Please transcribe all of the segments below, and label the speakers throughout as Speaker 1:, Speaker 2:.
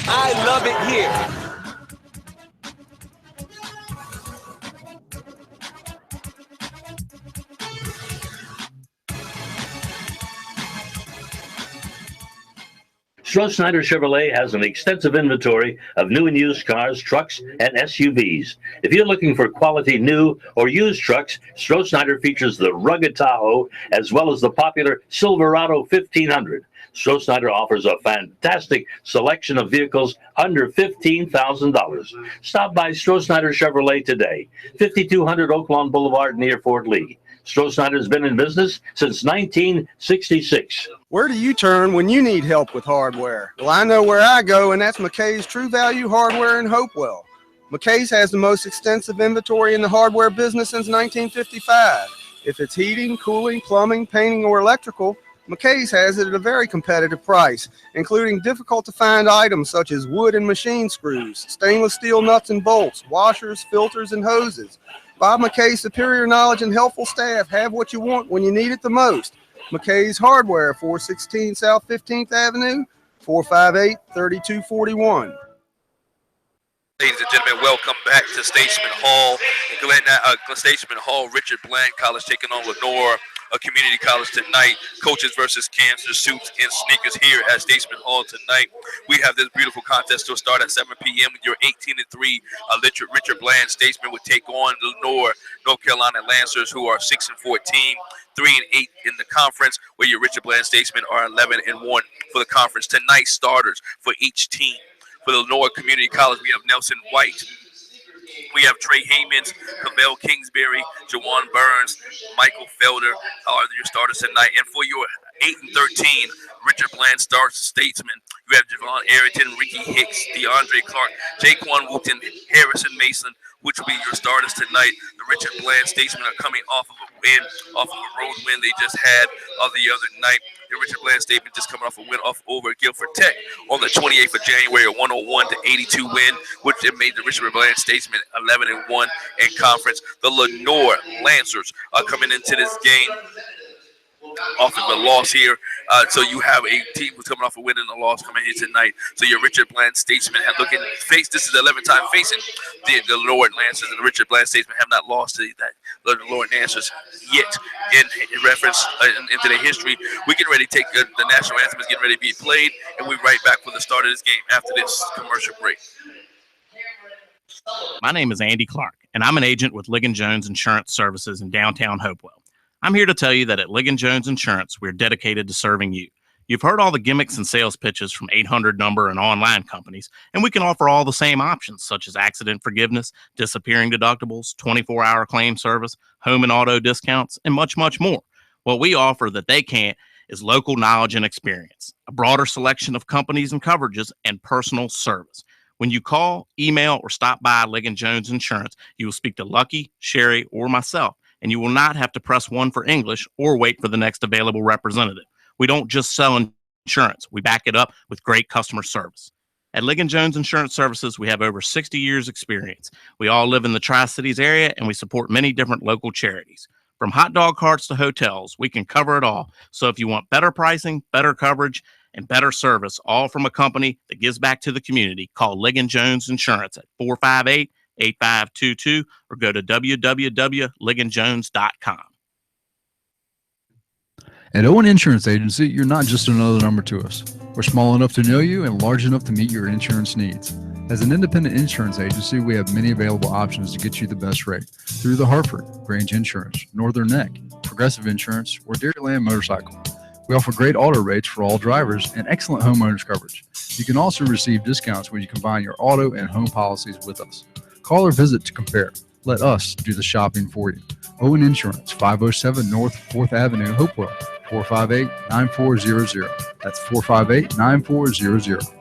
Speaker 1: I love it here.
Speaker 2: Stroh-Snyder Chevrolet has an extensive inventory of new and used cars, trucks, and SUVs. If you're looking for quality new or used trucks, Stroh-Snyder features the rugged Tahoe as well as the popular Silverado 1500. Stroh-Snyder offers a fantastic selection of vehicles under $15,000. Stop by Stroh-Snyder Chevrolet today, 5200 Oaklawn Boulevard near Fort Lee. Stroh-Snyder has been in business since 1966.
Speaker 3: Where do you turn when you need help with hardware? Well, I know where I go, and that's McKay's True Value Hardware in Hopewell. McKay's has the most extensive inventory in the hardware business since 1955. If it's heating, cooling, plumbing, painting, or electrical, McKay's has it at a very competitive price, including difficult-to-find items such as wood and machine screws, stainless steel nuts and bolts, washers, filters, and hoses. Bob McKay's superior knowledge and helpful staff have what you want when you need it the most. McKay's Hardware, 416 South 15th Avenue, 458-3241.
Speaker 4: Ladies and gentlemen, welcome back to Statesman Hall. Statesman Hall, Richard Bland College taking on Lenoir, a community college tonight. Coaches versus cancer suits and sneakers here at Statesman Hall tonight. We have this beautiful contest to start at 7 p.m. Your 18-3 Richard Bland Statesman would take on Lenoir, North Carolina Lancers, who are 6-14, 3-8 in the conference, where your Richard Bland Statesmen are 11-1 for the conference. Tonight's starters for each team. For the Lenoir Community College, we have Nelson White. We have Trey Haymans, Cavell Kingsbury, Jawan Burns, Michael Felder are your starters tonight. And for your 8-13 Richard Bland Statesmen, you have Javon Arrington, Ricky Hicks, DeAndre Clark, Jaquan Wooten, Harrison Mason, which will be your starters tonight. The Richard Bland Statesmen are coming off of a road win they just had the other night. The Richard Bland Statesmen just coming off a win over Guilford Tech on the 28th of January, a 101-82 win, which it made the Richard Bland Statesmen 11-1 in conference. The Lenoir Lancers are coming into this game off of a loss here. So you have a team who's coming off a win and a loss coming here tonight. So your Richard Bland Statesmen have this is the 11th time facing the Lenoir Lancers, and the Richard Bland Statesmen have not lost to the Lenoir Lancers yet. In reference into the history, we get ready to take the national anthem is getting ready to be played, and we're right back for the start of this game after this commercial break.
Speaker 5: My name is Andy Clark, and I'm an agent with Ligon Jones Insurance Services in downtown Hopewell. I'm here to tell you that at Ligon Jones Insurance, we're dedicated to serving you. You've heard all the gimmicks and sales pitches from 800 number and online companies, and we can offer all the same options such as accident forgiveness, disappearing deductibles, 24-hour claim service, home and auto discounts, and much, much more. What we offer that they can't is local knowledge and experience, a broader selection of companies and coverages, and personal service. When you call, email, or stop by Ligon Jones Insurance, you will speak to Lucky, Sherry, or myself, and you will not have to press 1 for English or wait for the next available representative. We don't just sell insurance. We back it up with great customer service. At Ligon Jones Insurance Services, we have over 60 years experience. We all live in the Tri-Cities area, and we support many different local charities. From hot dog carts to hotels, we can cover it all. So if you want better pricing, better coverage, and better service, all from a company that gives back to the community, call Ligon Jones Insurance at 458-8522 or go to www.ligonjones.com.
Speaker 6: At Owen Insurance Agency, you're not just another number to us. We're small enough to know you and large enough to meet your insurance needs. As an independent insurance agency, we have many available options to get you the best rate through the Hartford, Grange Insurance, Northern Neck, Progressive Insurance, or Dairyland Motorcycle. We offer great auto rates for all drivers and excellent homeowners coverage. You can also receive discounts when you combine your auto and home policies with us. Call or visit to compare. Let us do the shopping for you. Owen Insurance, 507 North 4th Avenue, Hopewell, 458-9400. That's 458-9400.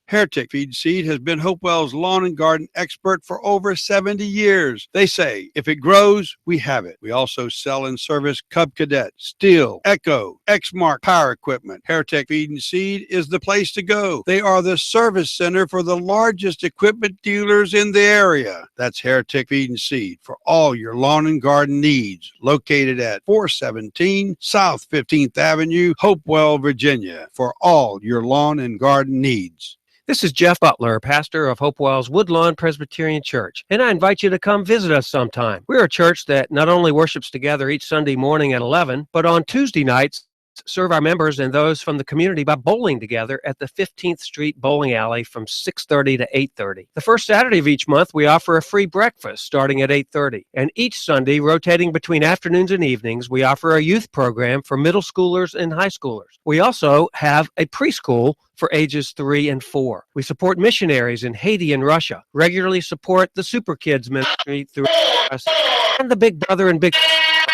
Speaker 1: Heretic Feed and Seed has been Hopewell's lawn and garden expert for over 70 years. They say, if it grows, we have it. We also sell and service Cub Cadet, Steel, Echo, Exmark power equipment. Heretic Feed and Seed is the place to go. They are the service center for the largest equipment dealers in the area. That's Heretic Feed and Seed for all your lawn and garden needs. Located at 417 South 15th Avenue, Hopewell, Virginia, for all your lawn and garden needs.
Speaker 7: This is Jeff Butler, pastor of Hopewell's Woodlawn Presbyterian Church, and I invite you to come visit us sometime. We're a church that not only worships together each Sunday morning at 11, but on Tuesday nights, serve our members and those from the community by bowling together at the 15th Street Bowling Alley from 6:30 to 8:30. The first Saturday of each month, we offer a free breakfast starting at 8:30. And each Sunday, rotating between afternoons and evenings, we offer a youth program for middle schoolers and high schoolers. We also have a preschool for ages 3 and 4. We support missionaries in Haiti and Russia, regularly support the Super Kids ministry through us, and the Big Brother and Big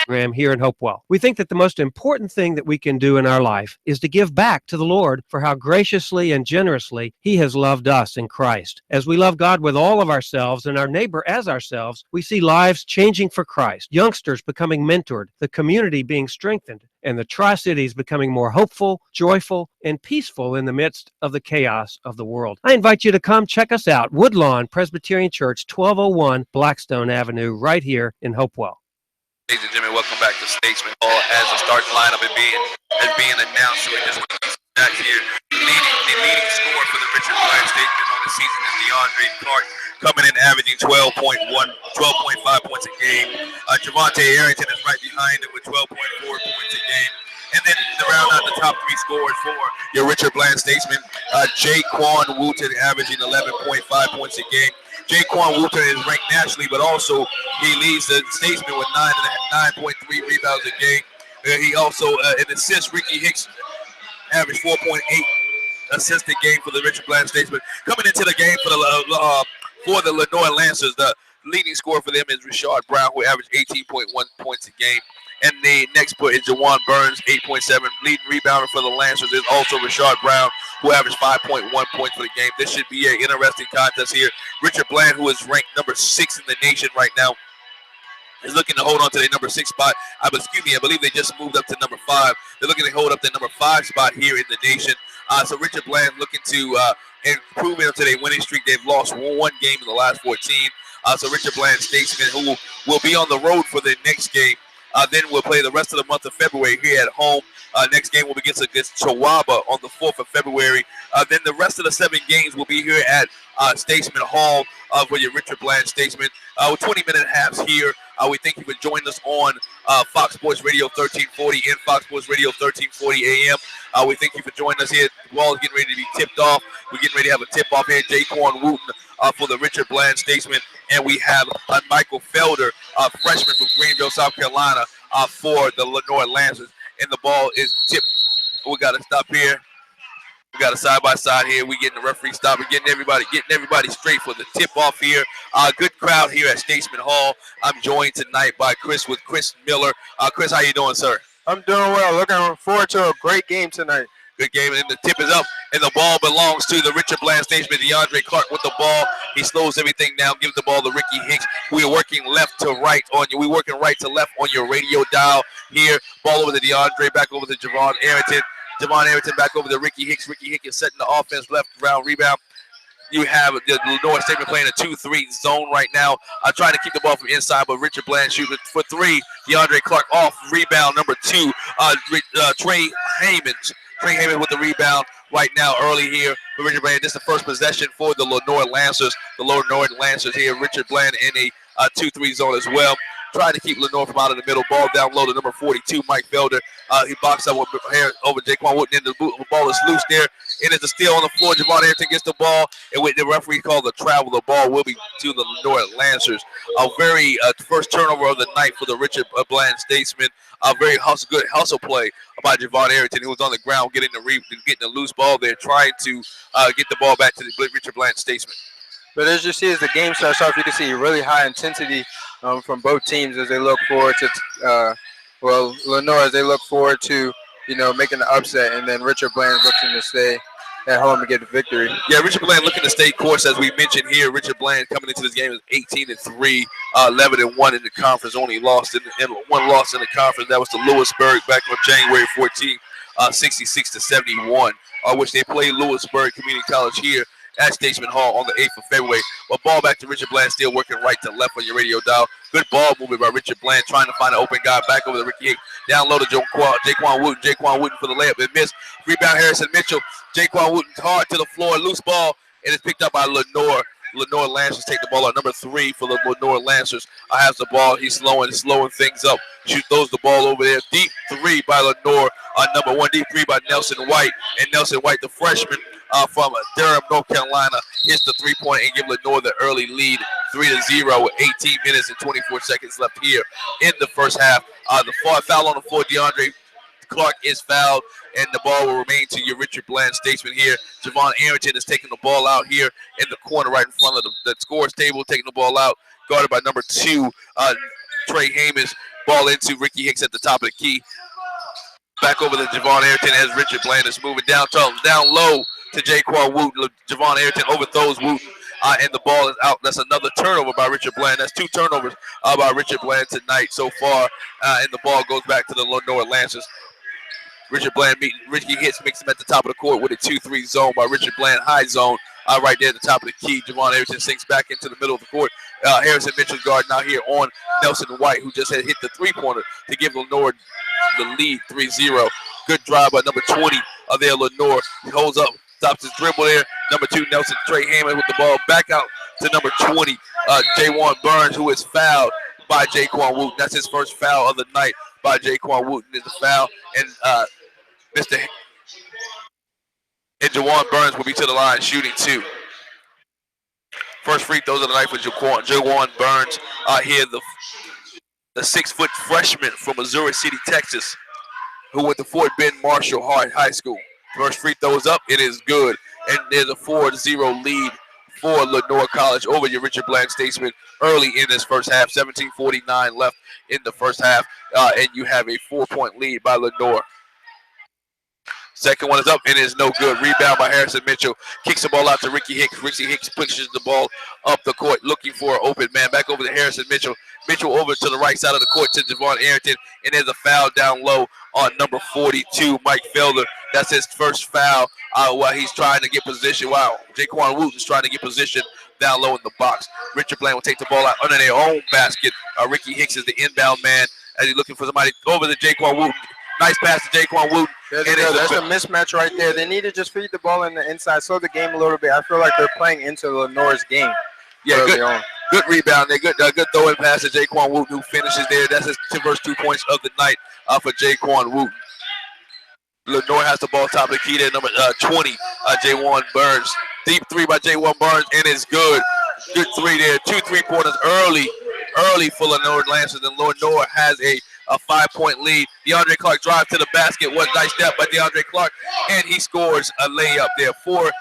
Speaker 7: program here in Hopewell. We think that the most important thing that we can do in our life is to give back to the Lord for how graciously and generously He has loved us in Christ. As we love God with all of ourselves and our neighbor as ourselves, we see lives changing for Christ, youngsters becoming mentored, the community being strengthened, and the Tri-Cities becoming more hopeful, joyful, and peaceful in the midst of the chaos of the world. I invite you to come check us out, Woodlawn Presbyterian Church, 1201 Blackstone Avenue, right here in Hopewell.
Speaker 4: Ladies and gentlemen, welcome back to Statesman Hall as the starting lineup is being announced. So we just back here. The leading scorer for the Richard Bland Statesman on the season is DeAndre Clark, coming in averaging 12.5 points a game. Javante Arrington is right behind him with 12.4 points a game. And then to round out the top three scorers for your Richard Bland Statesman, Jaquan Wooten averaging 11.5 points a game. Jaquan Wooten is ranked nationally, but also he leads the Statesman with 9.3 rebounds a game. He also, in assists, Ricky Hicks averaged 4.8 assists a game for the Richard Bland Statesman. Coming into the game for the Lenoir Lancers, the leading scorer for them is Rashard Brown, who averaged 18.1 points a game. And the next player is Jawan Burns, 8.7. Leading rebounder for the Lancers is also Rashard Brown, who averaged 5.1 points for the game. This should be an interesting contest here. Richard Bland, who is ranked number 6 in the nation right now, is looking to hold on to their number 6 spot. I believe they just moved up to number 5. They're looking to hold up the number 5 spot here in the nation. So Richard Bland looking to improve into their winning streak. They've lost one game in the last 14. So Richard Bland Statesman, who will be on the road for their next game. Then we'll play the rest of the month of February here at home. Next game will be against Chihuahua on the 4th of February. Then the rest of the 7 games will be here at Statesman Hall for your Richard Bland Statesman. With 20-minute halves here. We thank you for joining us on Fox Sports Radio 1340 and Fox Sports Radio 1340 AM. We thank you for joining us here. The ball is getting ready to be tipped off. We're getting ready to have a tip-off here. Jaquan Wooten for the Richard Bland Statesman. And we have Michael Felder, freshman from Greenville, South Carolina, for the Lenoir Lancers. And the ball is tipped. We got to stop here. We got a side-by-side here. We getting the referee stop. We're getting everybody straight for the tip-off here. Good crowd here at Statesman Hall. I'm joined tonight by Chris Miller. Chris, how you doing, sir?
Speaker 8: I'm doing well. Looking forward to a great game tonight.
Speaker 4: Good game, and the tip is up, and the ball belongs to the Richard Bland Statesman. DeAndre Clark with the ball. He slows everything down, gives the ball to Ricky Hicks. We are working left to right on you. We're working right to left on your radio dial here. Ball over to DeAndre, back over to Javon Arrington. Javon Arrington back over to Ricky Hicks. Ricky Hicks is setting the offense left round rebound. You have the Lenoir Statesman playing a 2-3 zone right now. Trying to keep the ball from inside, but Richard Bland shooting for 3. DeAndre Clark off. Rebound number 2. Trey Hammonds. Trey Hammond with the rebound right now early here for Richard Bland. This is the first possession for the Lenoir Lancers. The Lenoir Lancers here. Richard Bland in a 2-3 zone as well. Trying to keep Lenoir from out of the middle. Ball down low to number 42, Mike Felder. He boxed up over Jaquan Wooten, and the ball is loose there. It is a steal on the floor. Javon Arrington gets the ball, and with the referee called the travel, the ball will be to the Lenoir Lancers. A very first turnover of the night for the Richard Bland Statesman. A very good hustle play by Javon Arrington, who was on the ground getting the loose ball there, trying to get the ball back to the Richard Bland Statesman.
Speaker 8: But as you see, as the game starts off, you can see really high intensity from both teams as they look forward to, Lenoir, as they look forward to, making the upset, and then Richard Bland looking to stay at home and get the victory.
Speaker 4: Yeah, Richard Bland looking to stay course, as we mentioned here. Richard Bland coming into this game is 18-3, 11-1 in the conference. Only lost in one loss in the conference. That was to Lewisburg back on January 14th, 66-71. Which they played Lewisburg Community College here at Statesman Hall on the 8th of February. But ball back to Richard Bland, still working right to left on your radio dial. Good ball movement by Richard Bland, trying to find an open guy back over to Ricky Hicks. Down low to Jaquan Wooten. Jaquan Wooten for the layup. It missed. Rebound Harrison Mitchell. Jaquan Wooten hard to the floor. Loose ball. And it's picked up by Lenoir. Lenoir Lancers take the ball out. Number 3 for the Lenoir Lancers has the ball. He's slowing things up. Throws the ball over there. Deep 3 by Lenoir. Number 1, deep 3 by Nelson White. And Nelson White, the freshman from Durham, North Carolina, hits the 3-point and give Lenoir the early lead, 3-0 with 18 minutes and 24 seconds left here in the first half. The foul on the floor, DeAndre Clark is fouled, and the ball will remain to your Richard Bland Statesman here. Javon Arrington is taking the ball out here in the corner right in front of the scores table, taking the ball out, guarded by number 2, Trey Hamas. Ball into Ricky Hicks at the top of the key. Back over to Javon Arrington as Richard Bland is moving down low to Jaquan Wooten. Javon Arrington overthrows Wooten, and the ball is out. That's another turnover by Richard Bland. That's 2 turnovers by Richard Bland tonight so far, and the ball goes back to the Lenoir Lancers. Richard Bland meeting Ricky Hicks, makes him at the top of the court with a 2-3 zone by Richard Bland, high zone right there at the top of the key. Javon Arrington sinks back into the middle of the court. Harrison Mitchell's guard now here on Nelson White, who just had hit the 3-pointer to give Lenoir the lead, 3-0. Good drive by number 20 of there, Lenoir. He holds up, stops his dribble there. Number 2, Nelson Trey Hammond with the ball back out to number 20, Jaywan Burns, who is fouled by Jaquan Wooten. That's his first foul of the night by Jaquan Wooten is the foul. And Jaywan Burns will be to the line shooting 2. First free throws of the night for Jaywan Burns. Here, the 6-foot freshman from Missouri City, Texas, who went to Fort Bend Marshall High School. First free throw is up. It is good. And there's a 4-0 lead for Lenoir College over your Richard Bland Statesman early in this first half. 17:49 left in the first half. And you have a 4-point lead by Lenoir. Second one is up and is no good. Rebound by Harrison Mitchell. Kicks the ball out to Ricky Hicks. Ricky Hicks pushes the ball up the court looking for an open man. Back over to Harrison Mitchell. Mitchell over to the right side of the court to Javon Arrington. And there's a foul down low on number 42, Mike Felder. That's his first foul while he's trying to get position. Wow, Jaquan Wooten's trying to get position down low in the box. Richard Bland will take the ball out under their own basket. Ricky Hicks is the inbound man as he's looking for somebody over to Jaquan Wooten. Nice pass to Jaquan Wooten.
Speaker 8: That's a mismatch right there. They need to just feed the ball in the inside, slow the game a little bit. I feel like they're playing into Lenoir's game.
Speaker 4: Yeah, good rebound there. Good throwing pass to Jaquan Wooten, who finishes there. That's his first 2 points of the night for Jaquan Wooten. Lenoir has the ball top of the key there. Number 20, Jaywan Burns. Deep 3 by Jaywan Burns, and it's good. Good 3 there. 2 3-pointers early for Lenoir Lancers, and Lenoir has a 5-point lead. DeAndre Clark drive to the basket. One nice step by DeAndre Clark, and he scores a layup there. 4-7.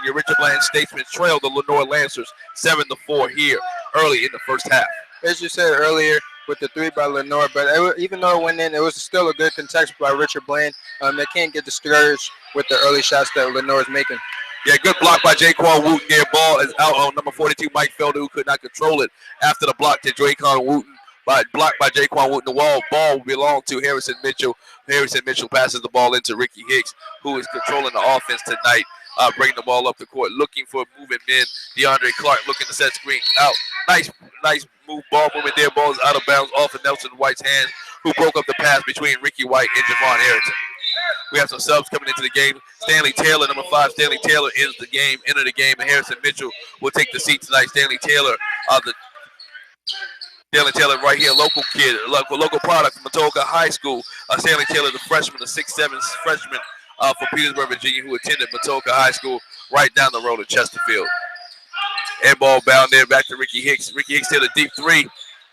Speaker 4: Your Richard Bland Statesmen trail the Lenoir Lancers 7-4 here early in the first half.
Speaker 8: As you said earlier, with the 3 by Lenoir, but even though it went in, it was still a good contest by Richard Bland. They can't get discouraged with the early shots that Lenoir is making.
Speaker 4: Yeah, good block by Jaquan Wooten there. Ball is out on number 42, Mike Felder, who could not control it after the block to Jaquan Wooten. Blocked by Jaquan Wooten. The ball will belong to Harrison Mitchell. Harrison Mitchell passes the ball into Ricky Hicks, who is controlling the offense tonight. Bringing the ball up the court, looking for moving men. DeAndre Clark looking to set screen out. Nice move, ball movement there. Ball is out of bounds off of Nelson White's hands, who broke up the pass between Ricky White and Javon Arrington. We have some subs coming into the game. Stanley Taylor, number 5. Stanley Taylor is the game, enter the game, and Harrison Mitchell will take the seat tonight. Stanley Taylor, right here, local kid, local product from Matoka High School. Stanley Taylor, the freshman, the 6'7" freshman from Petersburg, Virginia, who attended Matoka High School right down the road in Chesterfield. And ball bound there back to Ricky Hicks. Ricky Hicks hit a deep 3,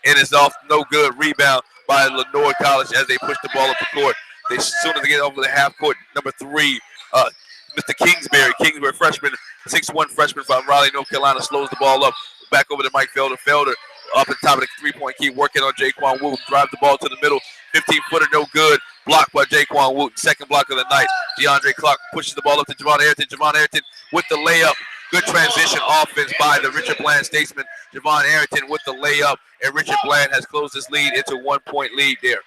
Speaker 4: and it's off, no good. Rebound by Lenoir College as they push the ball up the court. As soon as they get over the half court, number 3, Mr. Kingsbury, freshman, 6'1" freshman from Raleigh, North Carolina, slows the ball up. Back over to Mike Felder. Felder up at the top of the 3-point key, working on Jaquan Wooten. Drive the ball to the middle, 15-footer, no good. Blocked by Jaquan Wooten. Second block of the night. DeAndre Clark pushes the ball up to Javon Arrington. Javon Arrington with the layup. Good transition offense by the Richard Bland Statesman. Javon Arrington with the layup, and Richard Bland has closed this lead into 1-point lead there.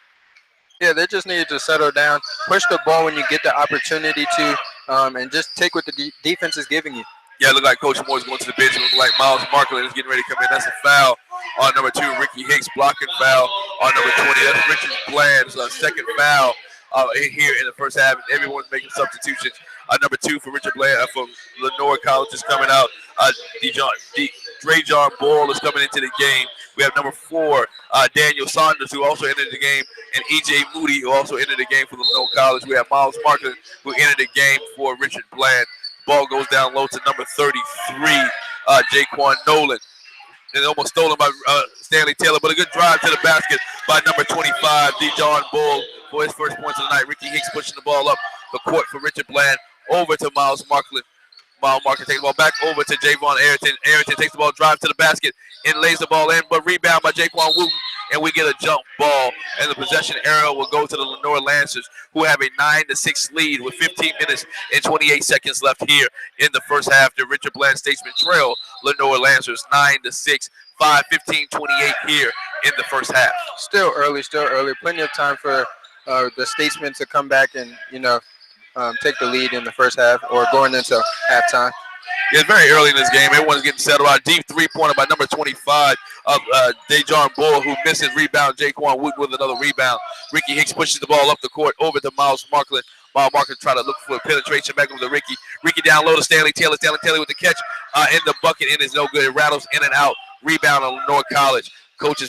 Speaker 8: Yeah, they just needed to settle down, push the ball when you get the opportunity to, and just take what the defense is giving you.
Speaker 4: Yeah, it looked like Coach Moore's going to the bench. It looked like Miles Markland is getting ready to come in. That's a foul on number 2. Ricky Hicks blocking foul on number 20. That's Richard Bland's second foul here in the first half. And everyone's making substitutions. Number 2 for Richard Bland from Lenoir College is coming out. John Boyle is coming into the game. We have number 4, Daniel Saunders, who also entered the game, and E.J. Moody, who also entered the game for Lenoir College. We have Miles Markland, who entered the game for Richard Bland. Ball goes down low to number 33, Jaquan Nolan. And almost stolen by Stanley Taylor, but a good drive to the basket by number 25, Dejon Bull, for his first points of the night. Ricky Hicks pushing the ball up the court for Richard Bland, over to Miles Markland. Miles Markland takes the ball back over to Javon Arrington. Arrington takes the ball, drive to the basket, and lays the ball in, but rebound by Jaquan Wooten, and we get a jump ball, and the possession arrow will go to the Lenoir Lancers, who have a 9-6 lead with 15 minutes and 28 seconds left here in the first half. The Richard Bland Statesman trail Lenoir Lancers 9-6, 5:15:28 here in the first half.
Speaker 8: Still early. Plenty of time for the Statesmen to come back and take the lead in the first half or going into halftime.
Speaker 4: Yeah, it's very early in this game. Everyone's getting settled out. Deep three-pointer by number 25 of Dejon Bull, who misses rebound. Jaquan Wooten with another rebound. Ricky Hicks pushes the ball up the court over to Miles Markland. Miles Markland trying to look for a penetration back over to Ricky. Ricky down low to Stanley Taylor. Stanley Taylor with the catch in the bucket, and it's no good. It rattles in and out. Rebound on Lenoir College. Coach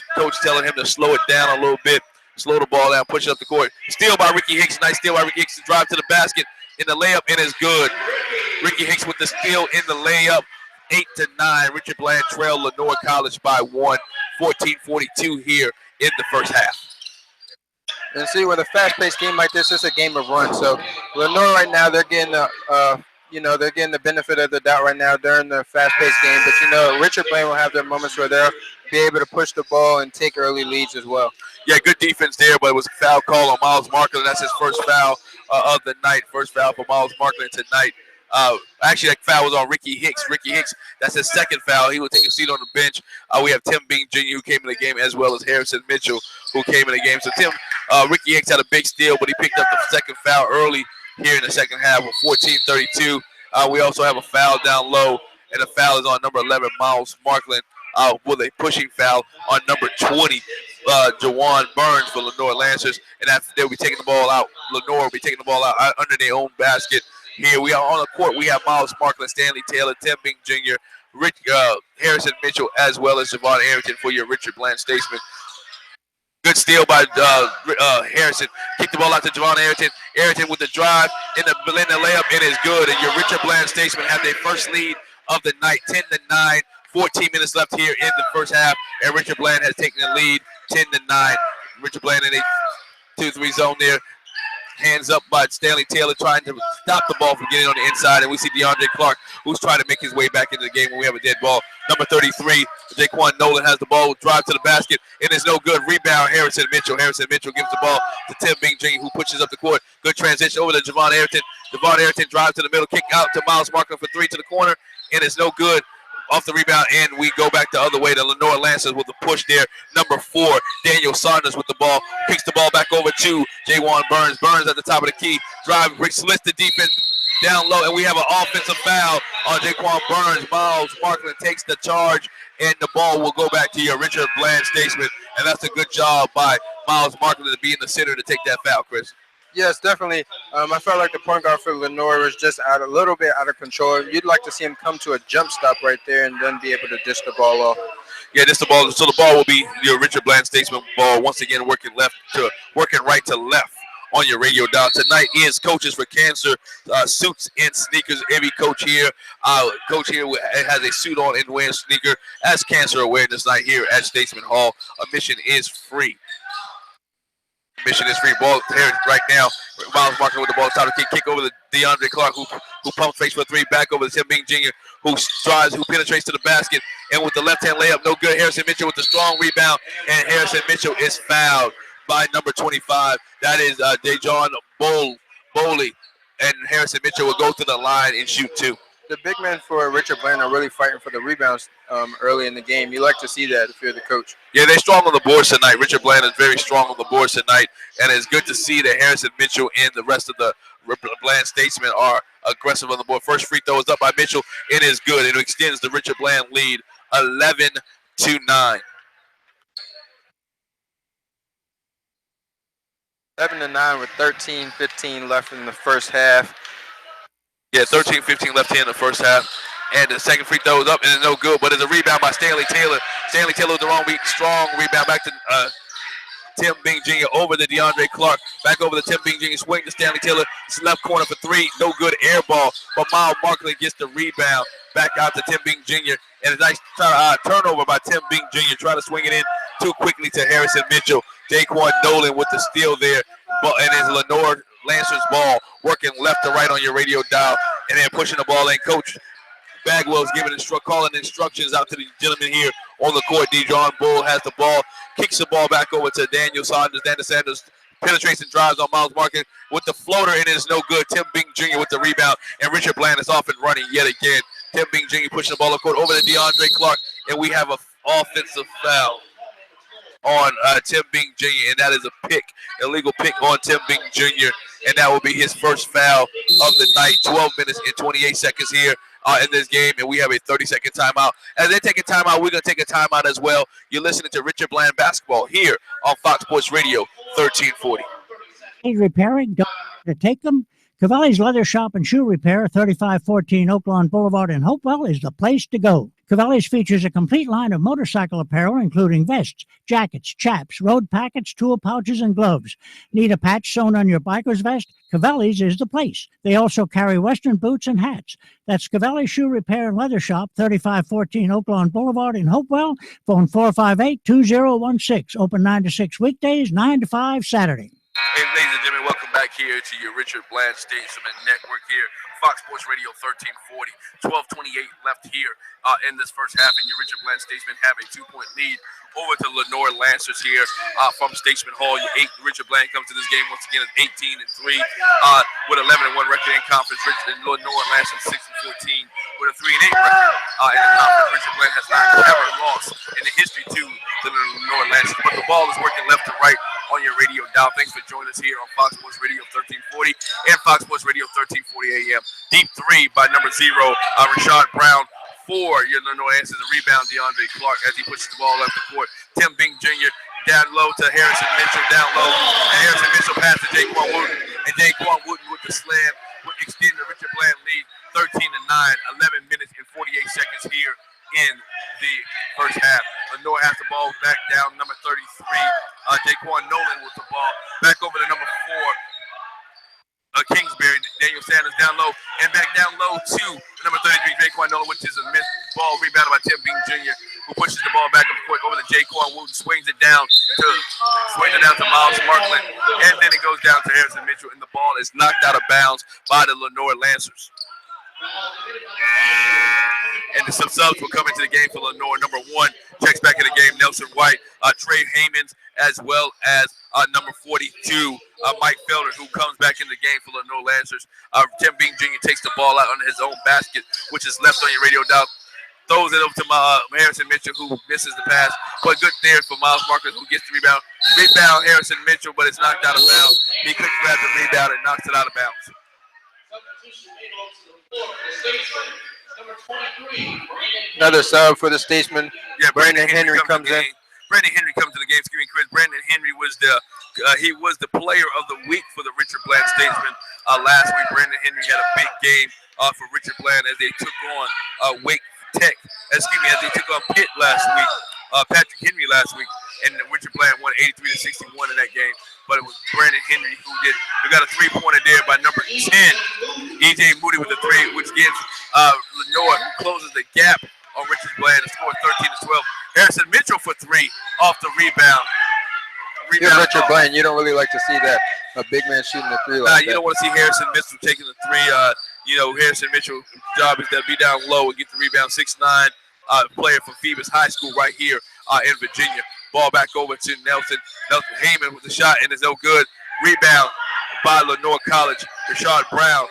Speaker 4: telling him to slow it down a little bit. Slow the ball down, push it up the court. Steal by Ricky Hicks. Nice steal by Ricky Hicks to drive to the basket in the layup, and it's good. Ricky Hicks with the steal in the layup. 8-9. Richard Bland trailed Lenoir College by 1. 14:42 here in the first half.
Speaker 8: And see, with a fast-paced game like this, it's a game of runs. So Lenoir right now, they're getting they're getting the benefit of the doubt right now during the fast-paced game. But Richard Bland will have their moments where they'll be able to push the ball and take early leads as well.
Speaker 4: Yeah, good defense there, but it was a foul call on Miles Markland. That's his first foul of the night. First foul for Miles Markland tonight. Actually, that foul was on Ricky Hicks. Ricky Hicks, that's his second foul. He will take a seat on the bench. We have Tim Bing Jr., who came in the game, as well as Harrison Mitchell, who came in the game. So Ricky Hicks had a big steal, but he picked up the second foul early here in the second half with 14:32. We also have a foul down low, and the foul is on number 11, Miles Markland, with a pushing foul on number 20, Jawan Burns for Lenoir Lancers, and they'll be taking the ball out. Lenoir will be taking the ball out under their own basket. Here we are on the court. We have Miles Markland, Stanley Taylor, Tim Bing Jr., Harrison Mitchell, as well as Javon Arrington for your Richard Bland Statesman. Good steal by Harrison. Kick the ball out to Javon Arrington. Arrington with the drive in the layup. It is good. And your Richard Bland Statesman have their first lead of the night, 10-9. 14 minutes left here in the first half. And Richard Bland has taken the lead, 10-9. Richard Bland in a 2-3 zone there. Hands up by Stanley Taylor trying to stop the ball from getting on the inside. And we see DeAndre Clark, who's trying to make his way back into the game when we have a dead ball. Number 33, Jaquan Nolan has the ball, drive to the basket, and it's no good. Rebound, Harrison Mitchell. Harrison Mitchell gives the ball to Tim Bing Jr., who pushes up the court. Good transition over to Javon Arrington. Javon Arrington drives to the middle, kick out to Miles Markland for 3 to the corner, and it's no good. Off the rebound, and we go back the other way to Lenoir Lancers with the push there. Number 4, Daniel Saunders with the ball. Kicks the ball back over to Jawan Burns. Burns at the top of the key. Drive, slits the defense down low, and we have an offensive foul on Jaquan Burns. Miles Markland takes the charge, and the ball will go back to your Richard Bland Statesman, and that's a good job by Miles Markland to be in the center to take that foul, Chris.
Speaker 8: Yes, definitely. I felt like the point guard for Lenoir was just a little bit out of control. You'd like to see him come to a jump stop right there and then be able to dish the ball off.
Speaker 4: Yeah, this the ball. So the ball will be your Richard Bland Statesman ball once again, working right to left on your radio dial. Tonight is Coaches for Cancer, suits and sneakers. Every coach here has a suit on and wearing a sneaker as Cancer Awareness Night here at Statesman Hall. Admission is free. Admission is free. Ball here right now. Miles Markland with the ball. Top of the kick over to DeAndre Clark, who pumps fakes for 3. Back over to Tim Bing Jr., who penetrates to the basket. And with the left-hand layup, no good. Harrison Mitchell with the strong rebound. And Harrison Mitchell is fouled by number 25. That is Dejon Boley. And Harrison Mitchell will go to the line and shoot two.
Speaker 8: The big men for Richard Bland are really fighting for the rebounds early in the game. You like to see that if you're the coach.
Speaker 4: Yeah, they're strong on the boards tonight. Richard Bland is very strong on the boards tonight, and it's good to see that Harrison Mitchell and the rest of the Bland Statesmen are aggressive on the board. First free throw is up by Mitchell. It is good. It extends the Richard Bland lead 11-9.
Speaker 8: 11-9 with 13-15 left in the first half.
Speaker 4: Yeah, 13-15 left here in the first half. And the second free throw is up and it's no good, but it's a rebound by Stanley Taylor. Stanley Taylor with the wrong week. Strong rebound back to Tim Bing Jr. over to DeAndre Clark. Back over to Tim Bing Jr. Swing to Stanley Taylor. It's left corner for three. No good air ball. But Miles Markley gets the rebound back out to Tim Bing Jr. And a nice turnover by Tim Bing Jr. Trying to swing it in too quickly to Harrison Mitchell. Daquan Nolan with the steal there. And it's Lenoir Lancer's ball working left to right on your radio dial. And then pushing the ball in. Coach Bagwell's calling instructions out to the gentleman here on the court. Dejon Bull has the ball, kicks the ball back over to Daniel Sanders. Daniel Sanders penetrates and drives on Miles Markley with the floater, and it is no good. Tim Bing Jr. with the rebound, and Richard Bland is off and running yet again. Tim Bing Jr. pushing the ball up court over to DeAndre Clark, and we have an offensive foul on Tim Bing Jr., and that is a pick, illegal pick on Tim Bing Jr., and that will be his first foul of the night. 12 minutes and 28 seconds here in this game, and we have a 30-second timeout. As they take a timeout, we're going to take a timeout as well. You're listening to Richard Bland Basketball here on Fox Sports Radio 1340.
Speaker 9: Repairing, don't to take them. Cavalli's Leather Shop and Shoe Repair, 3514 Oaklawn Boulevard in Hopewell, is the place to go. Cavalli's features a complete line of motorcycle apparel, including vests, jackets, chaps, road packets, tool pouches, and gloves. Need a patch sewn on your biker's vest? Cavalli's is the place. They also carry Western boots and hats. That's Cavalli Shoe Repair and Leather Shop, 3514 Oaklawn Boulevard in Hopewell. Phone 458-2016. Open 9 to 6 weekdays, 9 to 5 Saturday.
Speaker 4: Hey, ladies and gentlemen, welcome back here to your Richard Bland Statesman Network here, Fox Sports Radio 1340, 12:28 left here in this first half, and your Richard Bland Statesman have a 2-point lead over to Lenoir Lancers here from Statesman Hall. Richard Bland comes to this game once again at 18-3 with 11-1 record in conference. Lenoir Lancers 6-14 with a 3-8 record in the conference. Richard Bland has not ever lost in the history to the Lenoir Lancers, but the ball is working left to right on your radio dial. Thanks for joining us here on Fox Sports Radio 1340 and Fox Sports Radio 1340 AM. Deep three by number 0, Rashad Brown. 4, your Lenoir answers a rebound, DeAndre Clark, as he pushes the ball left the court. Tim Bing Jr. down low to Harrison Mitchell, down low. And Harrison Mitchell pass to Jaquan Wooten. And Jaquan Wooten with the slam will extend the Richard Bland lead 13-9, 11 minutes and 48 seconds here in the first half. Lenoir has the ball back down, number 33. Daquan Nolan with the ball. Back over to number 4. Kingsbury, Daniel Sanders down low, and back down low to number 33, Daquan Nolan, which is a missed ball rebounded by Tim Bing Jr., who pushes the ball back up quick over to Jaquan Wooten, swings it down to Miles Markley, and then it goes down to Harrison Mitchell, and the ball is knocked out of bounds by the Lenoir Lancers. And some subs will come into the game for Lenoir. Number 1 checks back in the game, Nelson White, Trey Haymans, as well as number 42, Mike Felder, who comes back in the game for Lenoir Lancers. Tim Bing Jr. takes the ball out on his own basket, which is left on your radio dial. Throws it over to Harrison Mitchell, who misses the pass. But good there for Miles Markley, who gets the rebound. Rebound Harrison Mitchell, but it's knocked out of bounds. He couldn't grab the rebound and knocks it out of bounds.
Speaker 8: Another sub for the Statesman.
Speaker 4: Yeah,
Speaker 8: Brandon Henry comes in.
Speaker 4: Brandon Henry comes to the game. Excuse me, Chris. Brandon Henry was the player of the week for the Richard Bland Statesman last week. Brandon Henry had a big game for Richard Bland as they took on Wake Tech. As they took on Pitt last week. Patrick Henry last week, and Richard Bland won 83-61 in that game. But it was Brandon Henry who got a 3-pointer there by number 10, E.J. Moody with the 3, which gives Lenoir, closes the gap on Richard Bland and scores 13-12. Harrison Mitchell for 3 off the rebound.
Speaker 8: You're Richard Bland. You don't really like to see that a big man shooting the 3 like that.
Speaker 4: You don't want to see Harrison Mitchell taking the 3. Harrison Mitchell's job is to be down low and get the rebound. 6'9", player from Phoebus High School right here in Virginia. Ball back over to Nelson. Nelson Heyman with the shot, and it's no good. Rebound by Lenoir College. Rashad Brown,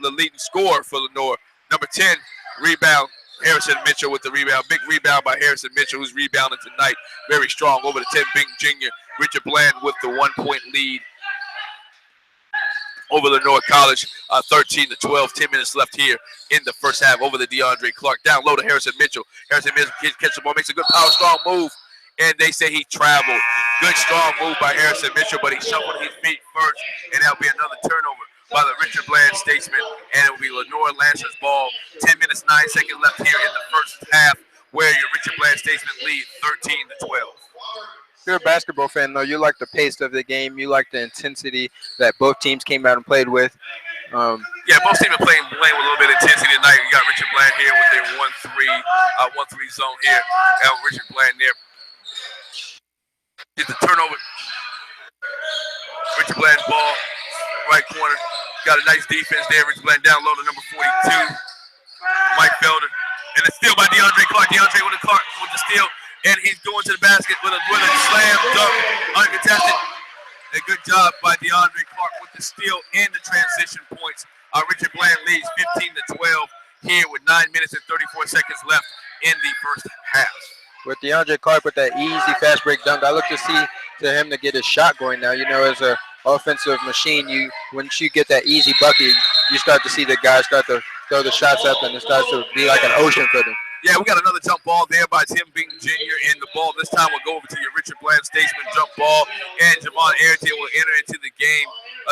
Speaker 4: the leading scorer for Lenoir. Number 10, rebound. Harrison Mitchell with the rebound. Big rebound by Harrison Mitchell, who's rebounding tonight. Very strong over to Tim Bing Jr. Richard Bland with the 1-point lead over Lenoir College, 13-12. 10 minutes left here in the first half over the DeAndre Clark. Down low to Harrison Mitchell. Harrison Mitchell catches the ball, makes a good power strong move, and they say he traveled. Good strong move by Harrison Mitchell, but he shuffled his feet first, and that'll be another turnover by the Richard Bland Statesman, and it will be Lenoir Lancers ball. 10 minutes, 9 seconds left here in the first half, where your Richard Bland Statesman lead 13-12.
Speaker 8: If you're a basketball fan, though, you like the pace of the game. You like the intensity that both teams came out and played with.
Speaker 4: Yeah, both teams are playing with a little bit of intensity tonight. You got Richard Bland here with their 1-3 zone here. And Richard Bland there. Get the turnover. Richard Bland's ball, right corner. Got a nice defense there. Richard Bland down low to number 42, Mike Felder. And it's steal by DeAndre Clark. DeAndre with the steal. And he's going to the basket with a slam dunk, uncontested. A good job by DeAndre Clark with the steal and the transition points. Richard Bland leads 15-12 here with 9 minutes and 34 seconds left in the first half.
Speaker 8: With DeAndre Clark with that easy fast break dunk, I look to him to get his shot going now. You know, as an offensive machine, once you get that easy bucket, you start to see the guys start to throw the shots up, and it starts to be like an ocean for them.
Speaker 4: Yeah, we got another jump ball there by Tim Bing Jr. And the ball this time will go over to your Richard Bland Statesman jump ball. And Javon Arrington will enter into the game.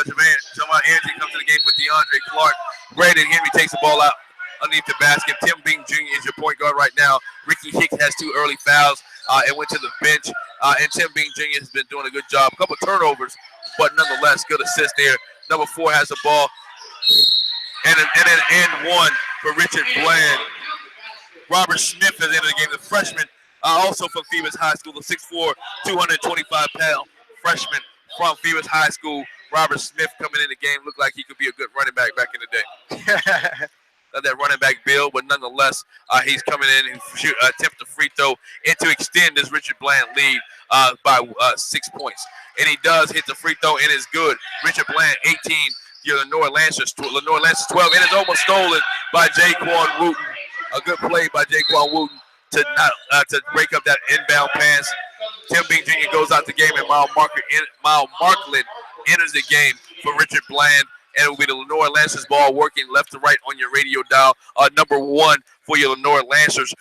Speaker 4: Javon Arrington comes to the game for DeAndre Clark. Brandon Henry takes the ball out underneath the basket. Tim Bing Jr. is your point guard right now. Ricky Hicks has 2 early fouls and went to the bench. And Tim Bing Jr. has been doing a good job. A couple turnovers, but nonetheless, good assist there. Number 4 has the ball. And an and one for Richard Bland. Robert Smith has entered the game, the freshman, also from Phoebus High School, the 6'4", 225-pound freshman from Phoebus High School. Robert Smith coming in the game looked like he could be a good running back back in the day. Got that running back build, but nonetheless, he's coming in and attempt a free throw and to extend this Richard Bland lead by 6 points. And he does hit the free throw, and it's good. Richard Bland, 18, your Lenoir Lancers 12, and it's almost stolen by Jaquan Wooten. A good play by Jaquan Wooten to break up that inbound pass. Tim Bing Jr. goes out the game, and Miles Markland enters the game for Richard Bland. And it will be the Lenoir Lancers ball working left to right on your radio dial. Number 1 for your Lenoir Lancers.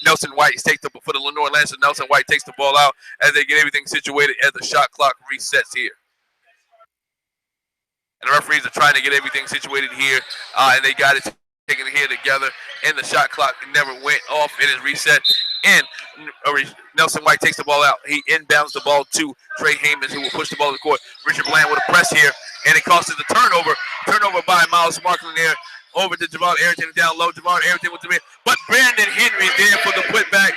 Speaker 4: Nelson White takes for the Lenoir Lancers. Nelson White takes the ball out as they get everything situated as the shot clock resets here. And the referees are trying to get everything situated here, and they got it taken here together, and the shot clock never went off. It is reset, and Nelson White takes the ball out. He inbounds the ball to Trey Heyman, who will push the ball to the court. Richard Bland with a press here, and it causes the turnover. Turnover by Miles Markland there. Over to Javon Arrington down low. Javon Arrington with the mid, but Brandon Henry there for the putback.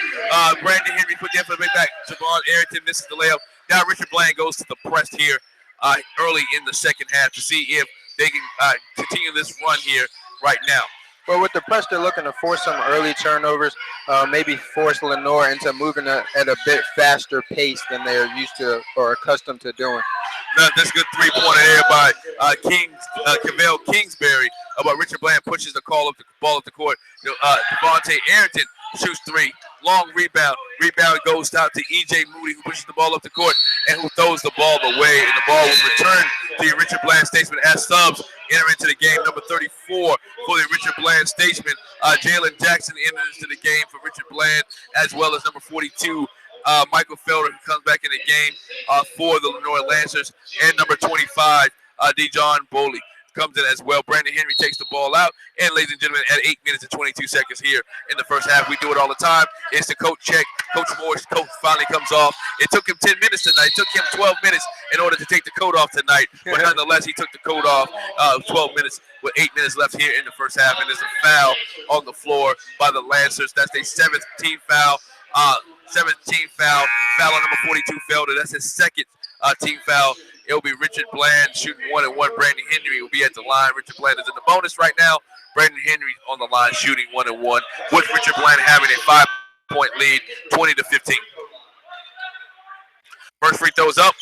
Speaker 4: Brandon Henry put there for the putback. Javon Arrington misses the layup. Now Richard Bland goes to the press here early in the second half to see if they can continue this run here right now.
Speaker 8: Well, with the press, they're looking to force some early turnovers, maybe force Lenoir into moving at a bit faster pace than they're used to or accustomed to doing.
Speaker 4: That's good three-pointer there by Cavell Kingsbury. But Richard Bland pushes the ball up the court. Devontae Arrington shoots 3. Long rebound. Rebound goes out to E.J. Moody, who pushes the ball up the court and who throws the ball away. And the ball was returned to your Richard Bland Statesman as subs enter into the game. Number 34 for the Richard Bland Statesman. Jalen Jackson enters into the game for Richard Bland, as well as number 42, Michael Felder, who comes back in the game for the Lenoir Lancers. And number 25, Dejon Boley comes in as well. Brandon Henry takes the ball out. And ladies and gentlemen, at 8 minutes and 22 seconds here in the first half, we do it all the time. It's the coach check. Coach Moore's coat finally comes off. It took him 10 minutes tonight. It took him 12 minutes in order to take the coat off tonight. But nonetheless, he took the coat off 12 minutes with 8 minutes left here in the first half. And there's a foul on the floor by the Lancers. That's their 17th foul. 17th foul. Foul on number 42, Felder. That's his second team foul. It'll be Richard Bland shooting 1-1. Brandon Henry will be at the line. Richard Bland is in the bonus right now. Brandon Henry on the line shooting 1-1. With Richard Bland having a 5-point lead, 20-15. First free throw's up,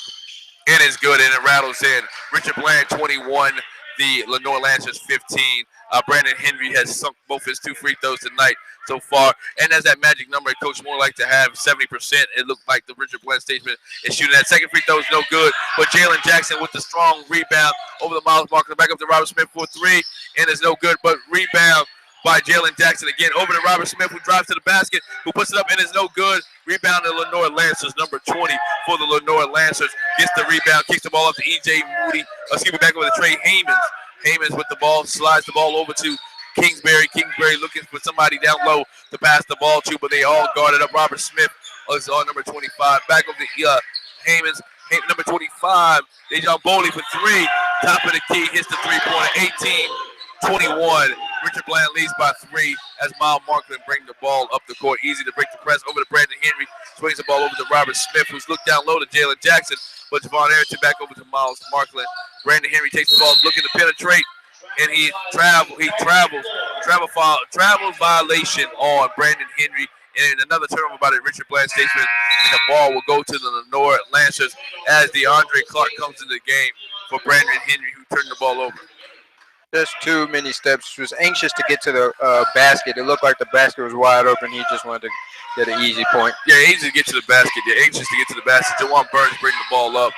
Speaker 4: and it's good, and it rattles in. Richard Bland, 21. The Lenoir Lancers, 15. Brandon Henry has sunk both his 2 free throws tonight so far, and as that magic number, Coach Moore like to have 70%. It looked like the Richard Bland Statesman is shooting that second free throw is no good, but Jalen Jackson with the strong rebound over the Miles Marker, back up to Robert Smith for 3, and it's no good, but rebound by Jalen Jackson again over to Robert Smith, who drives to the basket, who puts it up, and it's no good. Rebound to Lenoir Lancers, number 20 for the Lenoir Lancers. Gets the rebound, kicks the ball up to E.J. Moody. Back over to Trey Haymans. Haymans with the ball, slides the ball over to Kingsbury. Kingsbury looking for somebody down low to pass the ball to, but they all guarded up. Robert Smith is on number 25. Back over to Haymans. Number 25, Dejon Boley for 3. Top of the key, hits the three-pointer, 18-21. Richard Bland leads by 3 as Miles Markland bring the ball up the court. Easy to break the press over to Brandon Henry. Swings the ball over to Robert Smith, who's looked down low to Jalen Jackson. But Javon Arrington back over to Miles Markland. Brandon Henry takes the ball, looking to penetrate, and he travels violation on Brandon Henry. And another turnover by the Richard Bland Statesman, and the ball will go to the Lenoir Lancers as DeAndre Clark comes into the game for Brandon Henry, who turned the ball over.
Speaker 8: Just too many steps. He was anxious to get to the basket. It looked like the basket was wide open. He just wanted to get an easy point.
Speaker 4: Yeah, easy to get to the basket. They're anxious to get to the basket. Jawan Burns bring the ball up.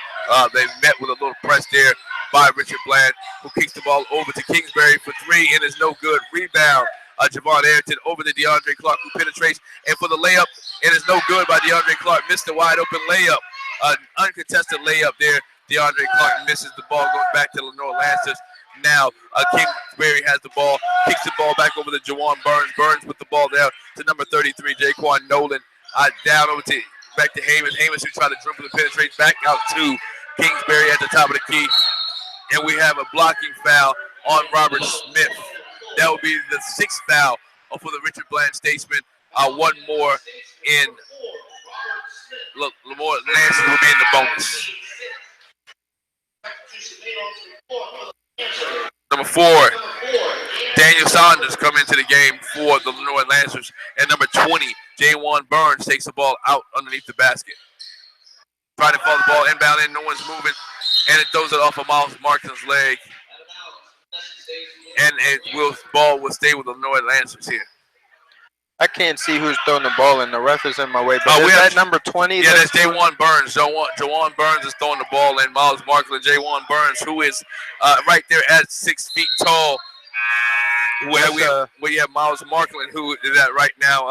Speaker 4: They met with a little press there by Richard Bland, who kicks the ball over to Kingsbury for 3, and it's no good. Rebound, Javon Arrington over to DeAndre Clark, who penetrates, and for the layup, it is no good by DeAndre Clark. Missed the wide open layup. An uncontested layup there. DeAndre Clark misses the ball, going back to Lenoir Lancers. Now, Kingsbury has the ball, kicks the ball back over to Jawan Burns. Burns with the ball down to number 33, Jaquan Nolan. Down over to back to Haymans. Haymans, who tried to dribble and penetrate back out to Kingsbury at the top of the key. And we have a blocking foul on Robert Smith. That will be the 6th foul for the Richard Bland Statesman. One more in. Look, Lenoir Lancers will be in the bonus. Number 4, Daniel Saunders come into the game for the Lenoir Lancers. And number 20, Jawan Burns takes the ball out underneath the basket. Trying to follow the ball inbound in, no one's moving. And it throws it off of Miles Marklin's leg. And ball will stay with the Lenoir Lancers here.
Speaker 8: I can't see who's throwing the ball, and the ref is in my way. But is that number 20?
Speaker 4: Yeah, that's Jawan Burns. Jawan Burns is throwing the ball, and Miles Markland, Jawan Burns, who is right there at 6 feet tall. Where we have Miles Markland, who is at right now,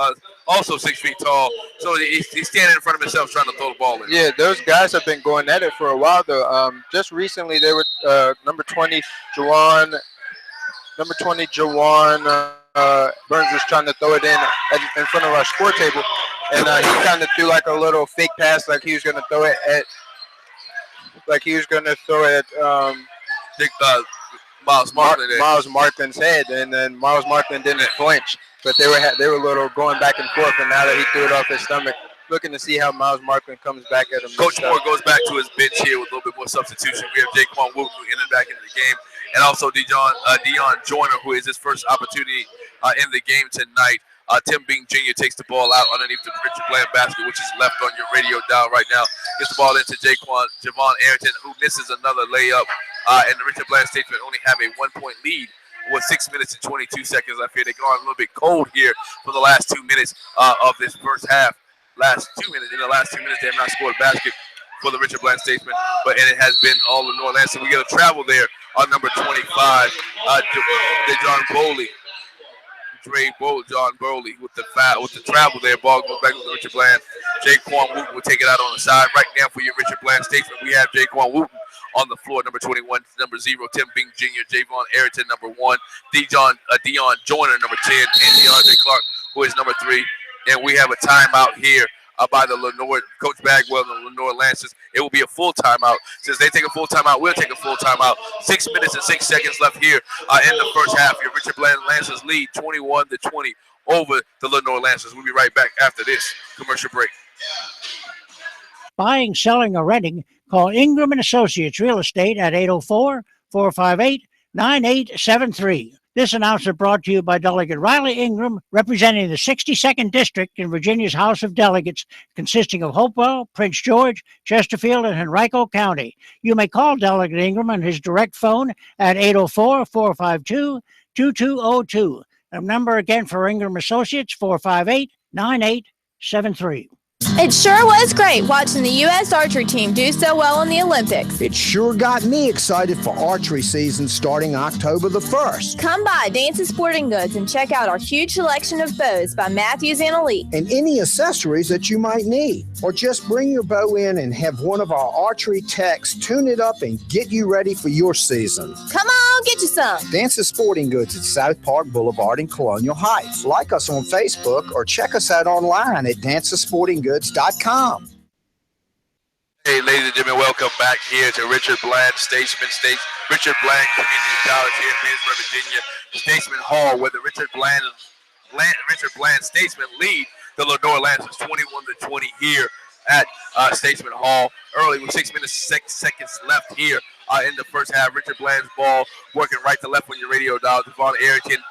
Speaker 4: also 6 feet tall. So he's standing in front of himself trying to throw the ball in.
Speaker 8: Yeah, those guys have been going at it for a while, though. Just recently, they were number 20, Jawan. Burns was trying to throw it in front of our score table, and he kind of threw like a little fake pass, like he was going to throw it at,
Speaker 4: Miles
Speaker 8: Markland's head, and then Miles Markland didn't flinch, but they were a little going back and forth, and now that he threw it off his stomach, looking to see how Miles Markland comes back at him.
Speaker 4: Coach Moore goes back to his bench here with a little bit more substitution. We have Jaquan Wooten, who entered back into the game, and also Dion Joyner, who is his first opportunity in the game tonight. Tim Bing Jr. takes the ball out underneath the Richard Bland basket, which is left on your radio dial right now. Gets the ball into Javon Arrington, who misses another layup. And the Richard Bland Statesmen only have a 1-point lead with 6 minutes and 22 seconds. I fear they've gone a little bit cold here for the last 2 minutes of this first half. In the last 2 minutes, they have not scored a basket for the Richard Bland Statesmen, and it has been all the North Lancers. We get a travel there on number 25, Dejon Boley. John Burley with the travel there. Ball goes back to Richard Bland. Jaquan Wooten will take it out on the side. Right now for your Richard Bland Statesman, we have Jaquan Wooten on the floor, number 21, number 0, Tim Bing Jr., Javon Arrington, number 1, Dion Joyner, number 10, and DeAndre Clark, who is number 3. And we have a timeout here by the Lenoir, Coach Bagwell and the Lenoir Lancers. It will be a full timeout. Since they take a full timeout, we'll take a full timeout. 6 minutes and 6 seconds left here in the first half. Your Richard Bland Lancers lead 21-20 over the Lenoir Lancers. We'll be right back after this commercial break.
Speaker 9: Buying, selling, or renting, call Ingram & Associates Real Estate at 804-458-9873. This announcement brought to you by Delegate Riley Ingram, representing the 62nd District in Virginia's House of Delegates, consisting of Hopewell, Prince George, Chesterfield, and Henrico County. You may call Delegate Ingram on his direct phone at 804-452-2202. The number again for Ingram Associates, 458-9873.
Speaker 10: It sure was great watching the U.S. archery team do so well in the Olympics.
Speaker 11: It sure got me excited for archery season starting October the 1st.
Speaker 10: Come by Dance's Sporting Goods and check out our huge selection of bows by Matthews and Elite.
Speaker 11: And any accessories that you might need. Or just bring your bow in and have one of our archery techs tune it up and get you ready for your season.
Speaker 10: Come on, get you some.
Speaker 11: Dance's Sporting Goods at South Park Boulevard in Colonial Heights. Like us on Facebook or check us out online at dancesportinggoods.com.
Speaker 4: Hey, ladies and gentlemen, welcome back here to Richard Bland Statesman Richard Bland Community College here in Pittsburgh, Virginia, Statesman Hall, where the Richard Bland Statesman lead the Lenoir Lancers 21-20 here at Statesman Hall. Early with 6 minutes, 6 seconds left here in the first half. Richard Bland's ball working right to left on your radio dial. Devon Arrington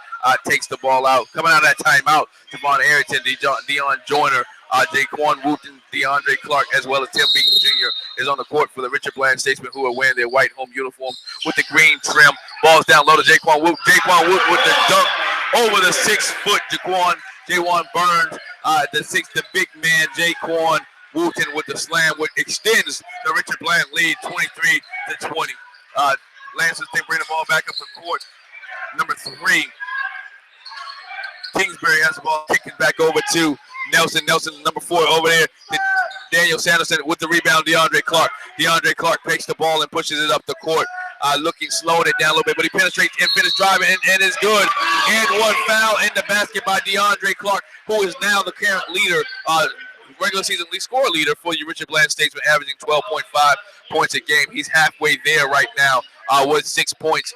Speaker 4: takes the ball out. Coming out of that timeout, Devon Arrington, Deion Joyner, Jaquan Wooten, DeAndre Clark, as well as Tim Bean Jr. is on the court for the Richard Bland Statesmen, who are wearing their white home uniform with the green trim. Ball's down low to Jaquan Wooten. Jaquan Wooten with the dunk over the 6-foot Jaquan Burns. The big man Jaquan Wooten with the slam, which extends the Richard Bland lead 23-20. Lancers, they bring the ball back up the court. Number 3, Kingsbury has the ball, kicking back over to Nelson, number 4 over there. Daniel Sanderson with the rebound, DeAndre Clark. DeAndre Clark takes the ball and pushes it up the court. Looking, slowing it down a little bit, but he penetrates and finishes driving and is good. And one foul in the basket by DeAndre Clark, who is now the current leader, regular season league score leader for your Richard Bland Statesman, averaging 12.5 points a game. He's halfway there right now with 6 points.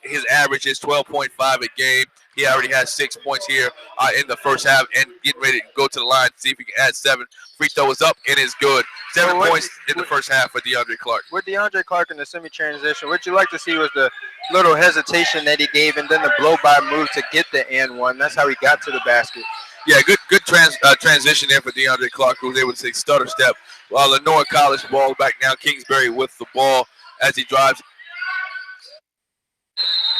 Speaker 4: His average is 12.5 a game. He already has 6 points here in the first half and getting ready to go to the line to see if he can add 7. Free throw is up and is good. 7 points in the first half for DeAndre Clark.
Speaker 8: With DeAndre Clark in the semi-transition, what you like to see was the little hesitation that he gave and then the blow-by move to get the and one. That's how he got to the basket.
Speaker 4: Yeah, good transition there for DeAndre Clark, who was able to take stutter step. While Lenoir College ball back now. Kingsbury with the ball as he drives.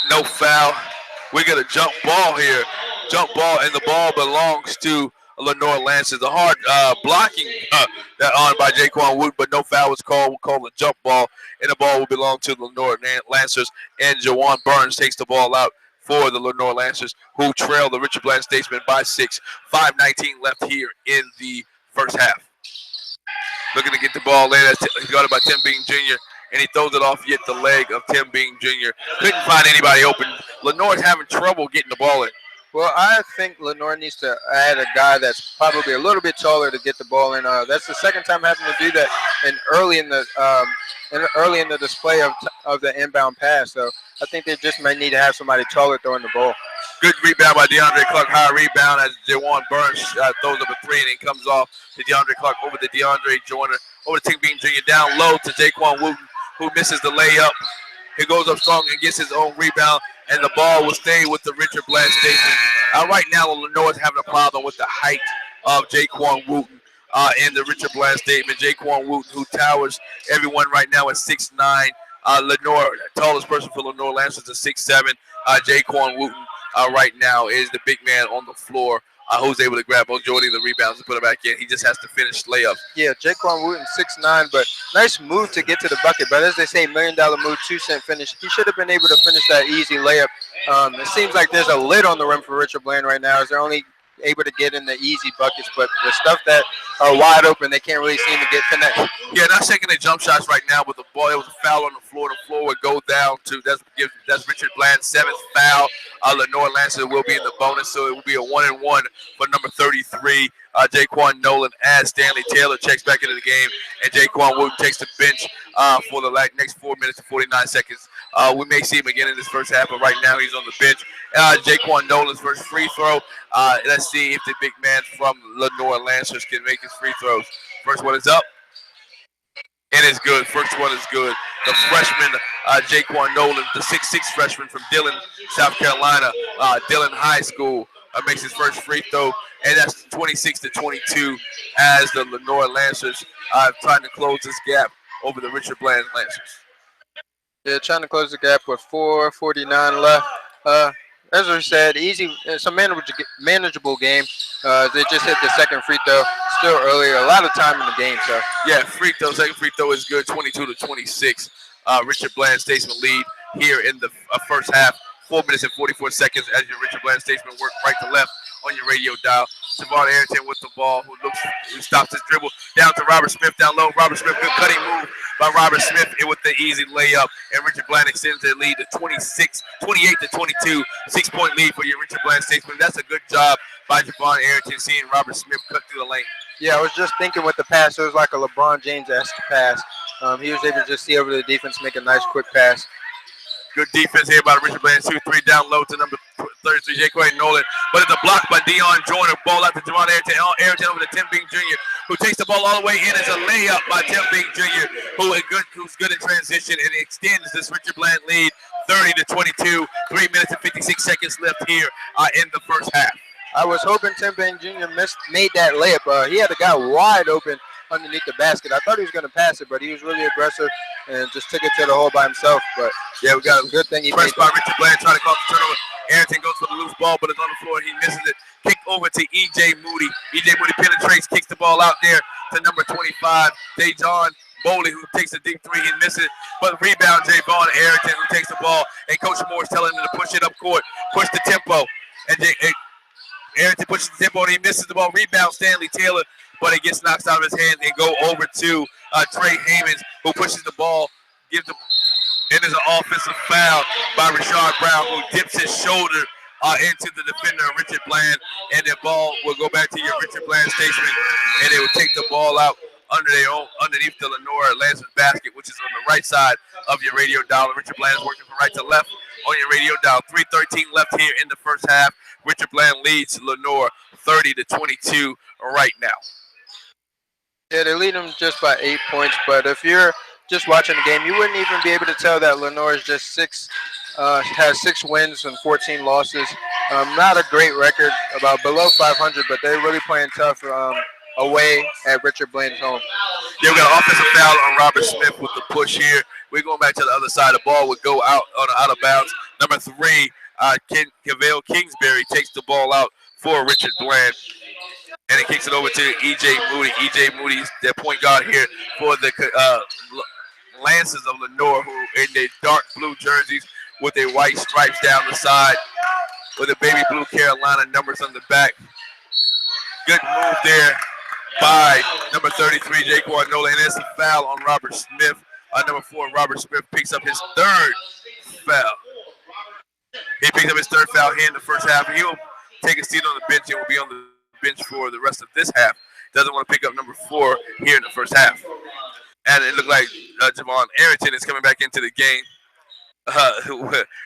Speaker 4: No foul. We got a jump ball here. Jump ball, and the ball belongs to Lenoir Lancers. The hard blocking that on by Jaquan Wood, but no foul was called. We'll call a jump ball, and the ball will belong to the Lenoir Lancers. And Jawan Burns takes the ball out for the Lenoir Lancers, who trail the Richard Bland Statesmen by 6. 5:19 left here in the first half. Looking to get the ball in. He's got it by Tim Bean Jr., and he throws it off yet the leg of Tim Bean Jr. Couldn't find anybody open. Lenoir's having trouble getting the ball in.
Speaker 8: Well, I think Lenoir needs to add a guy that's probably a little bit taller to get the ball in. That's the second time having to do that, and early in the display of the inbound pass. So I think they just might need to have somebody taller throwing the ball.
Speaker 4: Good rebound by DeAndre Clark. High rebound as Jawan Burns throws up a 3 and it comes off to DeAndre Clark over to DeAndre Joyner. Over to Tim Bean Jr. down low to Jaquan Wooten, who misses the layup. He goes up strong and gets his own rebound, and the ball will stay with the Richard Bland Station. Right now, Lenoir is having a problem with the height of Jaquan Wooten in the Richard Bland statement. Jaquan Wooten, who towers everyone right now at 6'9". Lenoir, tallest person for Lenoir Lancers is 6'7". Jaquan Wooten right now is the big man on the floor, who's able to grab majority of the rebounds and put it back in. He just has to finish layups.
Speaker 8: Yeah, Jaquan Wooten, 6'9", but nice move to get to the bucket. But as they say, $1 million move, 2-cent finish. He should have been able to finish that easy layup. It seems like there's a lid on the rim for Richard Bland right now, as they're only able to get in the easy buckets, but the stuff that are wide open, they can't really seem to get connected.
Speaker 4: Yeah, not taking their jump shots right now with the ball. It was a foul on the floor. The floor would go down to, that's Richard Bland's 7th foul. Lenoir Lancers will be in the bonus, so it will be a 1-and-1 for number 33. Jaquan Nolan as Stanley Taylor checks back into the game, and Jaquan Wooten takes the bench for the next 4 minutes and 49 seconds. We may see him again in this first half, but right now he's on the bench. Jaquan Nolan's first free throw. Let's see if the big man from Lenoir Lancers can make his free throws. First one is up. and it's good. First one is good. The freshman, Jaquan Nolan, the 6'6" freshman from Dillon, South Carolina, Dillon High School, makes his first free throw, and that's 26-22 as the Lenoir Lancers trying to close this gap over the Richard Bland Lancers.
Speaker 8: Yeah, trying to close the gap with 4:49 left. As we said, easy, it's a manageable game. They just hit the second free throw. Still early, a lot of time in the game. So
Speaker 4: yeah, second free throw is good, 22-26. Richard Bland Statesman lead here in the first half. 4 minutes and 44 seconds as your Richard Bland Statesman work right to left on your radio dial. Javon Arrington with the ball, who stops his dribble down to Robert Smith down low. Robert Smith, good cutting move by Robert Smith with the easy layup, and Richard Bland extends their lead to 28-22. 6-point lead for your Richard Bland Statesman. That's a good job by Javon Arrington, seeing Robert Smith cut through the lane.
Speaker 8: yeah, I was just thinking with the pass, it was like a LeBron James-esque pass. He was able to just see over the defense, make a nice quick pass.
Speaker 4: Good defense here by Richard Bland. 2-3 down low to number 33, Jaquan Nolan. But it's a block by Dion Joyner. Ball out to Javon Arrington. Arrington over to Tim Bing Jr., who takes the ball all the way in. It's a layup by Tim Bing Jr., who's good in transition and extends this Richard Bland lead 30-22. 3 minutes and 56 seconds left here in the first half.
Speaker 8: I was hoping Tim Bing Jr. made that layup. He had a guy wide open underneath the basket. I thought he was going to pass it, but he was really aggressive and just took it to the hole by himself. But
Speaker 4: yeah, we got
Speaker 8: a good thing he
Speaker 4: pressed
Speaker 8: made
Speaker 4: by Richard Bland trying to cause the turnover. Arrington goes for the loose ball, but it's on the floor. He misses it. Kick over to E.J. Moody. E.J. Moody penetrates, kicks the ball out there to number 25, Dejon Bowley, who takes a deep three. He misses it, but rebound Javon Arrington, who takes the ball, and Coach Moore's telling him to push it up court, push the tempo, and Arrington pushes the tempo and he misses the ball. Rebound Stanley Taylor, but it gets knocked out of his hand and go over to Trey Hamons, who pushes the ball, and there's an offensive foul by Rashard Brown, who dips his shoulder into the defender, Richard Bland, and the ball will go back to your Richard Bland Statesman, and they will take the ball out underneath the Lenoir Lancers basket, which is on the right side of your radio dial. Richard Bland is working from right to left on your radio dial. 3:13 left here in the first half. Richard Bland leads Lenoir 30-22 right now.
Speaker 8: Yeah, they lead them just by 8 points, but if you're just watching the game, you wouldn't even be able to tell that Lenoir is just has 6 wins and 14 losses. Not a great record, about below 500, but they're really playing tough away at Richard Bland's home.
Speaker 4: Yeah, we got an offensive foul on Robert Smith with the push here. We're going back to the other side. The ball would go out of bounds. Number 3, Cavale Kingsbury takes the ball out for Richard Bland. And he kicks it over to E.J. Moody. E.J. Moody's their point guard here for the Lancers of Lenoir, who in their dark blue jerseys with their white stripes down the side with the baby blue Carolina numbers on the back. Good move there by number 33, Jaquan Nolan. And it's a foul on Robert Smith. Number 4, Robert Smith picks up his 3rd foul. He picks up his 3rd foul here in the first half. He'll take a seat on the bench and will be on the bench for the rest of this half. Doesn't want to pick up number 4 here in the first half. And it looked like Javon Arrington is coming back into the game.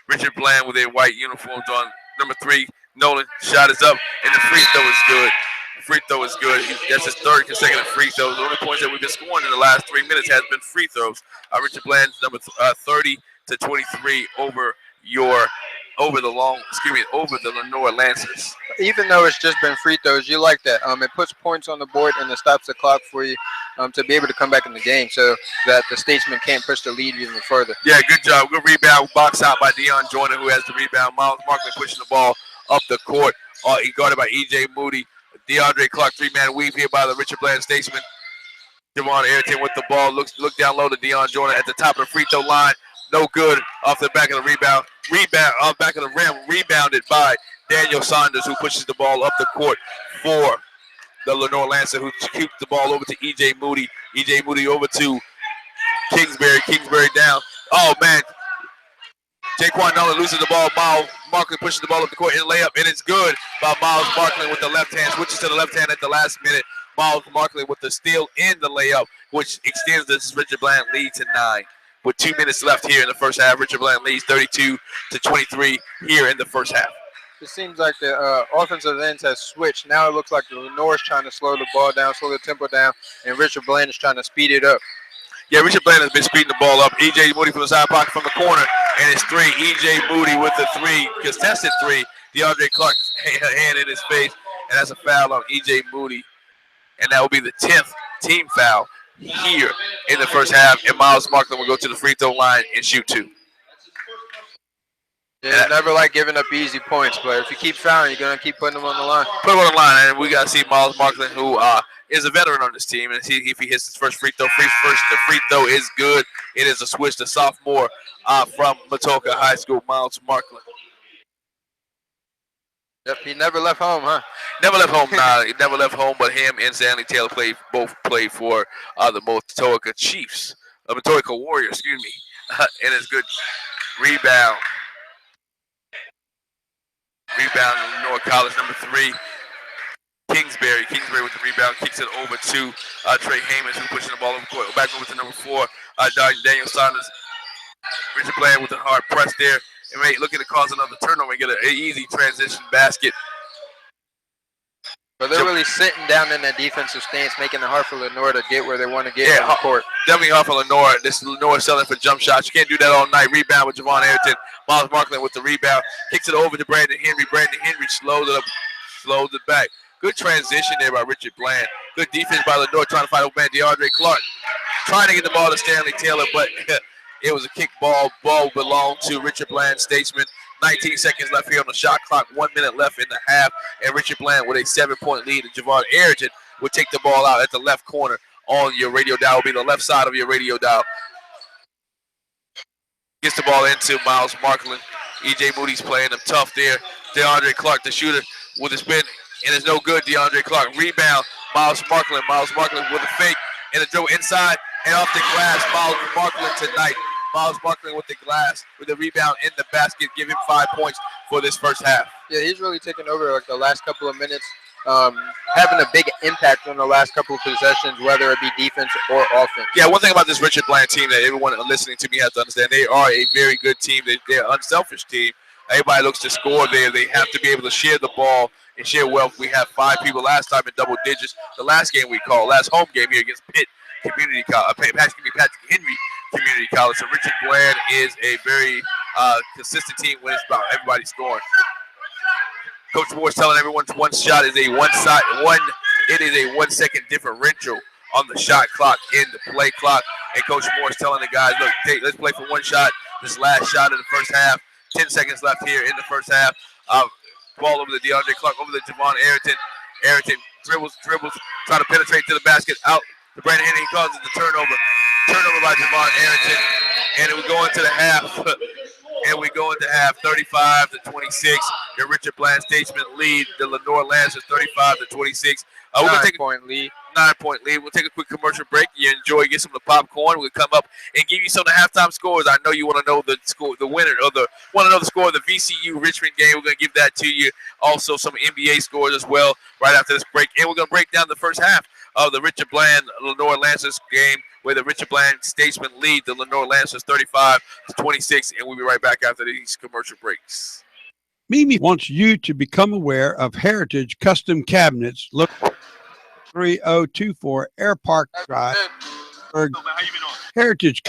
Speaker 4: Richard Bland with their white uniforms on. Number 3, Nolan, shot is up, and the free throw is good. Free throw is good. That's his 3rd consecutive free throw. The only points that we've been scoring in the last 3 minutes has been free throws. Richard Bland's number 30-23 over the Lenoir Lancers.
Speaker 8: Even though it's just been free throws, you like that. It puts points on the board and it stops the clock for you to be able to come back in the game so that the Statesman can't push the lead even further.
Speaker 4: Yeah, good job. Good rebound. Box out by Dion Joyner, who has the rebound. Miles Markley pushing the ball up the court. He guarded by E.J. Moody. DeAndre Clark, 3-man weave here by the Richard Bland Statesman. Javon Arrington with the ball. Look down low to Dion Joyner at the top of the free throw line. No good off the back of the rebound. Off back of the rim. Rebounded by Daniel Saunders, who pushes the ball up the court for the Lenoir Lancer, who keeps the ball over to E.J. Moody. E.J. Moody over to Kingsbury. Kingsbury down. Oh, man. Jaquan Nolan loses the ball. Miles Markley pushes the ball up the court and layup, and it's good by Miles Markley with the left hand. Switches to the left hand at the last minute. Miles Markley with the steal and the layup, which extends this Richard Bland lead to 9. With 2 minutes left here in the first half, Richard Bland leads 32-23 here in the first half.
Speaker 8: It seems like the offensive ends has switched. Now it looks like the Lenoir's trying to slow the ball down, slow the tempo down, and Richard Bland is trying to speed it up.
Speaker 4: Yeah, Richard Bland has been speeding the ball up. E.J. Moody from the side pocket from the corner, and it's 3. E.J. Moody with the 3, contested 3. DeAndre Clark hand in his face, and that's a foul on E.J. Moody, and that will be the 10th team foul here in the first half. And Miles Markland will go to the free throw line and shoot 2.
Speaker 8: Yeah, never like giving up easy points, but if you keep fouling, you're gonna keep putting them on the line.
Speaker 4: Put him on the line, and we gotta see Miles Markland, who is a veteran on this team, and see if he hits his first free throw. The free throw is good. It is a switch to sophomore from Matoka High School, Miles Markland.
Speaker 8: Yep, he never left home, huh?
Speaker 4: Never left home. Nah, he never left home. But him and Stanley Taylor both played for the Matoka Chiefs, Matoka Warriors. Excuse me. And it's good rebound. Rebound, Lenoir College, number 3. Kingsbury with the rebound, kicks it over to Trey Hamons, who's pushing the ball over, back over to number 4, Daniel Saunders. Richard Bland with a hard press there, and looking to cause another turnover and get an easy transition basket.
Speaker 8: But they're really sitting down in that defensive stance, making it hard for Lenoir to get where they want to get on the court.
Speaker 4: Definitely hard for Lenoir. This Lenoir selling for jump shots. You can't do that all night. Rebound with Javon Ayrton. Miles Markland with the rebound. Kicks it over to Brandon Henry. Brandon Henry slows it back. Good transition there by Richard Bland. Good defense by Lenoir trying to fight over man DeAndre Clark. Trying to get the ball to Stanley Taylor, but it was a kick ball. Ball belonged to Richard Bland, Statesman. 19 seconds left here on the shot clock. 1 minute left in the half. And Richard Bland with a 7-point lead. And Javon Ayrton will take the ball out at the left corner on your radio dial. Will be the left side of your radio dial. Gets the ball into Miles Markland. E.J. Moody's playing him tough there. DeAndre Clark, the shooter, with a spin. And it's no good. DeAndre Clark. Rebound. Miles Markland. Miles Markland with a fake. And a throw inside and off the glass. Miles Markland tonight. Miles Markland with the glass, with the rebound in the basket, give him 5 points for this first half.
Speaker 8: Yeah, he's really taken over like the last couple of minutes, having a big impact on the last couple of possessions, whether it be defense or offense.
Speaker 4: Yeah, one thing about this Richard Bland team that everyone listening to me has to understand, they are a very good team. They're an unselfish team. Everybody looks to score there. They have to be able to share the ball and share wealth. We had 5 people last time in double digits. The last game we called, last home game here against Pitt Community College, Patrick Henry Community College. So Richard Bland is a very consistent team when it's about everybody scoring. Coach Moore's telling everyone one shot is a 1 second differential on the shot clock in the play clock. And Coach Moore's telling the guys, look, let's play for 1 shot. This last shot in the first half. 10 seconds left here in the first half. Ball over to DeAndre Clark, over to Javon Ayrton. Ayrton dribbles, trying to penetrate to the basket, out to Brandon Henry. He causes the turnover. Turnover by Javon Ayrton. And we go into the half. 35-26. The Richard Bland Statesman lead. The Lenoir Lancers 35-26. We're going to take a 9-point lead. We'll take a quick commercial break. You enjoy, get some of the popcorn. We'll come up and give you some of the halftime scores. I know you want to know the score, the winner, or want to know the score of the VCU Richmond game. We're going to give that to you. Also, some NBA scores as well right after this break. And we're going to break down the first half of the Richard Bland Lenoir Lancers game, where the Richard Bland Statesman lead the Lenoir Lancers 35-26. And we'll be right back after these commercial breaks.
Speaker 1: Mimi wants you to become aware of Heritage Custom Cabinets. Look, 3024 Air Park Drive. Heritage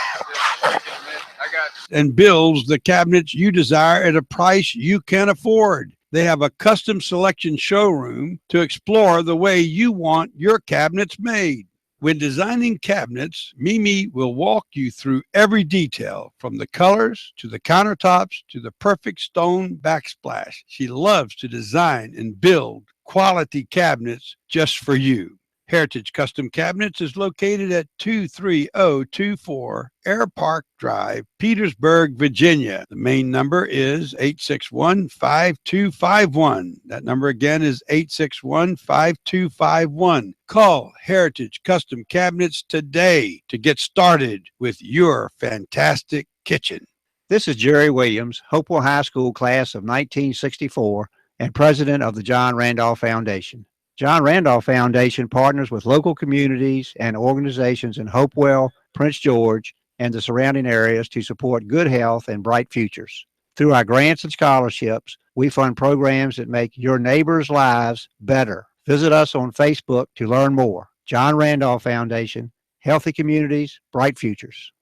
Speaker 1: and builds the cabinets you desire at a price you can afford. They have a custom selection showroom to explore the way you want your cabinets made. When designing cabinets, Mimi will walk you through every detail, from the colors to the countertops to the perfect stone backsplash. She loves to design and build quality cabinets just for you. Heritage Custom Cabinets is located at 23024 Air Park Drive, Petersburg, Virginia. The main number is 861-5251. That number again is 861-5251. Call Heritage Custom Cabinets today to get started with your fantastic kitchen.
Speaker 12: This is Jerry Williams, Hopewell High School class of 1964 and president of the John Randolph Foundation. John Randolph Foundation partners with local communities and organizations in Hopewell, Prince George, and the surrounding areas to support good health and bright futures. Through our grants and scholarships, we fund programs that make your neighbors' lives better. Visit us on Facebook to learn more. John Randolph Foundation, healthy communities, bright futures.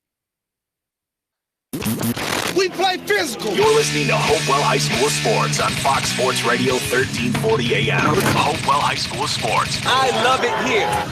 Speaker 13: We play physical. You're listening to Hopewell High School Sports on Fox Sports Radio 1340 AM. Hopewell High School Sports. I love it here.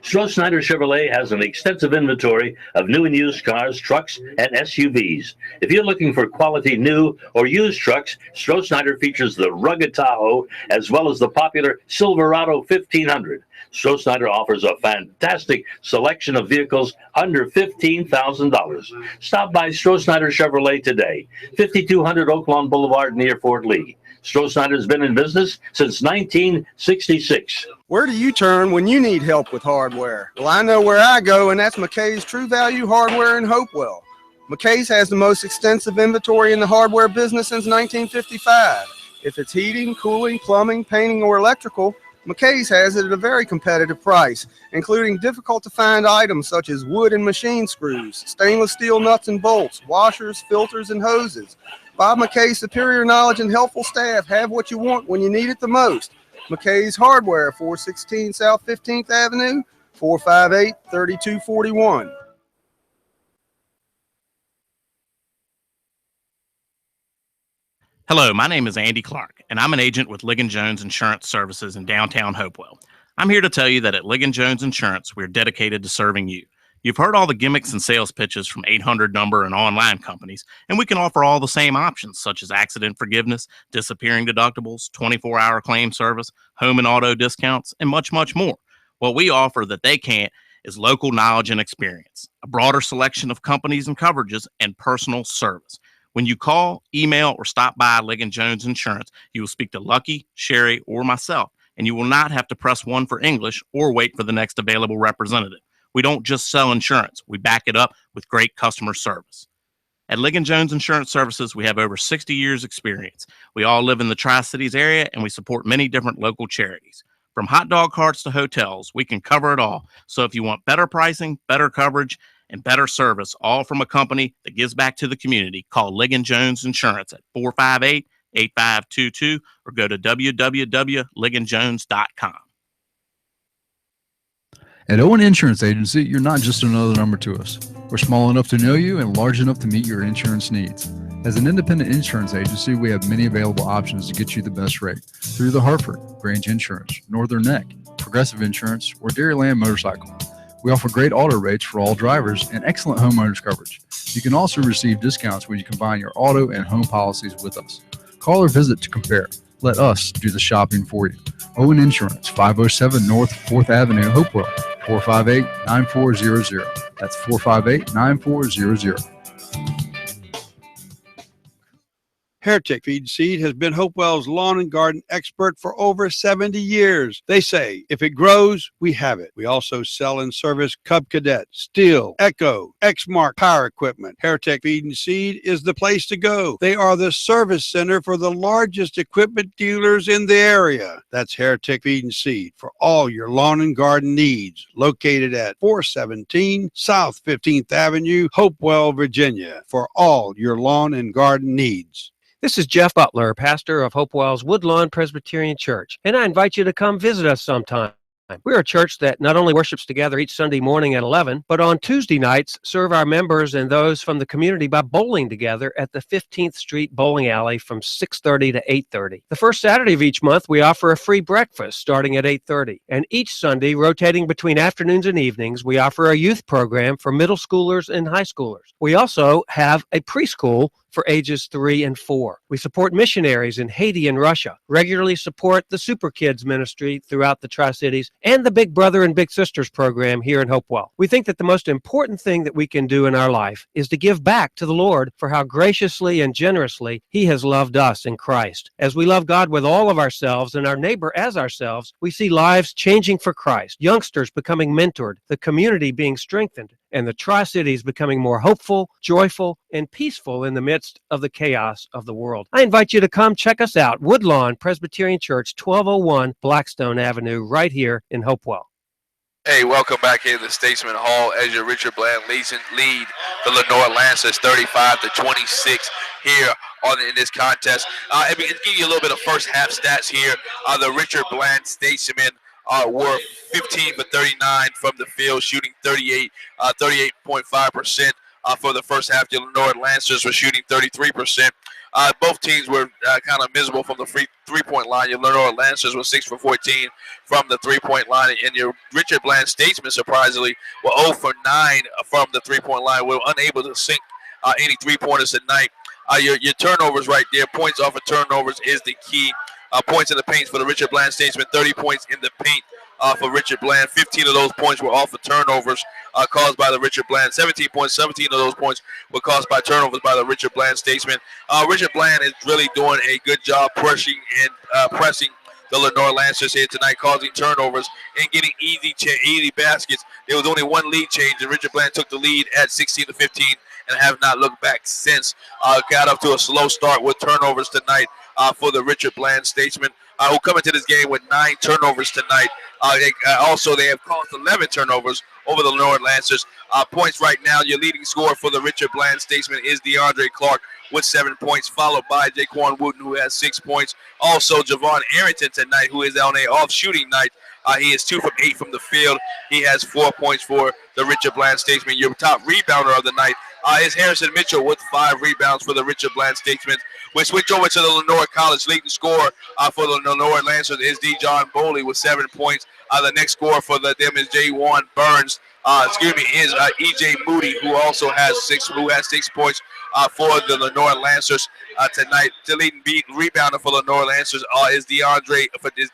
Speaker 2: Stroh-Snyder Chevrolet has an extensive inventory of new and used cars, trucks, and SUVs. If you're looking for quality new or used trucks, Stroh-Snyder features the rugged Tahoe as well as the popular Silverado 1500. Stroh-Snyder offers a fantastic selection of vehicles under $15,000. Stop by Stroh-Snyder Chevrolet today, 5200 Oak Lawn Boulevard near Fort Lee. Stroh-Snyder's been in business since 1966.
Speaker 3: Where do you turn when you need help with hardware? Well, I know where I go, and that's McKay's True Value Hardware in Hopewell. McKay's has the most extensive inventory in the hardware business since 1955. If it's heating, cooling, plumbing, painting, or electrical, McKay's has it at a very competitive price, including difficult-to-find items such as wood and machine screws, stainless steel nuts and bolts, washers, filters, and hoses. Bob McKay's superior knowledge and helpful staff have what you want when you need it the most. McKay's Hardware, 416 South 15th Avenue, 458-3241.
Speaker 5: Hello, my name is Andy Clark, and I'm an agent with Ligon Jones Insurance Services in downtown Hopewell. I'm here to tell you that at Ligon Jones Insurance, we're dedicated to serving you. You've heard all the gimmicks and sales pitches from 800 number and online companies, and we can offer all the same options such as accident forgiveness, disappearing deductibles, 24-hour claim service, home and auto discounts, and much, much more. What we offer that they can't is local knowledge and experience, a broader selection of companies and coverages, and personal service. When you call, email, or stop by Ligon Jones Insurance, you will speak to Lucky, Sherry, or myself, and you will not have to press 1 for English or wait for the next available representative. We don't just sell insurance. We back it up with great customer service. At Ligon Jones Insurance Services, we have over 60 years experience. We all live in the Tri-Cities area, and we support many different local charities. From hot dog carts to hotels, we can cover it all. So if you want better pricing, better coverage, and better service, all from a company that gives back to the community, call Ligon Jones Insurance at 458-8522 or go to www.ligonjones.com.
Speaker 6: At Owen Insurance Agency, you're not just another number to us. We're small enough to know you and large enough to meet your insurance needs. As an independent insurance agency, we have many available options to get you the best rate through the Hartford, Grange Insurance, Northern Neck, Progressive Insurance, or Dairyland Motorcycle. We offer great auto rates for all drivers and excellent homeowners coverage. You can also receive discounts when you combine your auto and home policies with us. Call or visit to compare. Let us do the shopping for you. Owen Insurance, 507 North 4th Avenue, Hopewell, 458-9400. That's 458-9400.
Speaker 1: Heretic Feed and Seed has been Hopewell's lawn and garden expert for over 70 years. They say, if it grows, we have it. We also sell and service Cub Cadet, Steel, Echo, Exmark power equipment. Heretic Feed and Seed is the place to go. They are the service center for the largest equipment dealers in the area. That's Heretic Feed and Seed for all your lawn and garden needs. Located at 417 South 15th Avenue, Hopewell, Virginia, for all your lawn and garden needs.
Speaker 7: This is Jeff Butler, pastor of Hopewell's Woodlawn Presbyterian Church, and I invite you to come visit us sometime. We're a church that not only worships together each Sunday morning at 11, but on Tuesday nights serve our members and those from the community by bowling together at the 15th Street Bowling Alley from 6:30 to 8:30. The first Saturday of each month, we offer a free breakfast starting at 8:30. And each Sunday, rotating between afternoons and evenings, we offer a youth program for middle schoolers and high schoolers. We also have a preschool for ages 3 and 4. We support missionaries in Haiti and Russia, regularly support the Super Kids ministry throughout the Tri-Cities, and the Big Brother and Big Sisters program here in Hopewell. We think that the most important thing that we can do in our life is to give back to the Lord for how graciously and generously He has loved us in Christ. As we love God with all of ourselves and our neighbor as ourselves, we see lives changing for Christ, youngsters becoming mentored, the community being strengthened, and the Tri-Cities becoming more hopeful, joyful, and peaceful in the midst of the chaos of the world. I invite you to come check us out, Woodlawn Presbyterian Church, 1201 Blackstone Avenue, right here in Hopewell.
Speaker 4: Hey, welcome back here to Statesman Hall as your Richard Bland lead the Lenoir Lancers 35-26 here in this contest. And we can give you a little bit of first half stats here. The Richard Bland Statesmen were 15 for 39 from the field, shooting 38.5%. For the first half, the Lenoir Lancers were shooting 33%. Both teams were kind of miserable from the three-point line. Your Lenoir Lancers were 6 for 14 from the three-point line, and your Richard Bland Statesmen, surprisingly, were 0 for 9 from the three-point line. We were unable to sink any three-pointers tonight. Your turnovers right there, points off of turnovers is the key. Points in the paint for the Richard Bland Statesmen, 30 points in the paint for Richard Bland. 15 of those points were off of turnovers caused by the Richard Bland. 17 points, 17 of those points were caused by turnovers by the Richard Bland Statesmen. Richard Bland is really doing a good job pressing the Lenoir Lancers here tonight, causing turnovers and getting easy baskets. There was only one lead change, and Richard Bland took the lead at 16-15 and have not looked back since. Got up to a slow start with turnovers tonight for the Richard Bland Statesmen, who come into this game with 9 turnovers tonight. They have caused 11 turnovers over the Lenoir Lancers. Points right now, your leading scorer for the Richard Bland Statesmen is DeAndre Clark with 7 points, followed by Jaquan Wooten, who has 6 points. Also, Javon Arrington tonight, who is on a off shooting night. He is 2 from 8 from the field. He has 4 points for the Richard Bland Statesmen. Your top rebounder of the night is Harrison Mitchell with 5 rebounds for the Richard Bland Statesmen. We switch over to the Lenoir College. Leading scorer for the Lenoir Lancers is D. John Boley with 7 points. The next scorer for them is J1 Burns. Is E.J. Moody, who also has 6 points for the Lenoir Lancers tonight. The leading rebounder for Lenoir Lancers is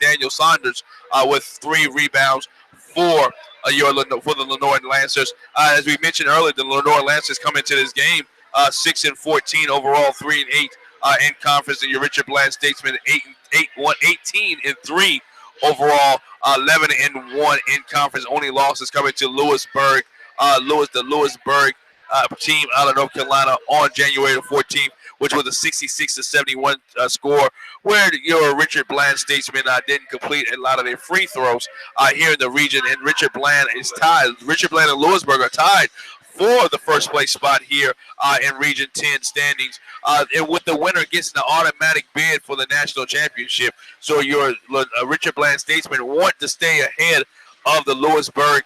Speaker 4: Daniel Saunders with 3 rebounds for the Lenoir Lancers. As we mentioned earlier, the Lenoir Lancers come into this game 6-14 overall, 3-8 in conference, and your Richard Bland Statesmen 18-3 overall, 11-1 in conference. Only losses coming to Lewisburg, the Lewisburg team out of North Carolina on January the 14th, which was a 66-71 score, where your Richard Bland Statesmen didn't complete a lot of their free throws here in the region, and Richard Bland is tied. Richard Bland and Lewisburg are tied for the first place spot here in Region 10 standings. And with the winner gets an automatic bid for the national championship. So your Richard Bland Statesmen want to stay ahead of the Lewisburg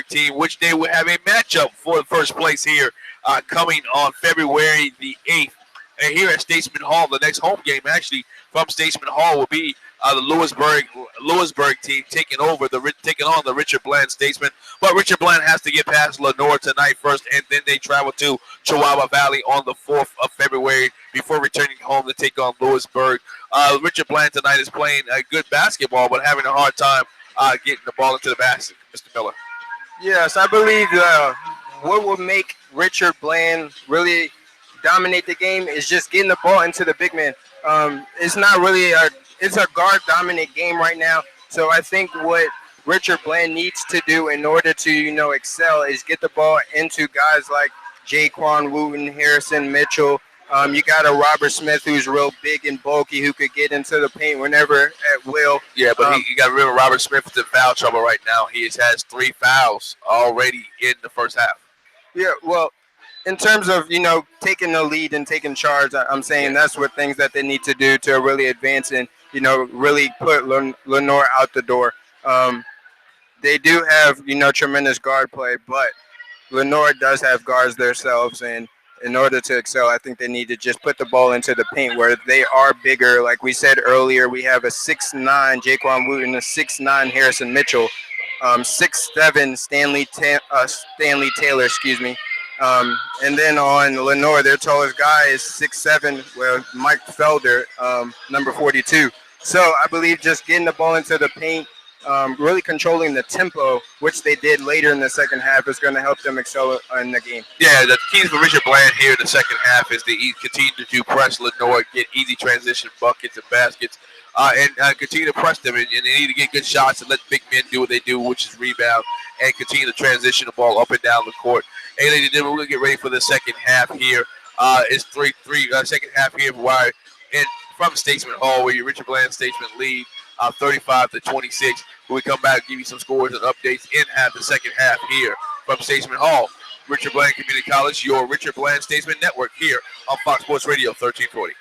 Speaker 4: team, which they will have a matchup for the first place here coming on February the 8th. And here at Statesman Hall, the next home game actually from Statesman Hall will be the Lewisburg team taking on the Richard Bland Statesmen. But Richard Bland has to get past Lenoir tonight first, and then they travel to Chihuahua Valley on the 4th of February before returning home to take on Lewisburg. Richard Bland tonight is playing good basketball, but having a hard time getting the ball into the basket. Mr. Miller.
Speaker 8: Yes, I believe what will make Richard Bland really dominate the game is just getting the ball into the big man. It's not really it's a guard dominant game right now. So I think what Richard Bland needs to do in order to, excel is get the ball into guys like Jaquan Wooten, Harrison Mitchell. You got a Robert Smith who's real big and bulky who could get into the paint whenever at will.
Speaker 4: Yeah, but you got to remember Robert Smith is in foul trouble right now. He has 3 fouls already in the first half.
Speaker 8: Yeah, well, in terms of, taking the lead and taking charge, I'm saying that's what things that they need to do to really advance and, really put Lenoir out the door. They do have, tremendous guard play, but Lenoir does have guards themselves, and in order to excel, I think they need to just put the ball into the paint where they are bigger. Like we said earlier, we have a 6'9" Jaquan Wooten, a 6'9" Harrison Mitchell, 6'7" Stanley Taylor, and then on Lenoir, their tallest guy is 6'7", Mike Felder, number 42. So I believe just getting the ball into the paint, really controlling the tempo, which they did later in the second half, is going to help them excel in the game.
Speaker 4: Yeah, the keys for Richard Bland here in the second half is to continue to press Lenoir, get easy transition buckets and baskets, and continue to press them. And they need to get good shots and let big men do what they do, which is rebound, and continue to transition the ball up and down the court. And then we're going to get ready for the second half here. It's second half here from Statesman Hall, where your Richard Bland Statesman lead 35-26. When we come back, give you some scores and updates and have the second half here from Statesman Hall Richard Bland Community College, your Richard Bland Statesman Network here on Fox Sports Radio 1340.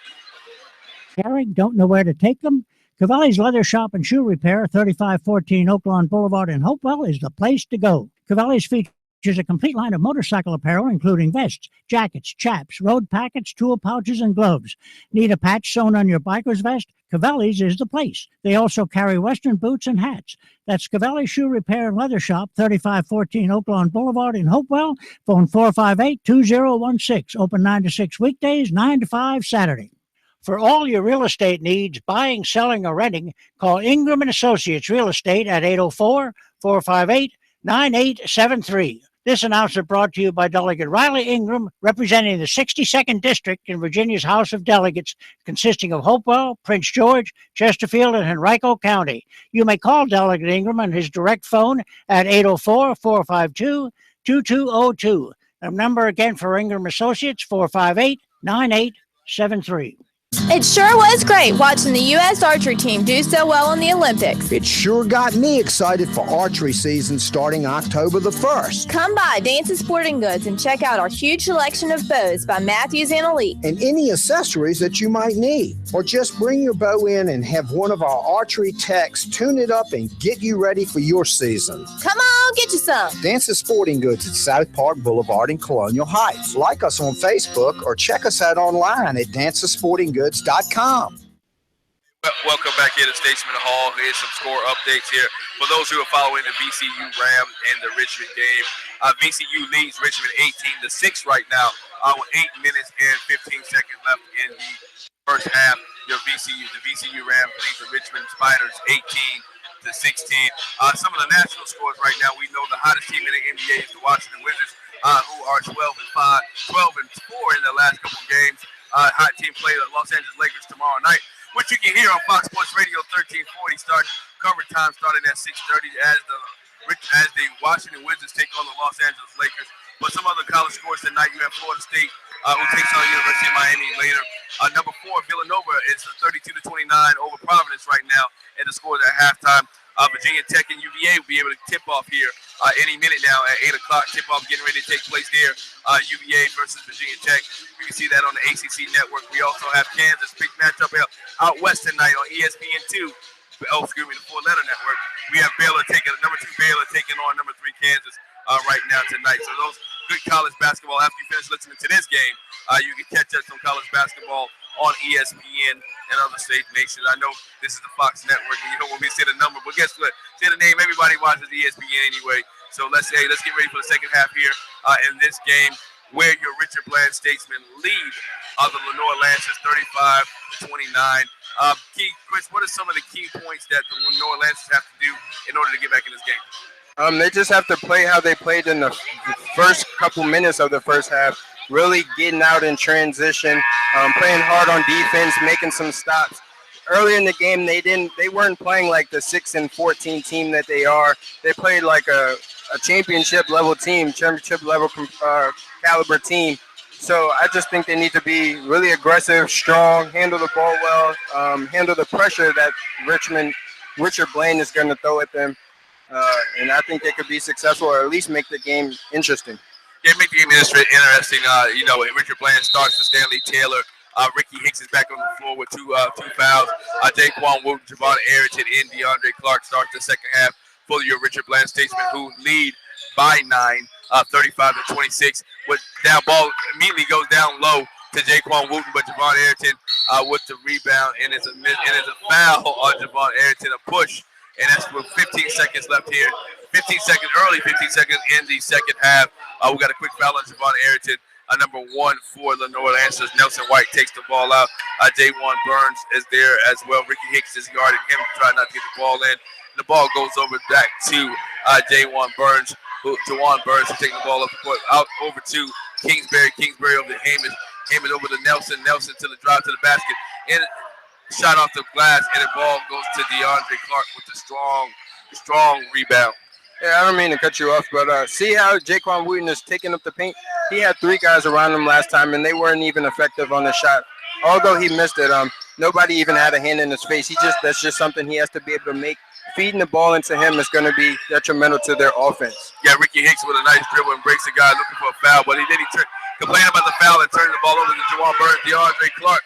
Speaker 9: Carrying, don't know where to take them? Cavalli's Leather Shop and Shoe Repair, 3514 Oaklawn Boulevard in Hopewell, is the place to go. Cavalli's features a complete line of motorcycle apparel, including vests, jackets, chaps, road packets, tool pouches, and gloves. Need a patch sewn on your biker's vest? Cavalli's is the place. They also carry Western boots and hats. That's Cavalli Shoe Repair and Leather Shop, 3514 Oaklawn Boulevard in Hopewell. Phone 458-2016. Open 9 to 6 weekdays, 9 to 5 Saturday. For all your real estate needs, buying, selling, or renting, call Ingram & Associates Real Estate at 804-458-9873. This announcement brought to you by Delegate Riley Ingram, representing the 62nd District in Virginia's House of Delegates, consisting of Hopewell, Prince George, Chesterfield, and Henrico County. You may call Delegate Ingram on his direct phone at 804-452-2202. The number again for Ingram Associates, 458-9873.
Speaker 10: It sure was great watching the U.S. archery team do so well in the Olympics.
Speaker 11: It sure got me excited for archery season starting October the 1st.
Speaker 10: Come by Dance's Sporting Goods and check out our huge selection of bows by Matthews and Elite.
Speaker 11: And any accessories that you might need. Or just bring your bow in and have one of our archery techs tune it up and get you ready for your season.
Speaker 10: Come on, get you some.
Speaker 11: Dance's Sporting Goods at South Park Boulevard in Colonial Heights. Like us on Facebook or check us out online at dancesportinggoods.com.
Speaker 4: Welcome back here to Statesman Hall. Here's some score updates here. For those who are following the VCU Ram and the Richmond game, VCU leads Richmond 18-6 right now with 8 minutes and 15 seconds left in the first half. The VCU Ram leads the Richmond Spiders 18-16. Some of the national scores right now, we know the hottest team in the NBA is the Washington Wizards, who are 12-4 in their last couple of games. Hot team play the Los Angeles Lakers tomorrow night, which you can hear on Fox Sports Radio 1340. Coverage time starting at 6:30 as the Washington Wizards take on the Los Angeles Lakers. But some other college scores tonight, you have Florida State who takes on University of Miami later. Number 4 Villanova is 32-29 over Providence right now, and the scores at halftime. Virginia Tech and UVA will be able to tip off here any minute now at 8 o'clock. Tip off getting ready to take place there. UVA versus Virginia Tech. You can see that on the ACC network. We also have Kansas big matchup out west tonight on ESPN2. The 4-letter network. We have Baylor number 2 Baylor taking on number 3 Kansas right now tonight. So those good college basketball. After you finish listening to this game, you can catch up some college basketball on ESPN and other state nations. I know this is the Fox Network, and you don't want me to say the number, but guess what? Say the name. Everybody watches ESPN anyway. So let's get ready for the second half here in this game, where your Richard Bland Statesmen lead the Lenoir Lancers 35-29. Chris, what are some of the key points that the Lenoir Lancers have to do in order to get back in this game?
Speaker 8: They just have to play how they played in the first couple minutes of the first half. Really getting out in transition, playing hard on defense, making some stops. Earlier in the game, they weren't playing like the 6-14 team that they are. They played like a championship level team, championship level caliber team. So I just think they need to be really aggressive, strong, handle the ball well, handle the pressure that Richard Bland is going to throw at them. And I think they could be successful, or at least make the game interesting.
Speaker 4: Yeah, make the game interesting. Richard Bland starts for Stanley Taylor. Ricky Hicks is back on the floor with two fouls. Jaquan Wooten, Javon Arrington, and DeAndre Clark start the second half for your Richard Bland Statesmen, who lead by 9, 35-26. With down ball immediately goes down low to Jaquan Wooten, but Javon Arrington with the rebound, and it's a foul on Javon Arrington, a push, and that's with 15 seconds left here. 15 seconds in the second half. We got a quick foul on Javon Arrington. Number 1 for Lenoir Lancers. Nelson White takes the ball out. Jaywan Burns is there as well. Ricky Hicks is guarding him, trying not to get the ball in. The ball goes over back to Jaywan Burns. Jawan Burns is taking the ball out over to Kingsbury. Kingsbury over to Hamish. Hamish over to Nelson. Nelson to the drive to the basket. And shot off the glass, and the ball goes to DeAndre Clark with a strong rebound.
Speaker 8: Yeah, I don't mean to cut you off, but see how Jaquan Wooten is taking up the paint? He had 3 guys around him last time, and they weren't even effective on the shot. Although he missed it, nobody even had a hand in his face. That's just something he has to be able to make feeding the ball into him is going to be detrimental to their offense.
Speaker 4: Yeah, Ricky Hicks with a nice dribble and breaks the guy looking for a foul, but he complained about the foul and turned the ball over to Jawan Burns. DeAndre Clark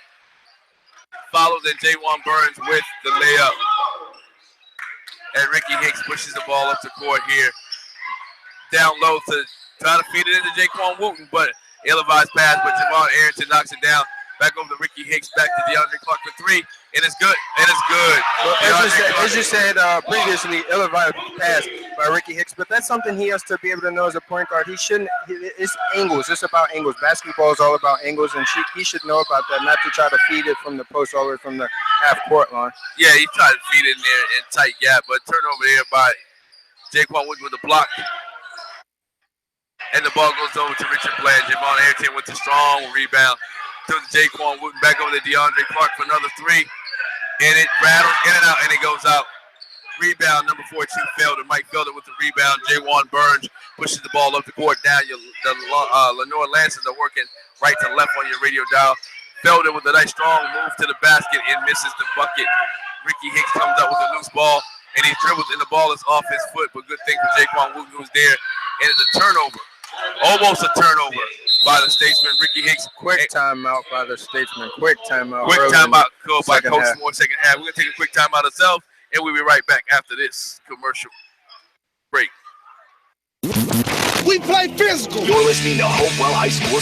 Speaker 4: follows in Jawan Burns with the layup. And Ricky Hicks pushes the ball up the court here. Down low to try to feed it into Jaquan Wooten, but ill-advised pass, but Javon Arrington knocks it down. Back over to Ricky Hicks, back to DeAndre Clark for three, and it's good. And it's good.
Speaker 8: Well, as you said previously, ill-advised pass by Ricky Hicks, but that's something he has to be able to know as a point guard. It's angles. It's about angles. Basketball is all about angles, and he should know about that, not to try to feed it from the post all the way from the half-court line.
Speaker 4: Yeah, he tried to feed it in there in tight gap, but turnover there by Jaquan Wooten with the block. And the ball goes over to Richard Bland. Javon Arrington with the strong rebound. To Jaquan Wooten, back over to DeAndre Clark for another three. And it rattles in and out, and it goes out. Rebound, number 42, Felder. Mike Felder with the rebound. Jawan Burns pushes the ball up the court down. The Lenoir Lancers are working right to left on your radio dial. Felder with a nice strong move to the basket and misses the bucket. Ricky Hicks comes up with a loose ball, and he dribbles, and the ball is off his foot. But good thing for Jaquan Wooten, who's there. And it's a turnover. Almost a turnover by the Statesman. Ricky Hicks.
Speaker 8: Quick timeout by the Statesman. Quick timeout.
Speaker 4: Quick timeout called by Coach Moore, second half. We're going to take a quick timeout ourselves, and we'll be right back after this commercial break.
Speaker 13: We play physical. You're listening to Hopewell High School.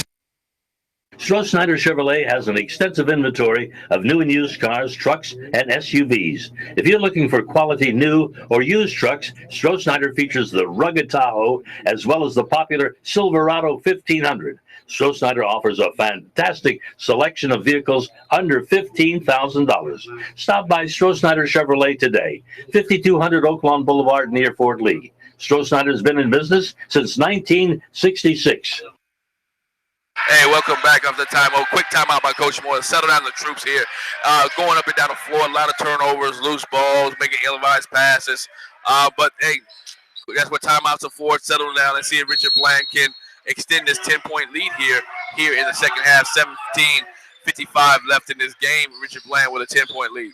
Speaker 2: Stroh-Snyder Chevrolet has an extensive inventory of new and used cars, trucks, and SUVs. If you're looking for quality new or used trucks, Stroh-Snyder features the rugged Tahoe as well as the popular Silverado 1500. Stroh-Snyder offers a fantastic selection of vehicles under $15,000. Stop by Stroh-Snyder Chevrolet today, 5200 Oak Lawn Boulevard near Fort Lee. Stroh-Snyder has been in business since 1966.
Speaker 4: Hey, welcome back after the timeout. Quick timeout by Coach Moore. Settle down the troops here. Going up and down the floor, a lot of turnovers, loose balls, making ill-advised passes. But, hey, that's what timeouts are for. Settle down and see if Richard Bland can extend this 10-point lead here in the second half. 17:55 left in this game. Richard Bland with a 10-point lead.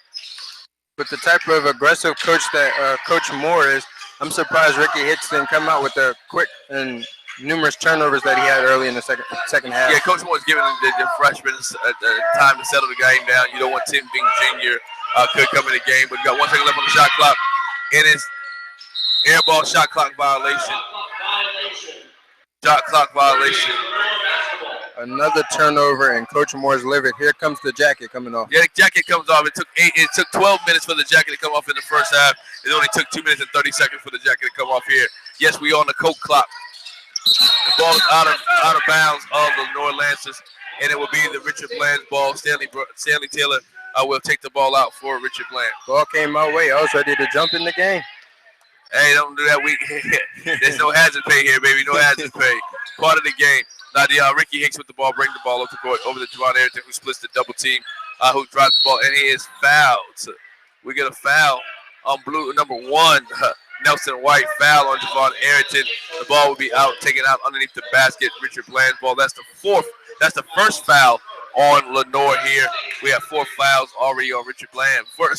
Speaker 8: With the type of aggressive coach that Coach Moore is, I'm surprised Ricky Hicks didn't come out with the quick and numerous turnovers that he had early in the second half.
Speaker 4: Yeah, Coach Moore's giving the freshmen time to settle the game down. You don't want Tim Bing Jr. Could come in the game, but you got 1 second left on the shot clock. And it's airball shot clock violation. Shot clock violation.
Speaker 8: Another turnover, and Coach Moore's livid. Here comes the jacket coming off.
Speaker 4: Yeah, the jacket comes off. It took 12 minutes for the jacket to come off in the first half. It only took 2 minutes and 30 seconds for the jacket to come off here. Yes, we on the Coke clock. The ball is out of bounds of the Lenoir Lancers, and it will be the Richard Bland's ball. Stanley Taylor will take the ball out for Richard Bland.
Speaker 8: Ball came my way. I was ready to jump in the game.
Speaker 4: Hey, don't do that. There's no hazard pay here, baby. No hazard pay. Part of the game. Now, Ricky Hicks with the ball, bring the ball up the court over to Javon Arrington, who splits the double team, who drives the ball, and he is fouled. So we get a foul on blue number 1. Nelson White, foul on Javon Arrington. The ball will be out, taken out underneath the basket. Richard Bland's ball. That's the first foul on Lenoir here. We have 4 fouls already on Richard Bland. 1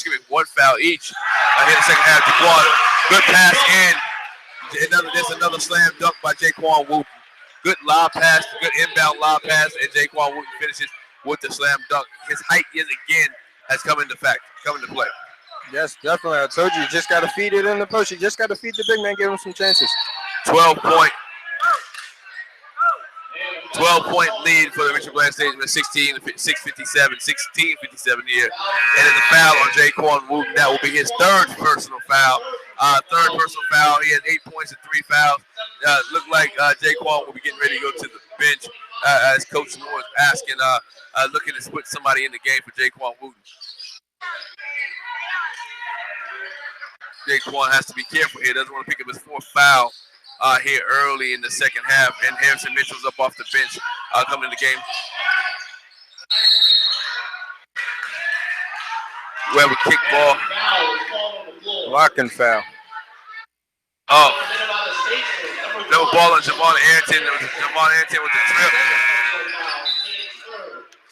Speaker 4: foul each. Here in the second half, Jaquan. Good pass in. There's another slam dunk by Jaquan Wooten. Good lob pass, good inbound lob pass, and Jaquan Wooten finishes with the slam dunk. His height has come into play.
Speaker 8: Yes, definitely. I told you just got to feed it in the post. You just got to feed the big man, give him some chances.
Speaker 4: 12-point lead for the Richard Bland Station with 16:57 here. And it's a foul on Jaquan Wooten. That will be his third personal foul. He has 8 points and 3 fouls. Look like Jaquan will be getting ready to go to the bench as Coach Moore is asking, looking to put somebody in the game for Jaquan Wooten. Jaquan has to be careful here. Doesn't want to pick up his 4th foul here early in the second half. And Harrison Mitchell's up off the bench coming in the game. We have a kick ball.
Speaker 8: Blocking foul.
Speaker 4: Oh. No ball on Javon Arrington. Javon Arrington with the trip.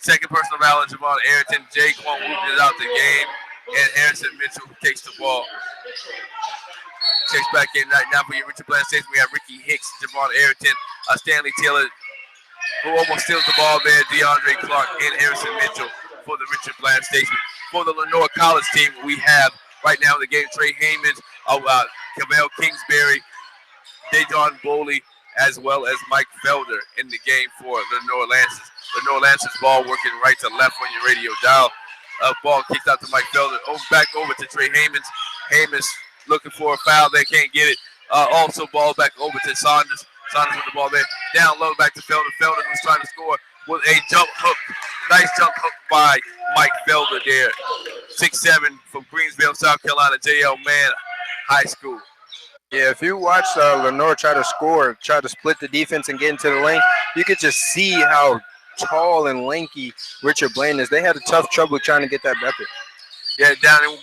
Speaker 4: Second personal foul on Javon Arrington. Jaquan Wooten is out the game. and Harrison Mitchell takes the ball. Checks back in now for your Richard Bland Station. We have Ricky Hicks, Javon Arrington, Stanley Taylor, who almost steals the ball there, DeAndre Clark, and Harrison Mitchell for the Richard Bland Station. For the Lenoir College team, we have right now in the game Trey Haymans, Cavell Kingsbury, Dejon Boley, as well as Mike Felder in the game for Lenoir Lancers. Lenoir Lancers ball working right to left on your radio dial. Ball kicked out to Mike Felder. Back over to Trey Haymans. Haymans looking for a foul. They can't get it. Also ball back over to Saunders. Saunders with the ball there. Down low back to Felder. Felder who's trying to score with a jump hook. Nice jump hook by Mike Felder there. 6'7" from Greensville, South Carolina, J.L. Mann High School.
Speaker 8: Yeah, if you watch Lenoir try to score, try to split the defense and get into the lane, you could just see how tall and lanky Richard Bland is. They had a tough trouble trying to get that bucket.
Speaker 4: Yeah, down low to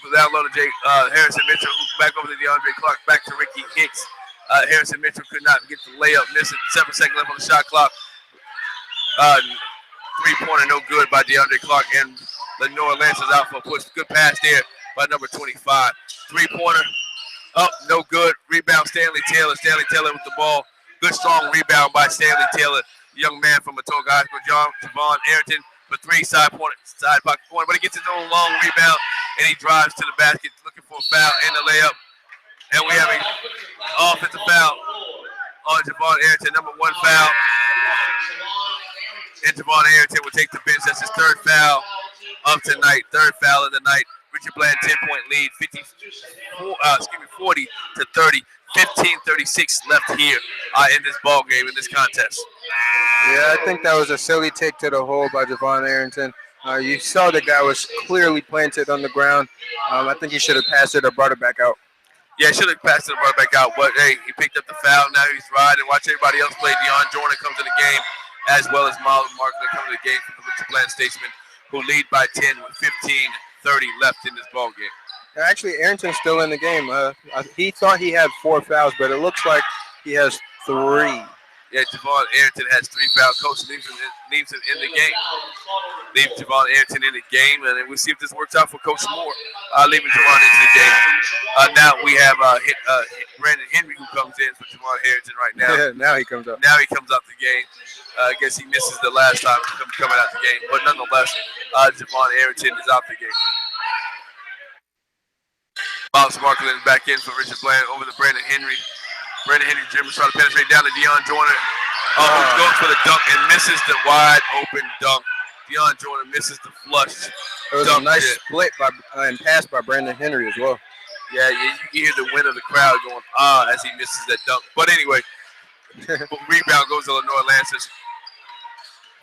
Speaker 4: Harrison Mitchell, back over to DeAndre Clark, back to Ricky Hicks. Harrison Mitchell could not get the layup, missing 7 seconds left on the shot clock. Three-pointer no good by DeAndre Clark, and Lenoir Lancers out for a push. Good pass there by number 25. Three-pointer up, no good. Rebound Stanley Taylor. Stanley Taylor with the ball. Good strong rebound by Stanley Taylor, young man from Atoka High School. Javon Arrington for three, side pocket corner, but he gets his own long rebound and he drives to the basket looking for a foul and a layup. And we have an offensive foul on Javon Arrington, number 1 foul. And Javon Arrington will take the bench. That's his 3rd foul of tonight, 3rd foul of the night. Richard Bland 10-point lead, 40 to 30. 15:36 left here in this ball game, in this contest.
Speaker 8: Yeah, I think that was a silly take to the hole by Javon Arrington. You saw the guy was clearly planted on the ground. I think he should have passed it or brought it back out.
Speaker 4: Yeah, should have passed it or brought it back out, but hey, he picked up the foul. Now he's riding. Watch everybody else play. Deion Jordan comes to the game, as well as Marlon Markley come to the game for the Richard Bland Statesmen, who lead by 10 with 15:30 left in this ball game.
Speaker 8: Actually, Arrington's still in the game. He thought he had 4 fouls, but it looks like he has 3.
Speaker 4: Yeah, Javon Arrington has 3 fouls. Coach leaves him in the game. Leave Javon Arrington in the game, and then we'll see if this works out for Coach Moore. Leaving Javon into the game. Now we have Brandon Henry who comes in for Javon Arrington right now.
Speaker 8: Yeah, now he comes up.
Speaker 4: Now he comes out the game. I guess he misses the last time coming out the game, but nonetheless, Javon Arrington is out the game. Miles Marklin back in for Richard Bland over to Brandon Henry. Brandon Henry Jr. trying to penetrate down to Deion Jordan. Who goes for the dunk and misses the wide open dunk. Deion Jordan misses the flush.
Speaker 8: It was a nice split and pass by Brandon Henry as well.
Speaker 4: Yeah, you hear the wind of the crowd going, as he misses that dunk. But anyway, rebound goes to Lenoir Lancers.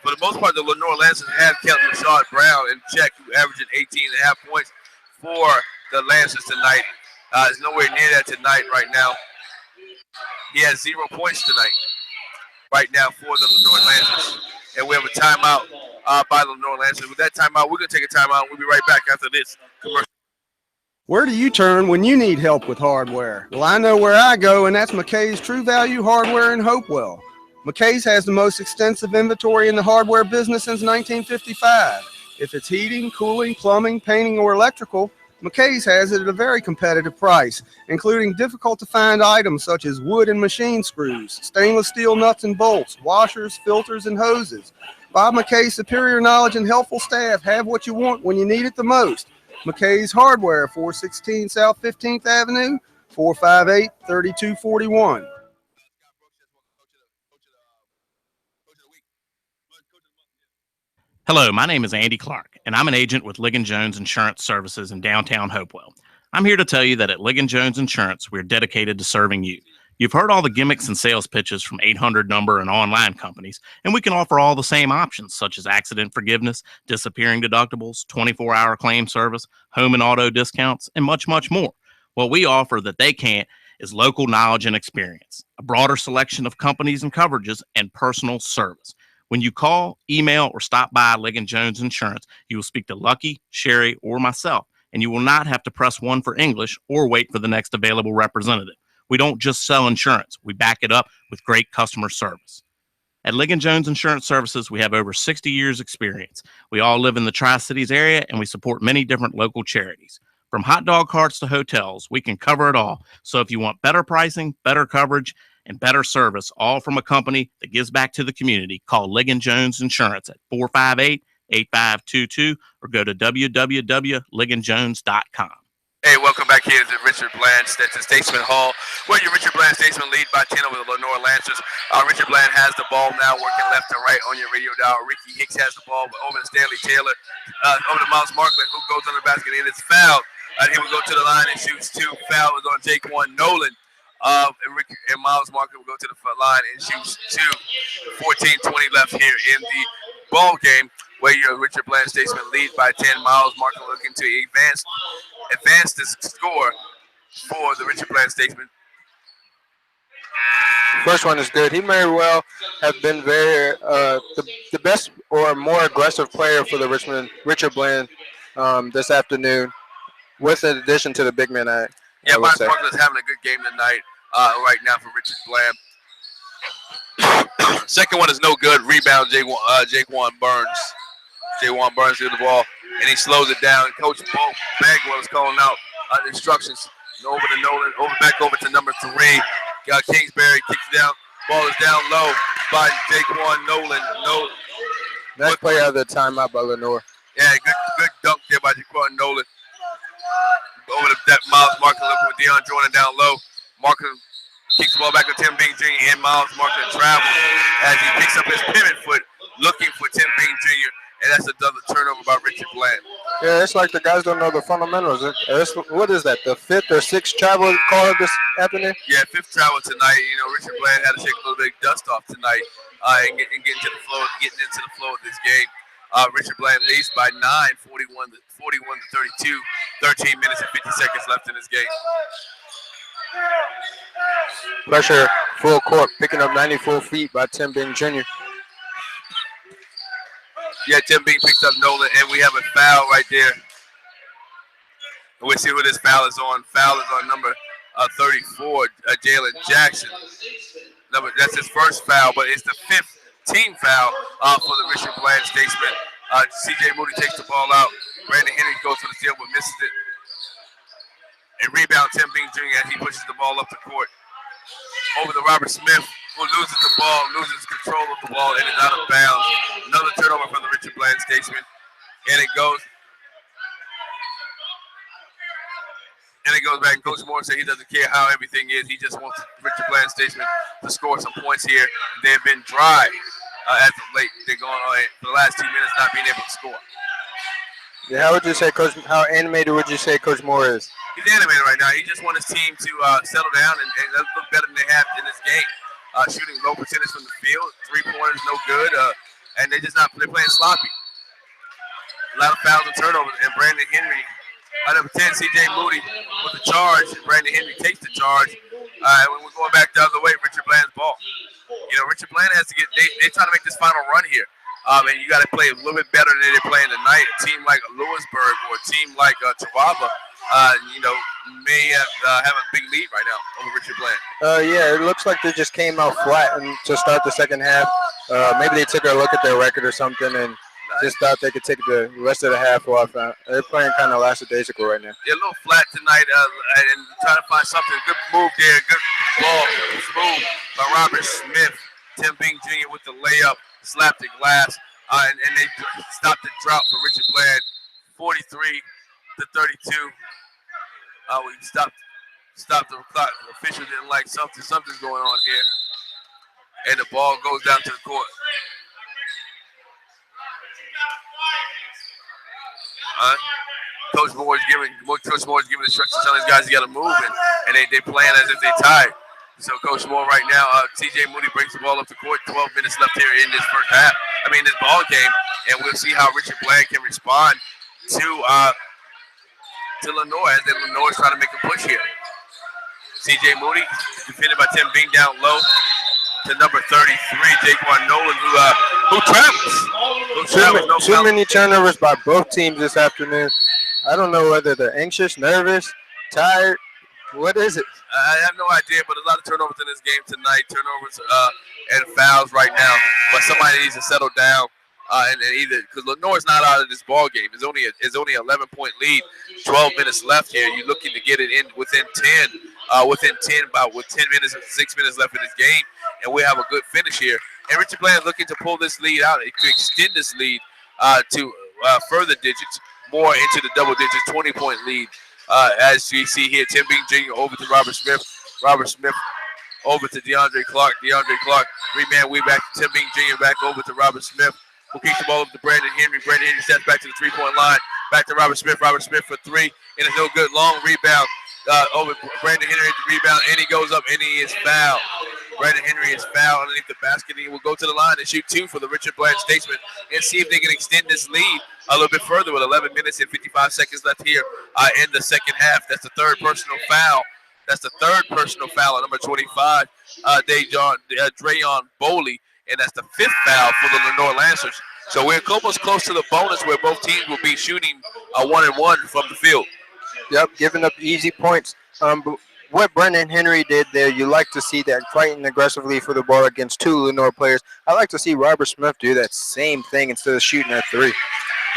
Speaker 4: For the most part, the Lenoir Lancers have kept Rashad Brown in check, who averaging 18.5 points for the Lancers tonight. Is nowhere near that tonight right now. He has 0 points tonight, right now, for the Lenoir Lancers. And we have a timeout by the Lenoir Lancers. With that timeout, we're going to take a timeout. We'll be right back after this commercial.
Speaker 3: Where do you turn when you need help with hardware? Well, I know where I go, and that's McKay's True Value Hardware in Hopewell. McKay's has the most extensive inventory in the hardware business since 1955. If it's heating, cooling, plumbing, painting, or electrical, McKay's has it at a very competitive price, including difficult-to-find items such as wood and machine screws, stainless steel nuts and bolts, washers, filters, and hoses. Bob McKay's superior knowledge and helpful staff have what you want when you need it the most. McKay's Hardware, 416 South 15th Avenue, 458-3241.
Speaker 5: Hello, my name is Andy Clark, and I'm an agent with Ligon Jones Insurance Services in downtown Hopewell. I'm here to tell you that at Ligon Jones Insurance, we're dedicated to serving you. You've heard all the gimmicks and sales pitches from 800 number and online companies, and we can offer all the same options, such as accident forgiveness, disappearing deductibles, 24-hour claim service, home and auto discounts, and much, much more. What we offer that they can't is local knowledge and experience, a broader selection of companies and coverages, and personal service. When you call, email, or stop by Ligon Jones Insurance, you will speak to Lucky, Sherry, or myself, and you will not have to press 1 for English or wait for the next available representative. We don't just sell insurance. We back it up with great customer service. At Ligon Jones Insurance Services, we have over 60 years experience. We all live in the Tri-Cities area, and we support many different local charities. From hot dog carts to hotels, we can cover it all. So if you want better pricing, better coverage, and better service, all from a company that gives back to the community, call Ligon Jones Insurance at 458-8522 or go to www.ligonjones.com.
Speaker 4: Hey, welcome back here to Richard Bland at Statesman Hall, where your Richard Bland Statesman lead by 10 over the Lenoir Lancers. Richard Bland has the ball now, working left to right on your radio dial. Ricky Hicks has the ball over to Stanley Taylor, over to Miles Markland, who goes under the basket and it's fouled. He will go to the line and shoots two. Foul is on Jaquan Nolan. And Miles Markland will go to the front line and shoots two. 14-20 left here in the ball game, where your Richard Bland Statesman lead by 10. Miles Markland looking to advance the score for the Richard Bland Statesman.
Speaker 8: First one is good. He may well have been the best or more aggressive player for the Richard Bland this afternoon, with an addition to the big man.
Speaker 4: Yeah, Miles Markland is having a good game tonight right now for Richard Bland. Second one is no good. Rebound, Jaquan Burns. Jaquan Burns through the ball, and he slows it down. Coach Bo Bagwell is calling out instructions. Over to Nolan, back over to number 3. Kingsbury kicks down. Ball is down low by Jaquan Nolan.
Speaker 8: Next play out of the timeout by Lenoir.
Speaker 4: Yeah, good dunk there by Jaquan Nolan. Over to that Miles Markland looking with Deion Jordan down low. Markland kicks the ball back to Tim Bing Jr. and Miles Markland travels as he picks up his pivot foot, looking for Tim Bing Jr. And that's another turnover by Richard Bland.
Speaker 8: Yeah, it's like the guys don't know the fundamentals. What is that, the 5th or 6th travel call this afternoon?
Speaker 4: Yeah, 5th travel tonight. You know, Richard Bland had to shake a little bit of dust off tonight and getting into the flow of this game. Richard Bland leads by 9, 41 to 32. 13 minutes and 50 seconds left in this game.
Speaker 8: Pressure, full court, picking up 94 feet by Tim Bing Jr.
Speaker 4: Yeah, Tim Bing picks up Nolan, and we have a foul right there. And we'll see who this foul is on. Foul is on number 34, Jalen Jackson. That's his first foul, but it's the 5th team foul for the Richard Bland Statesman. C.J. Moody takes the ball out. Brandon Henry goes for the steal, but misses it. And rebound Tim Bing Jr. as he pushes the ball up the court. Over to Robert Smith, who loses the ball, loses control of the ball, and is out of bounds. Another turnover from the Richard Bland Statesman. And it goes back. Coach Moore said he doesn't care how everything is. He just wants Richard Bland Statesman to score some points here. They have been dry as of late. They're going on for the last 2 minutes not being able to score.
Speaker 8: Yeah, how animated would you say Coach Moore is?
Speaker 4: He's animated right now. He just wants his team to settle down and look better than they have in this game. Shooting low percentage from the field, 3-pointers no good, and they're playing sloppy. A lot of fouls and turnovers, and Brandon Henry, number 10, C.J. Moody with the charge. Brandon Henry takes the charge. When we're going back the other way, Richard Bland's ball. You know, Richard Bland has to get. They're trying to make this final run here. And you got to play a little bit better than they're playing tonight. A team like Lewisburg or a team like Tawaba, may have a big lead right now over Richard Bland.
Speaker 8: Yeah, it looks like they just came out flat to start the second half. Maybe they took a look at their record or something and just thought they could take the rest of the half off. They're playing kind of lackadaisical right now.
Speaker 4: They're a little flat tonight and trying to find something. Good move there. Good ball. Smooth by Robert Smith. Tim Bing Jr. with the layup. Slapped the glass. And they stopped the drought for Richard Bland. 43 to 32. We stopped the clock. The official didn't like something. Something's going on here. And the ball goes down to the court. Coach Moore is giving instructions telling these guys you got to move, and they playing as if they tied. So Coach Moore right now, C.J. Moody brings the ball up the court. 12 minutes left here in this first half. This ball game, and we'll see how Richard Bland can respond to Lenoir as Lenoir is trying to make a push here. C.J. Moody defended by Tim Bing down low to number 33, Jaquan Nolan, who travels.
Speaker 8: Too many turnovers by both teams this afternoon. I don't know whether they're anxious, nervous, tired. What is it?
Speaker 4: I have no idea, but a lot of turnovers in this game tonight. Turnovers and fouls right now. But somebody needs to settle down And either because Lenoir's not out of this ball game. It's only 11-point lead. 12 minutes left here. You're looking to get it in within 10. Within 10, about with 10 minutes and 6 minutes left in this game, and we have a good finish here. And Richard Bland looking to pull this lead out to extend this lead to further digits, more into the double digits, 20-point lead. As you see here, Tim Bing Jr. over to Robert Smith. Robert Smith over to DeAndre Clark. DeAndre Clark, three-man way back to Tim Bing Jr. Back over to Robert Smith, who kicks the ball over to Brandon Henry. Brandon Henry steps back to the three-point line. Back to Robert Smith. Robert Smith for three, and it's no good. Long rebound. Over Brandon Henry at the rebound, and he goes up, and he is fouled. Brandon Henry is fouled underneath the basket, and he will go to the line and shoot two for the Richard Bland Statesmen and see if they can extend this lead a little bit further with 11 minutes and 55 seconds left here in the second half. That's the third personal foul. That's the third personal foul at number 25, Drayon Boley, and that's the fifth foul for the Lenoir Lancers. So we're almost close to the bonus where both teams will be shooting 1-1 from the field.
Speaker 8: Yep, giving up easy points. But what Brandon Henry did there, you like to see that fighting aggressively for the ball against two Lenoir players. I like to see Robert Smith do that same thing instead of shooting at three.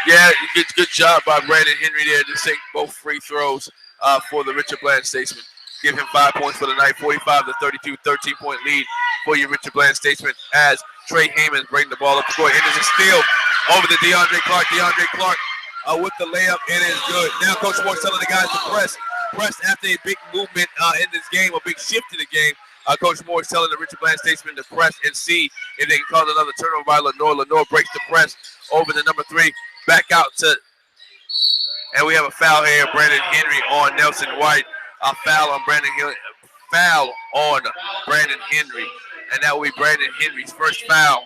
Speaker 4: Yeah, good job by Brandon Henry there to take both free throws for the Richard Bland Statesmen. Give him 5 points for the night, 45-32, 13-point lead for your Richard Bland Statesmen as Trey Heyman bring the ball up the court. And there's a steal over to DeAndre Clark. DeAndre Clark with the layup, it is good. Now Coach Moore's telling the guys to press after a big movement in this game, a big shift in the game. Coach Moore is telling the Richard Bland Statesmen to press and see if they can cause another turnover by Lenoir. Lenoir breaks the press over to number 3, back out to, and we have a foul here. Brandon Henry on Nelson White. A foul on Brandon Henry. And that will be Brandon Henry's first foul.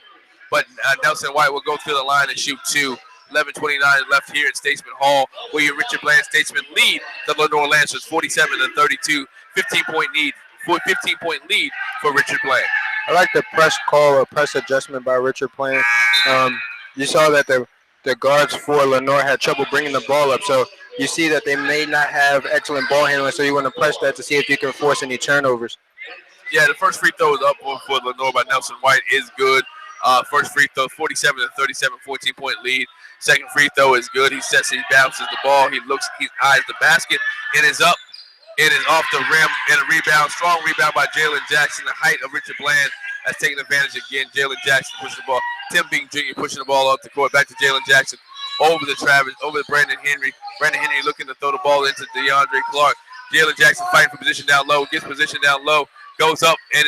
Speaker 4: But Nelson White will go to the line and shoot two. 11:29 left here in Statesman Hall, where your Richard Bland Statesmen lead the Lenoir Lancers 47-32. 15-point lead for Richard Bland.
Speaker 8: I like the press call or press adjustment by Richard Bland. You saw that the guards for Lenoir had trouble bringing the ball up, so you see that they may not have excellent ball handling, so you want to press that to see if you can force any turnovers.
Speaker 4: Yeah, the first free throw is up for Lenoir by Nelson White is good. First free throw, 47-37, 14-point lead. Second free throw is good. He bounces the ball. He eyes the basket. It is up. It is off the rim and a rebound. Strong rebound by Jalen Jackson. The height of Richard Bland has taken advantage again. Jalen Jackson pushing the ball. Tim Bing Jr. pushing the ball up the court. Back to Jalen Jackson. Over to Travis. Over to Brandon Henry. Brandon Henry looking to throw the ball into DeAndre Clark. Jalen Jackson fighting for position down low. Gets position down low. Goes up and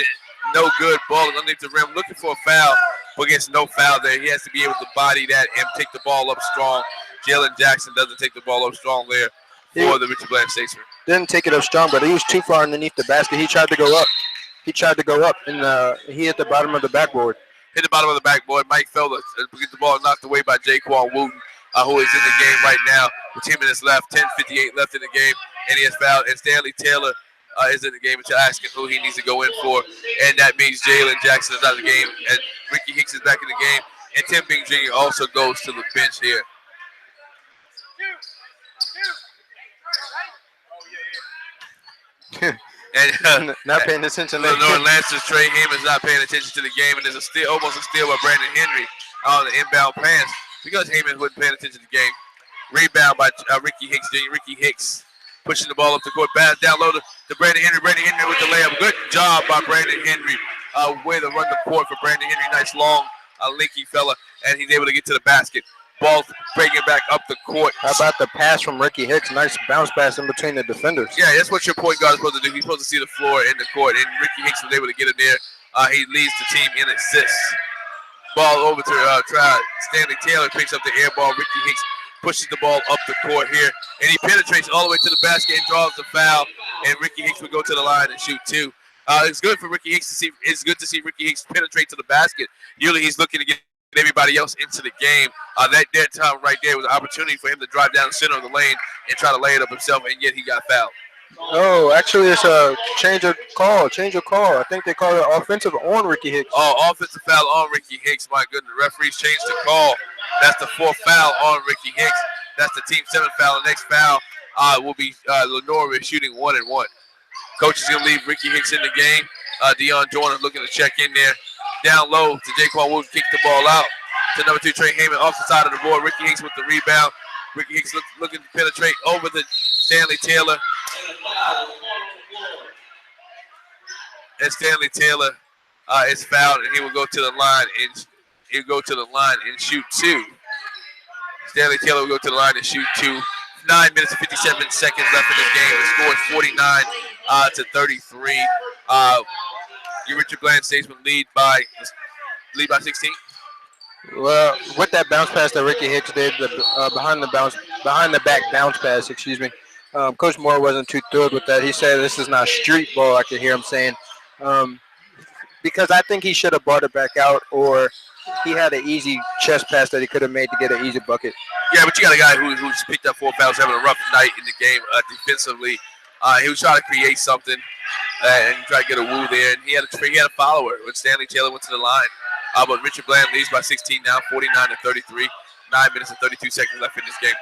Speaker 4: no good. Ball is underneath the rim. Looking for a foul. But gets no foul there. He has to be able to body that and take the ball up strong. Jalen Jackson doesn't take the ball up strong there for the Richard Bland Statesmen.
Speaker 8: Didn't take it up strong, but he was too far underneath the basket. He tried to go up. And he hit the bottom of the backboard.
Speaker 4: Hit the bottom of the backboard. Mike Felder gets the ball knocked away by Jaquan Wooten, who is in the game right now with 10 minutes left, 10:58 left in the game, and he has fouled. And Stanley Taylor is in the game, which you're asking who he needs to go in for. And that means Jalen Jackson is out of the game, and Ricky Hicks is back in the game. And Tim Bing Jr. also goes to the bench here. And
Speaker 8: not paying attention.
Speaker 4: Lenoir Lancers, Trey Heyman is not paying attention to the game, and there's almost a steal by Brandon Henry on the inbound pass because Heyman wasn't paying attention to the game. Rebound by Ricky Hicks Jr. Ricky Hicks pushing the ball up the court, pass down low to Brandon Henry. Brandon Henry with the layup. Good job by Brandon Henry. Way to run the court for Brandon Henry. Nice long, linky fella, and he's able to get to the basket. Ball breaking back up the court.
Speaker 8: How about the pass from Ricky Hicks? Nice bounce pass in between the defenders.
Speaker 4: Yeah, that's what your point guard is supposed to do. He's supposed to see the floor in the court, and Ricky Hicks was able to get in there. He leads the team in assists. Ball over to Stanley Taylor, picks up the air ball. Ricky Hicks pushes the ball up the court here, and he penetrates all the way to the basket and draws the foul. And Ricky Hicks will go to the line and shoot two. It's good for Ricky Hicks to see. It's good to see Ricky Hicks penetrate to the basket. Usually, he's looking to get everybody else into the game. That time right there was an opportunity for him to drive down the center of the lane and try to lay it up himself, and yet he got fouled.
Speaker 8: Oh, actually, it's a change of call. I think they call it offensive on Ricky Hicks.
Speaker 4: Oh, offensive foul on Ricky Hicks. My goodness, the referees changed the call. That's the fourth foul on Ricky Hicks. That's the team 7th foul. The next foul will be Lenoir shooting 1-1. Coach is going to leave Ricky Hicks in the game. Deion Jordan looking to check in there. Down low to Jaquan Wooten, kick the ball out. to number 2, Trey Heyman off the side of the board. Ricky Hicks with the rebound. Ricky Hicks looking to penetrate over to Stanley Taylor. And Stanley Taylor is fouled, and he will go to the line and shoot 2. Stanley Taylor will go to the line and shoot 2. 9 minutes and 57 seconds left in this game. The score is 49 to 33. Your Richard Bland Statesman lead by 16.
Speaker 8: Well, with that bounce pass that Ricky Hicks did, the behind the back bounce pass, Coach Moore wasn't too thrilled with that. He said this is not street ball. I could hear him saying, because I think he should have brought it back out, or he had an easy chest pass that he could have made to get an easy bucket.
Speaker 4: Yeah, but you got a guy who's picked up 4 fouls, having a rough night in the game defensively. He was trying to create something and try to get a woo there, and he had a follower when Stanley Taylor went to the line. But Richard Bland leads by 16 now, 49 to 33. 9 minutes and 32 seconds left in this game.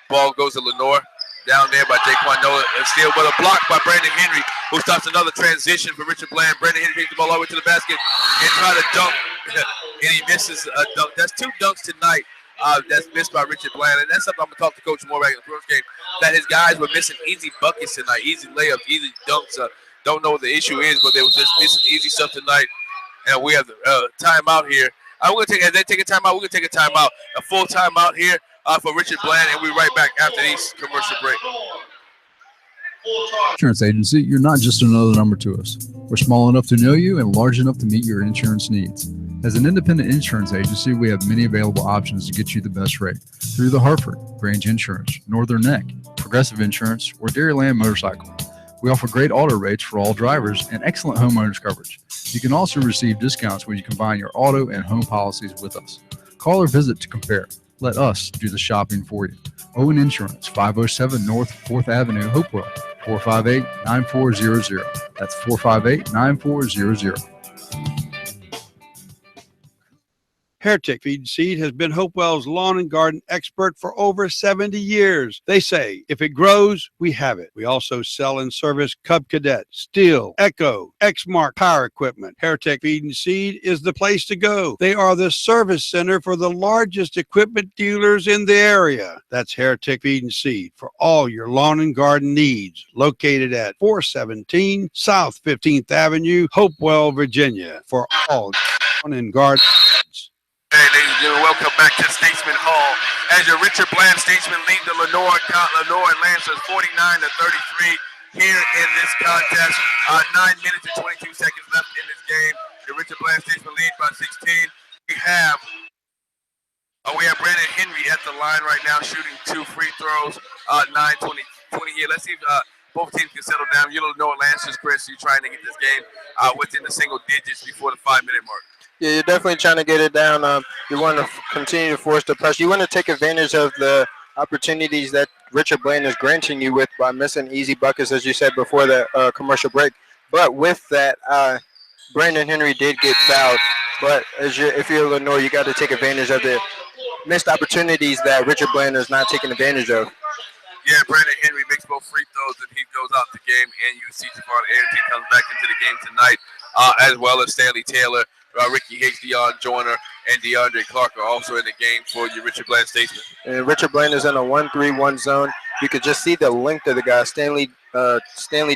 Speaker 4: Ball goes to Lenoir. Down there by Jaquan Noah. Steal, but a block by Brandon Henry, who starts another transition for Richard Bland. Brandon Henry takes the ball all the way to the basket and try to dunk, and he misses a dunk. That's 2 dunks tonight that's missed by Richard Bland, and that's something I'm going to talk to Coach Moore back in the first game, that his guys were missing easy buckets tonight, easy layups, easy dunks. Don't know what the issue is, but they were just missing easy stuff tonight, and we have the timeout here. As they take a timeout, we're going to take a timeout, a full timeout here for Richard Bland, and we'll be right back after these commercial break.
Speaker 6: Insurance agency, you're not just another number to us. We're small enough to know you and large enough to meet your insurance needs. As an independent insurance agency, we have many available options to get you the best rate through the Hartford, Grange Insurance, Northern Neck, Progressive Insurance, or Dairyland Motorcycle. We offer great auto rates for all drivers and excellent homeowners coverage. You can also receive discounts when you combine your auto and home policies with us. Call or visit to compare. Let us do the shopping for you. Owen Insurance, 507 North 4th Avenue, Hopewell, 458-9400. That's 458-9400.
Speaker 1: Heretic Feed and Seed has been Hopewell's lawn and garden expert for over 70 years. They say, if it grows, we have it. We also sell and service Cub Cadet, Steel, Echo, X-Mark power equipment. Heretic Feed and Seed is the place to go. They are the service center for the largest equipment dealers in the area. That's Heretic Feed and Seed for all your lawn and garden needs. Located at 417 South 15th Avenue, Hopewell, Virginia. For all lawn and garden needs.
Speaker 4: Hey, ladies and gentlemen, welcome back to Statesman Hall. As your Richard Bland Statesman lead the Lenoir and Lancers 49 to 33 here in this contest. 9 minutes and 22 seconds left in this game. The Richard Bland Statesman lead by 16. We have Brandon Henry at the line right now, shooting 2 free throws. 9-20 here. Let's see if both teams can settle down. You don't know Lancers, Chris. You're trying to get this game within the single digits before the 5-minute mark.
Speaker 8: Yeah, you're definitely trying to get it down. You want to continue to force the pressure. You want to take advantage of the opportunities that Richard Bland is granting you with by missing easy buckets, as you said before the commercial break. But with that, Brandon Henry did get fouled. But if you're Lenoir, you got to take advantage of the missed opportunities that Richard Bland is not taking advantage of.
Speaker 4: Yeah, Brandon Henry makes both free throws and he goes out the game, and you see Javon Arrington comes back into the game tonight, as well as Stanley Taylor. Ricky Hicks, Deion Joyner, and DeAndre Clark are also in the game for your Richard Bland Statesman.
Speaker 8: And Richard Bland is in a 1-3-1 zone. You could just see the length of the guy. Stanley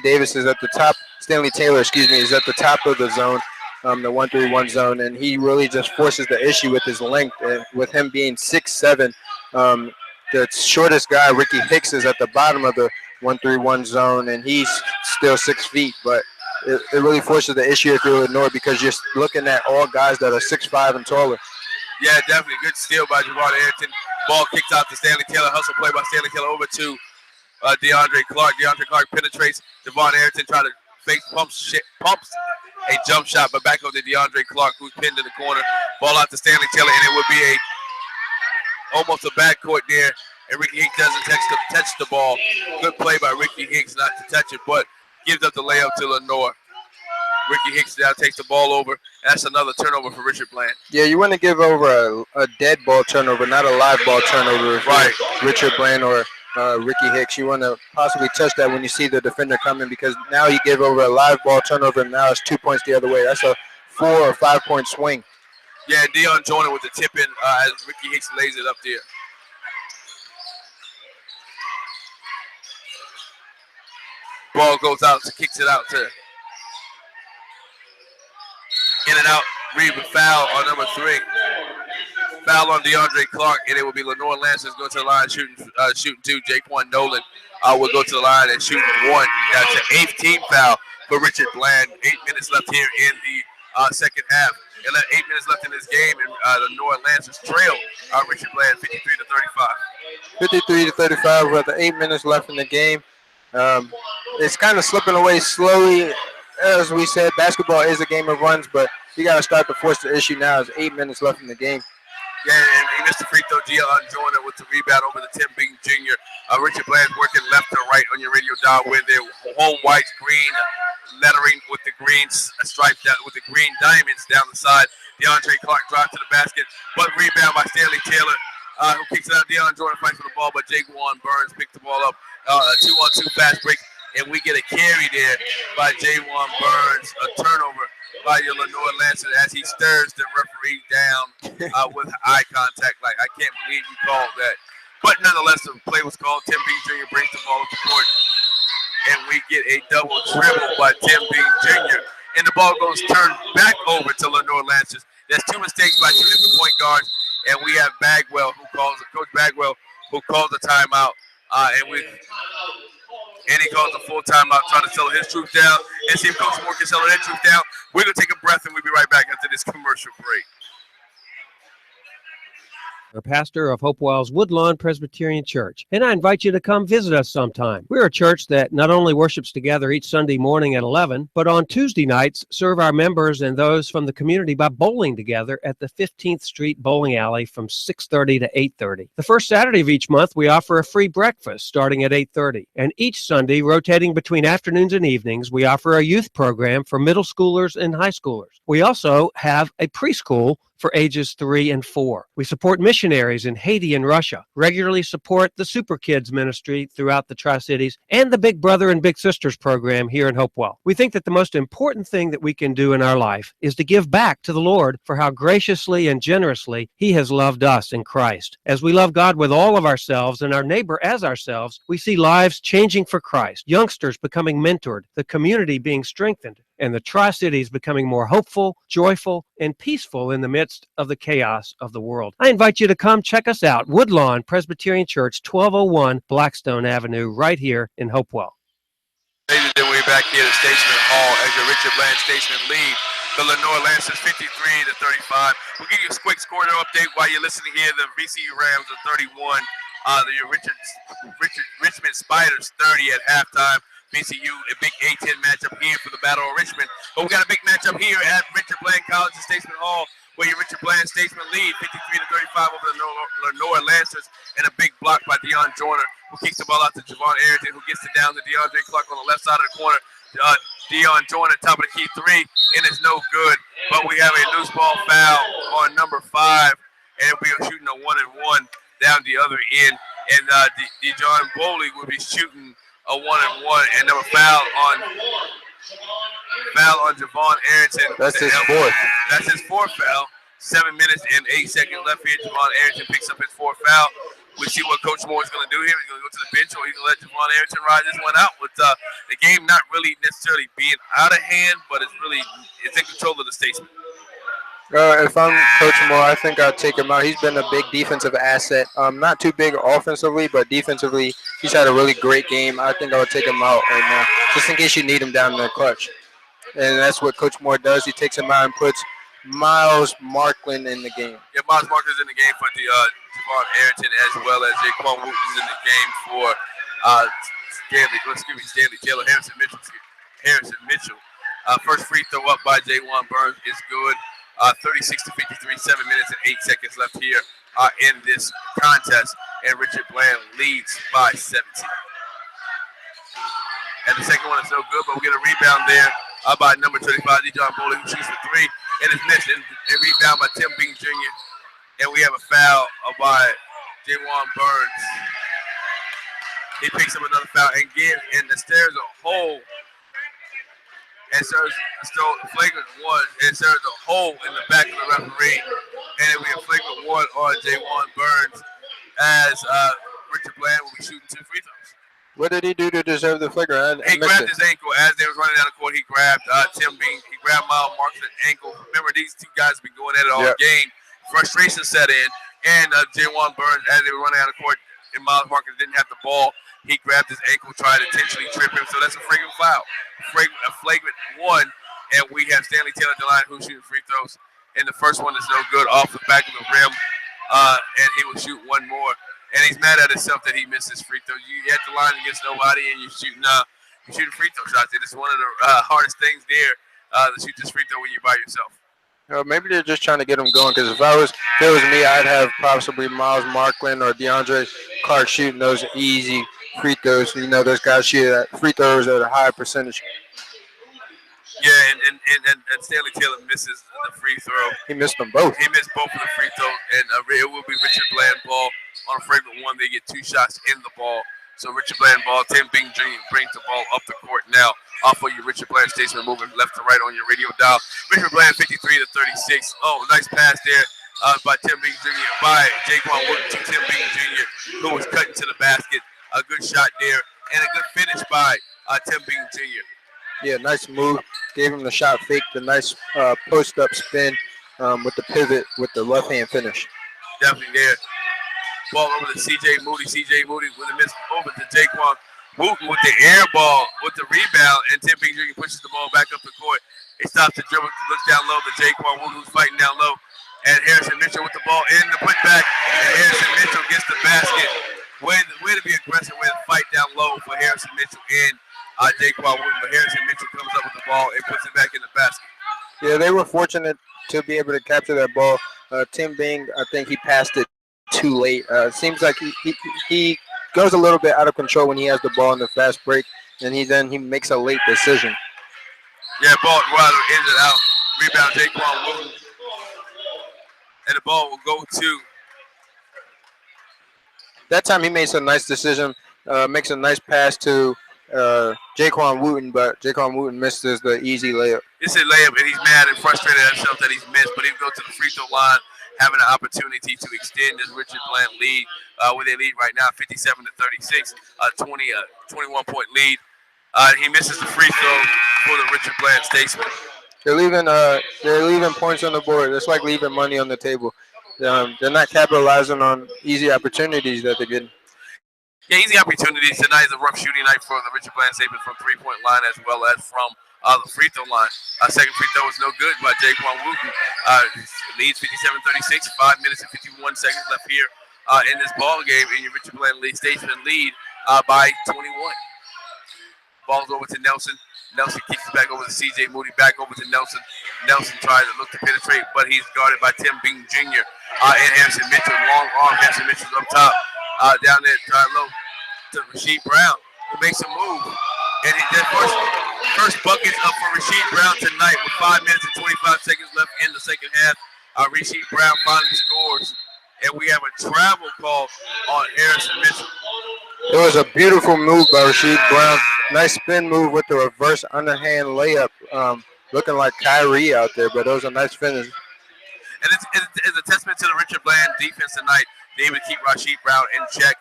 Speaker 8: Davis is at the top. Stanley Taylor, is at the top of the zone, the 1-3-1 zone, and he really just forces the issue with his length. And with him being 6'7", the shortest guy, Ricky Hicks, is at the bottom of the 1-3-1 zone, and he's still 6 feet, but it really forces the issue if you're Lenoir, because you're looking at all guys that are 6'5" and taller.
Speaker 4: Yeah, definitely. Good steal by Javon Arrington. Ball kicked out to Stanley Taylor. Hustle play by Stanley Taylor over to DeAndre Clark. DeAndre Clark penetrates. Javon Arrington tries to fake pumps a jump shot, but back over to DeAndre Clark, who's pinned in the corner. Ball out to Stanley Taylor, and it would be almost a backcourt there, and Ricky Hicks doesn't touch the ball. Good play by Ricky Hicks not to touch it, but gives up the layup to Lenoir. Ricky Hicks now takes the ball over. That's another turnover for Richard Bland.
Speaker 8: Yeah, you want to give over a dead ball turnover, not a live ball turnover.
Speaker 4: Right.
Speaker 8: Richard Bland or Ricky Hicks. You want to possibly touch that when you see the defender coming, because now you give over a live ball turnover, and now it's 2 points the other way. That's a 4 or 5 point swing.
Speaker 4: Yeah, Deion Joyner with the tip in as Ricky Hicks lays it up there. Ball goes out, kicks it out to in and out. Reed with foul on number 3. Foul on DeAndre Clark, and it will be Lenoir Lancers going to the line shooting 2. Jaquan Nolan will go to the line and shoot 1. That's an 8th team foul for Richard Bland. 8 minutes left here in the second half. 8 minutes left in this game, and Lenoir Lancers trail Richard Bland 53-35.
Speaker 8: 53-35 with 8 minutes left in the game. It's kind of slipping away slowly. As we said, basketball is a game of runs, but you got to start to force the issue now. There's 8 minutes left in the game.
Speaker 4: Yeah, and he missed the free throw. Deion Joyner with the rebound over the Tim Bing Jr. Richard Bland working left to right on your radio dial with their home white green lettering with the green stripes down, with the green diamonds down the side. DeAndre Clark drives to the basket, but rebound by Stanley Taylor, who kicks it out. Deion Joyner fights for the ball, but Jaquan Burns picked the ball up. 2-on-2 fast break, and we get a carry there by Jaquan Burns, a turnover by your Lenoir Lancers as he stirs the referee down with eye contact. Like, I can't believe you called that. But nonetheless, the play was called. Tim Bing Jr. brings the ball up the court, and we get a double dribble by Tim Bing Jr. And the ball goes turned back over to Lenoir Lancers. There's 2 mistakes by 2 different point guards, and we have Coach Bagwell, who calls the timeout, and he calls a full timeout, trying to settle his truth down and see if Coach Moore can settle their truth down. We're going to take a breath, and we'll be right back after this commercial break.
Speaker 7: Pastor of Hopewell's Woodlawn Presbyterian Church, and I invite you to come visit us sometime. We're a church that not only worships together each Sunday morning at 11, but on Tuesday nights serve our members and those from the community by bowling together at the 15th Street Bowling Alley from 6:30 to 8:30. The first Saturday of each month, we offer a free breakfast starting at 8:30, and each Sunday, rotating between afternoons and evenings, we offer a youth program for middle schoolers and high schoolers. We also have a preschool for ages 3 and 4. We support missionaries in Haiti and Russia, regularly support the Super Kids ministry throughout the Tri-Cities, and the Big Brother and Big Sisters program here in Hopewell. We think that the most important thing that we can do in our life is to give back to the Lord for how graciously and generously He has loved us in Christ. As we love God with all of ourselves and our neighbor as ourselves, we see lives changing for Christ, youngsters becoming mentored, the community being strengthened, and the Tri-Cities becoming more hopeful, joyful, and peaceful in the midst of the chaos of the world. I invite you to come check us out, Woodlawn Presbyterian Church, 1201 Blackstone Avenue, right here in Hopewell.
Speaker 4: Ladies and gentlemen, we're back here at Statesman Hall as your Richard Bland Statesman lead the Lenoir Lancers 53-35. We'll give you a quick score update while you're listening here. The VCU Rams are 31. Richmond Spiders 30 at halftime. VCU, a big A-10 matchup here for the Battle of Richmond. But we got a big matchup here at Richard Bland College at Statesman Hall, where your Richard Bland Statesman lead 53-35 over the Lenoir Lancers, and a big block by Deion Joyner, who kicks the ball out to Javon Arrington, who gets it down to DeAndre Clark on the left side of the corner. Deion Joyner, top of the key 3, and it's no good. But we have a loose ball foul on number 5, and we are shooting a 1-and-1 down the other end. And Dejon Bowley will be shooting a 1-and-1, and number foul on Javon Arrington.
Speaker 8: That's his fourth.
Speaker 4: That's his fourth foul. 7 minutes and 8 seconds left here. Javon Arrington picks up his fourth foul. We'll see what Coach Moore is going to do here. He's going to go to the bench, or he's going to let Javon Arrington ride this one out. With the game not really necessarily being out of hand, but it's in control of the Statesman.
Speaker 8: If I'm Coach Moore, I think I'd take him out. He's been a big defensive asset. Not too big offensively, but defensively, he's had a really great game. I think I would take him out right now, just in case you need him down in the clutch. And that's what Coach Moore does. He takes him out and puts Miles Markland in the game.
Speaker 4: Yeah, Miles Markland's in the game for Javon Arrington, as well as Jaquan Wooten is in the game for Stanley Taylor. Harrison Mitchell. First free throw up by Jaquan Burns is good. 36-53, 7 minutes and 8 seconds left here in this contest, and Richard Bland leads by 17. And the second one is no good, but we get a rebound there by number 35, Dejon Bowley, who shoots for 3, and it's missed. And a rebound by Tim Bing Jr., and we have a foul by Jaquan Burns. He picks up another foul and gives, and there's a hole and serves still flagrant one and serves a hole in the back of the referee, and it'll be a flagrant one on Jaywan Burns as Richard Bland will be shooting 2 free throws.
Speaker 8: What did he do to deserve the flagrant?
Speaker 4: He grabbed his ankle as they was running down the court. He grabbed Tim Bean. He grabbed Miles Mark's ankle. Remember, these two guys have been going at it all game. Frustration set in, and Jaywan Burns, as they were running down the court, and Miles Marcus didn't have the ball. He grabbed his ankle, tried to intentionally trip him. So that's a flagrant foul. A flagrant one, and we have Stanley Taylor at the line who's shooting free throws. And the first one is no good off the back of the rim, and he will shoot one more. And he's mad at himself that he missed his free throws. You at the line against nobody, and you're shooting free throw shots. It is one of the hardest things there to shoot this free throw when you're by yourself.
Speaker 8: Maybe they're just trying to get him going. Because if it was me, I'd have possibly Miles Markland or DeAndre Clark shooting those easy free throws. You know, those guys shoot free throws at a high percentage.
Speaker 4: Yeah, and Stanley Taylor misses the free throw.
Speaker 8: He missed them both.
Speaker 4: He missed both of the free throws, and it will be Richard Bland ball on a flagrant one. They get 2 shots in the ball. So Richard Bland ball. Tim Bing Jr. brings the ball up the court now. Off of your Richard Bland Statesman, moving left to right on your radio dial. Richard Bland 53 to 36. Oh, nice pass there by Tim Bing Jr. by Jaquan Wood to Tim Bing Jr., who was cutting to the basket. A good shot there, and a good finish by Tim Bing Jr.
Speaker 8: Yeah, nice move. Gave him the shot fake, the nice post-up spin with the pivot with the left-hand finish.
Speaker 4: Definitely there. Ball over to C.J. Moody. C.J. Moody with a miss over to Jaquan Wooten with the air ball, with the rebound, and Tim Bing Jr. pushes the ball back up the court. He stops the dribble, looks down low to Jaquan Wooten, who's fighting down low. And Harrison Mitchell with the ball in the putback. And Harrison Mitchell gets the basket. Way to be aggressive, way to fight down low for Harrison Mitchell and Jaquan Wooten. But Harrison Mitchell comes up with the ball and puts it back in the basket.
Speaker 8: Yeah, they were fortunate to be able to capture that ball. Tim Bing, I think he passed it too late. It seems like he goes a little bit out of control when he has the ball in the fast break, and he makes a late decision.
Speaker 4: Yeah, ball Wilder ends it out. Rebound Jaquan Wooten. And the ball will go to.
Speaker 8: That time he makes a nice decision, makes a nice pass to Jaquan Wooten, but Jaquan Wooten misses the easy layup.
Speaker 4: It's a layup, and he's mad and frustrated at himself that he's missed, but he'll go to the free throw line, having an opportunity to extend this Richard Bland lead, where they lead right now 57 to 36, 21-point lead. He misses the free throw for the Richard Bland Statesman.
Speaker 8: They're leaving points on the board. It's like leaving money on the table. They're not capitalizing on easy opportunities that they're getting.
Speaker 4: Yeah, easy opportunities. Tonight is a rough shooting night for the Richard Bland Statesman from three-point line as well as from the free throw line. Second free throw is no good by Jaquan Wooten. Leads 57-36, 5 minutes and 51 seconds left here in this ball game, and your Richard Bland Statesman lead by 21. Ball's over to Nelson. Nelson kicks it back over to C.J. Moody, back over to Nelson. Nelson tries to look to penetrate, but he's guarded by Tim Bing Jr. And Harrison Mitchell. Long arm. Harrison Mitchell's up top. Down there, low to Rasheed Brown, who makes a move. And that first bucket up for Rasheed Brown tonight with 5 minutes and 25 seconds left in the second half. Rasheed Brown finally scores. And we have a travel call on Harrison Mitchell.
Speaker 8: It was a beautiful move by Rasheed Brown. Nice spin move with the reverse underhand layup. Looking like Kyrie out there, but it was a nice finish.
Speaker 4: And it's a testament to the Richard Bland defense tonight. They able to keep Rasheed Brown in check.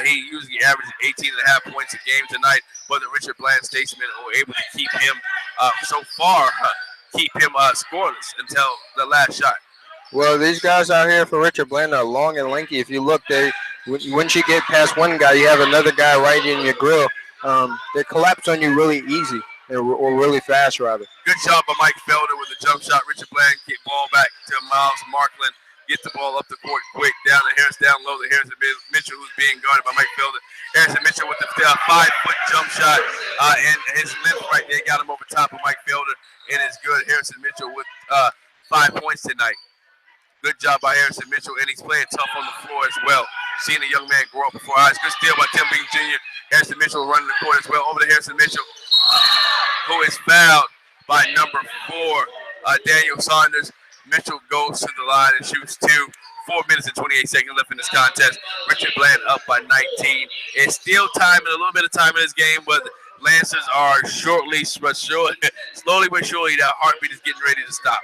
Speaker 4: He usually averages 18.5 points a game tonight, but the Richard Bland Statesmen were able to keep him scoreless until the last shot.
Speaker 8: Well, these guys out here for Richard Bland are long and lanky. If you look, once you get past one guy, you have another guy right in your grill. They collapse on you really easy, or really fast, rather.
Speaker 4: Good job by Mike Felder with the jump shot. Richard Bland get ball back to Miles Markland. Get the ball up the court quick. Down low to Harrison Mitchell, who's being guarded by Mike Felder. Harrison Mitchell with the 5-foot jump shot. And his length right there got him over top of Mike Felder. And it's good. Harrison Mitchell with 5 points tonight. Good job by Harrison Mitchell, and he's playing tough on the floor as well. Seeing a young man grow up before our eyes. Good steal by Tim Bing Jr. Harrison Mitchell running the court as well. Over to Harrison Mitchell, who is fouled by number 4, Daniel Saunders. Mitchell goes to the line and shoots 2. 4 minutes and 28 seconds left in this contest. Richard Bland up by 19. It's still time, and a little bit of time in this game, but Lancers are slowly but surely, that heartbeat is getting ready to stop.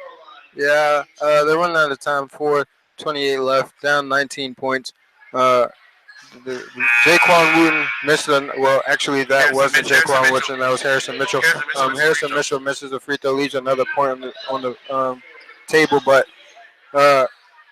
Speaker 8: Yeah, they're running out of time. 4:28 left, down 19 points. Jaquan Wooten missed actually that wasn't Jaquan Wooten, that was Harrison Mitchell. Harrison Mitchell misses a free throw, leaves another point on the table, but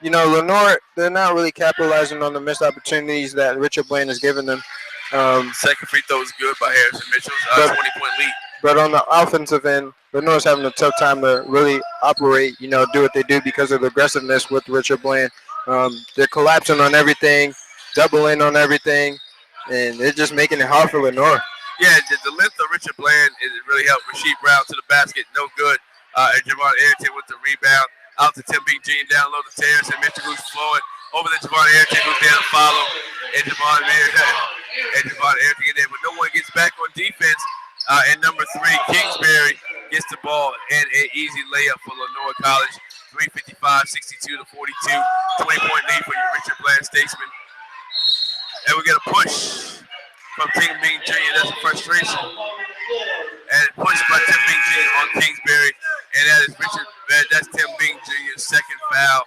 Speaker 8: Lenoir, they're not really capitalizing on the missed opportunities that Richard Bland has given them.
Speaker 4: Second free throw is good by Harrison Mitchell, 20-point lead.
Speaker 8: But on the offensive end, Lenoir's having a tough time to really operate, do what they do because of the aggressiveness with Richard Bland. They're collapsing on everything, doubling on everything, and they're just making it hard for Lenoir.
Speaker 4: Yeah, the length of Richard Bland is really helped. Rasheed Brown to the basket, no good. And Javon Arrington with the rebound. Out to Tim Bing Jr. down low to Terrence and Mitchell who's flowing. Over to Javon Arrington who's down to follow. And Javon Arrington in there. But no one gets back on defense. And number 3, Kingsbury gets the ball and an easy layup for Lenoir College. 3:55, 62 to 42. 20-point lead for your Richard Bland Statesman. And we get a push from Tim Bing Jr. That's a frustration. And push by Tim Bing Jr. on Kingsbury. And that's Tim Bing Jr.'s second foul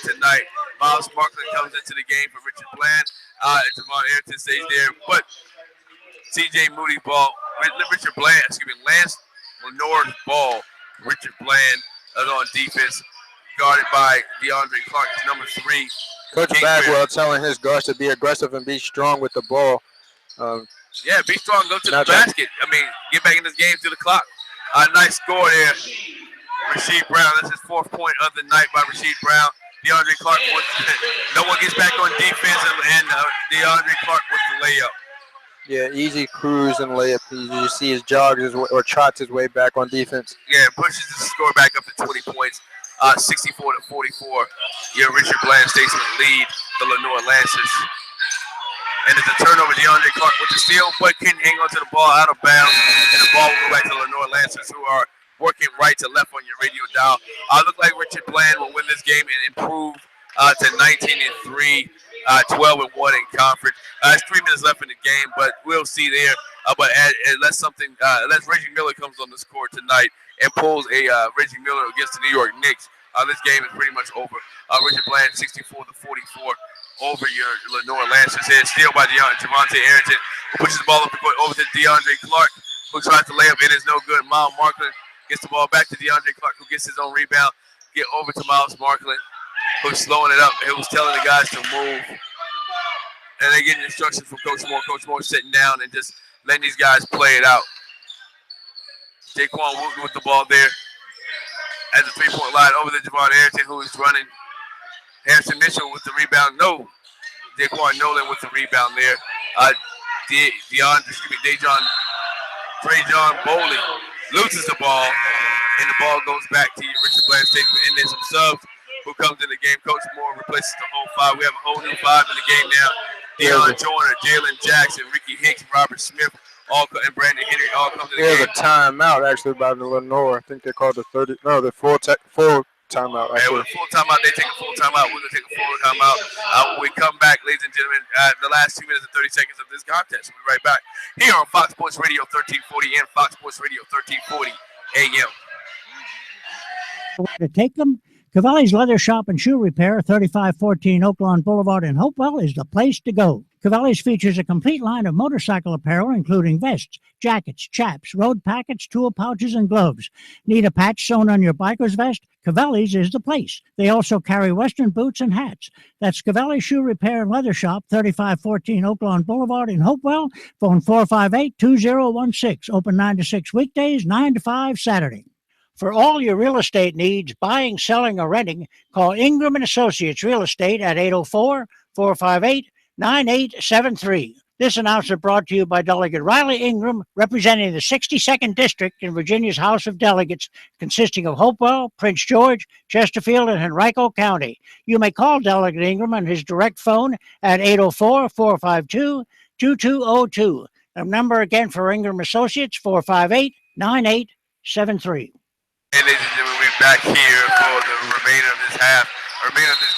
Speaker 4: tonight. Miles Markland comes into the game for Richard Bland. And Javon Arrington stays there. But CJ Moody's ball, Lance Lenoir's ball. Richard Bland is on defense, guarded by DeAndre Clark, number 3.
Speaker 8: Coach Bagwell telling his guards to be aggressive and be strong with the ball.
Speaker 4: Yeah, be strong, go to the basket. Get back in this game to the clock. Nice score there. Rasheed Brown, that's his 4th point of the night by Rasheed Brown. DeAndre Clark, no one gets back on defense, and DeAndre Clark with the layup.
Speaker 8: Yeah, easy cruise and layup. You see his jogs or trots his way back on defense.
Speaker 4: Yeah, pushes the score back up to 20 points. 64 to 44. Your Richard Bland Statesman lead the Lenoir Lancers. And it's a turnover. DeAndre Clark with the steal, but couldn't hang on to the ball out of bounds. And the ball will go back to the Lenoir Lancers, who are working right to left on your radio dial. Look like Richard Bland will win this game and improve to 19-3, 12-1 in conference. There's 3 minutes left in the game, but we'll see there. But unless Reggie Miller comes on the court tonight and pulls a Reggie Miller against the New York Knicks, this game is pretty much over. Richard Bland 64 to 44 over your Lenoir Lancers. Here, steal by Javonte Arrington, who pushes the ball up the court over to DeAndre Clark, who tries to lay up and is no good. Miles Markland gets the ball back to DeAndre Clark, who gets his own rebound. Get over to Miles Markland, who's slowing it up. Who's telling the guys to move. And they're getting instructions from Coach Moore. Coach Moore sitting down and just letting these guys play it out. Jaquan Wooten with the ball there at the 3-point line over to Javon Arrington, who is running. Harrison Mitchell with the rebound. No. Daquan Nolan with the rebound there. Trajan Bowley loses the ball, and the ball goes back to Richard Bland Statesman. And there's some subs who comes in the game. Coach Moore replaces the whole 5. We have a whole new 5 in the game now. Deion Joyner, Jalen Jackson, Ricky Hicks, Robert Smith, and Brandon Henry all come to the game.
Speaker 8: There's a timeout actually by the Lenoir. I think they called the full timeout.
Speaker 4: Hey, with a full timeout, they take a full timeout. We're going to take a full timeout. When we come back, ladies and gentlemen, the last 2 minutes and 30 seconds of this contest. We'll be right back here on Fox Sports Radio 1340 and Fox Sports Radio 1340 AM.
Speaker 9: To take them, Cavalli's Leather Shop and Shoe Repair, 3514 Oaklawn Boulevard in Hopewell, is the place to go. Cavalli's features a complete line of motorcycle apparel, including vests, jackets, chaps, road packets, tool pouches, and gloves. Need a patch sewn on your biker's vest? Cavalli's is the place. They also carry Western boots and hats. That's Cavalli Shoe Repair and Leather Shop, 3514 Oaklawn Boulevard in Hopewell. Phone 458-2016. Open 9 to 6 weekdays, 9 to 5 Saturday. For all your real estate needs, buying, selling, or renting, call Ingram & Associates Real Estate at 804-458-9873. This announcement brought to you by Delegate Riley Ingram, representing the 62nd District in Virginia's House of Delegates, consisting of Hopewell, Prince George, Chesterfield, and Henrico County. You may call Delegate Ingram on his direct phone at 804-452-2202. The number again for Ingram Associates, 458-9873.
Speaker 4: Hey, ladies and gentlemen, we're back here for the remainder of this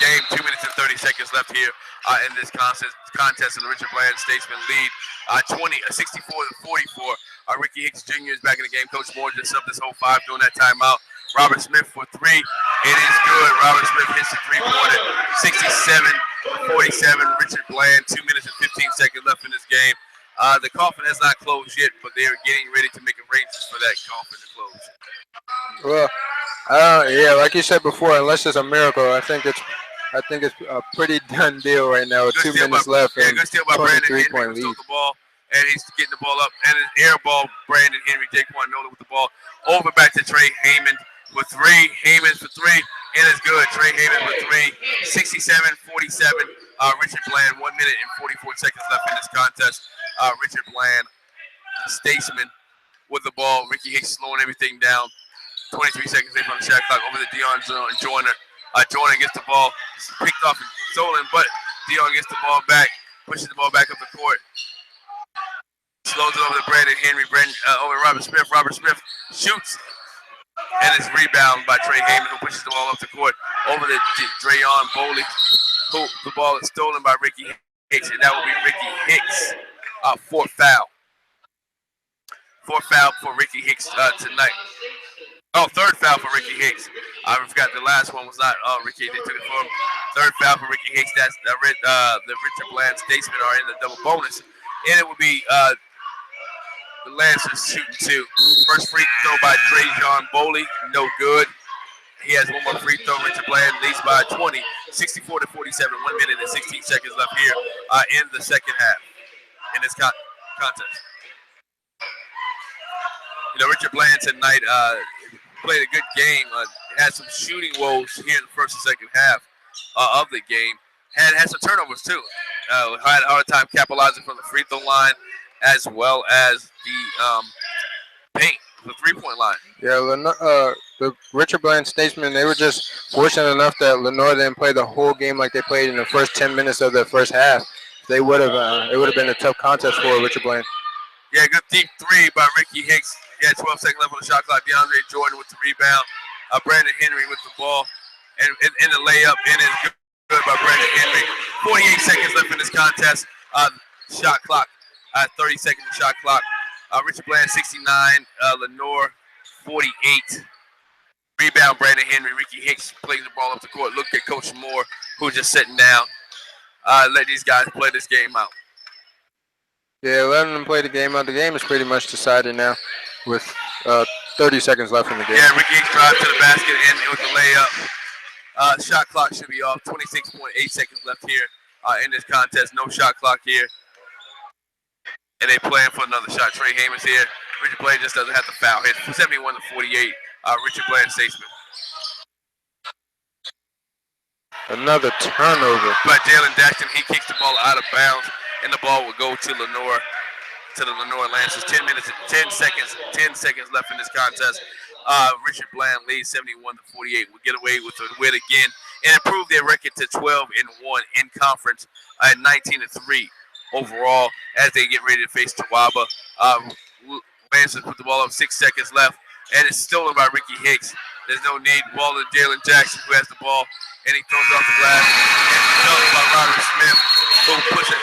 Speaker 4: game. 2 minutes and 30 seconds left here in this contest. And the Richard Bland Statesman lead 64 to 44 Ricky Hicks Jr. is back in the game. Coach Moore just subbed this whole 5 during that timeout. Robert Smith for 3. It is good. Robert Smith hits the 3-pointer. 67-47. Richard Bland, 2 minutes and 15 seconds left in this game. The coffin has not closed yet, but they are getting ready to make arrangements for that coffin to close.
Speaker 8: Well, yeah, like you said before, unless it's a miracle, I think it's a pretty done deal right now with 2 minutes left.
Speaker 4: Yeah, good steal by Brandon Henry.
Speaker 8: Point lead.
Speaker 4: The ball, and he's getting the ball up, and an air ball. Brandon Henry, Jaquan Nolan with the ball over back to Trey Heyman with 3. Heyman for 3, and it's good. Trey Heyman with 3. 67-47. Richard Bland, 1 minute and 44 seconds left in this contest. Richard Bland, Statesman with the ball. Ricky Hicks slowing everything down. 23 seconds left on the shot clock. Over to Dion Joyner. Joyner gets the ball picked off and stolen, but Dion gets the ball back, pushes the ball back up the court. Slows it over to Brandon Henry. Over to Robert Smith. Robert Smith shoots. And it's rebounded by Trey Heyman, who pushes the ball up the court. Over to Drayon Boley, who the ball is stolen by Ricky Hicks, and that will be Ricky Hicks' fourth foul. Fourth foul for Ricky Hicks tonight. Oh, third foul for Ricky Hicks. I forgot the last one was not Ricky. They took it for him. Third foul for Ricky Hicks. That's the Richard Bland Statesmen are in the double bonus. And it will be the Lancers shooting 2. First free throw by Drayon Boley. No good. He has one more free throw. Richard Bland leads by 20. 64-47. 1 minute and 16 seconds left here in the second half in this contest. You know, Richard Bland tonight played a good game. Had some shooting woes here in the first and second half of the game. Had some turnovers too. Had a hard time capitalizing from the free throw line as well as the paint, the 3-point line.
Speaker 8: Yeah, the Richard Bland Statesmen, they were just fortunate enough that Lenoir didn't play the whole game like they played in the first 10 minutes of the first half. They would have. It would have been a tough contest for Richard Bland.
Speaker 4: Yeah, good deep 3 by Ricky Hicks. He had 12 seconds left on the shot clock. DeAndre Jordan with the rebound. Brandon Henry with the ball. And in the layup. And it's good by Brandon Henry. 48 seconds left in this contest. Shot clock. 30 seconds of shot clock. Richard Bland, 69. Lenoir, 48. Rebound, Brandon Henry. Ricky Hicks plays the ball up the court. Look at Coach Moore, who's just sitting down. Let these guys play this game out.
Speaker 8: Yeah, letting them play the game out. The game is pretty much decided now with 30 seconds left in the game.
Speaker 4: Yeah, Ricky Hicks drives to the basket and with the layup. Shot clock should be off. 26.8 seconds left here in this contest. No shot clock here. And they playing for another shot. Trey Heyman's here. Richard Bland just doesn't have to foul. Hit 71-48. Richard Bland Statesman.
Speaker 8: Another turnover.
Speaker 4: By Jalen Daxton, he kicks the ball out of bounds, and the ball will go to Lenoir, to the Lenoir Lancers. 10 seconds left in this contest. Richard Bland leads 71-48. Will get away with the win again and improve their record to 12-1 in conference at 19-3 overall as they get ready to face Tawaba. Lancers put the ball up, 6 seconds left, and it's stolen by Ricky Hicks. There's no need. Ball to Jalen Jackson, who has the ball, and he throws it off the glass. And dunked by Robert Smith, who puts it.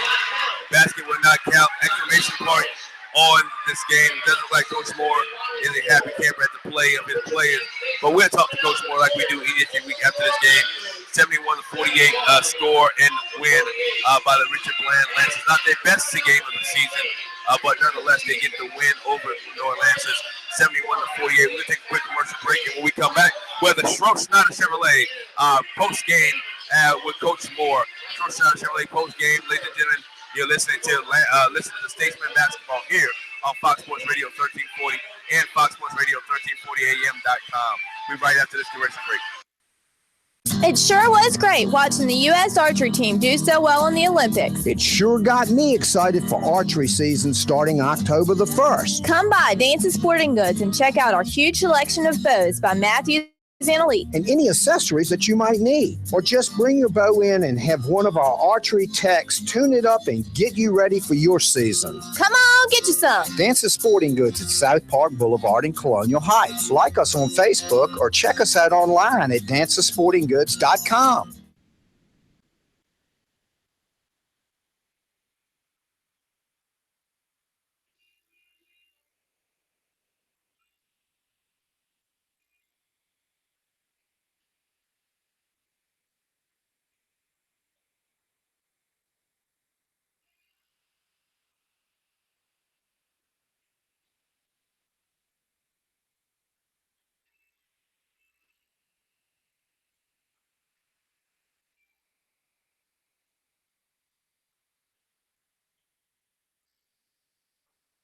Speaker 4: Basket will not count. Exclamation point on this game. It doesn't look like Coach Moore is a happy camper at the play of his players. But we'll talk to Coach Moore like we do each week after this game. 71-48 score and win by the Richard Bland Lancers. Not their best game of the season, but nonetheless, they get the win over the Lenoir Lancers. 71-48. We're going to take a quick commercial break, and when we come back, we're the Schneider Chevrolet post-game with Coach Moore. Schneider Chevrolet post-game, ladies and gentlemen. You're listening to the Statesman Basketball here on Fox Sports Radio 1340 and Fox Sports Radio 1340am.com. We'll be right after this commercial break.
Speaker 10: It sure was great watching the U.S. archery team do so well in the Olympics.
Speaker 11: It sure got me excited for archery season starting October the 1st.
Speaker 10: Come by Dance's Sporting Goods and check out our huge selection of bows by Matthews and Elite.
Speaker 11: And any accessories that you might need. Or just bring your bow in and have one of our archery techs tune it up and get you ready for your season.
Speaker 10: Come on, get you some.
Speaker 11: Dance's Sporting Goods at South Park Boulevard in Colonial Heights. Like us on Facebook or check us out online at dancesportinggoods.com.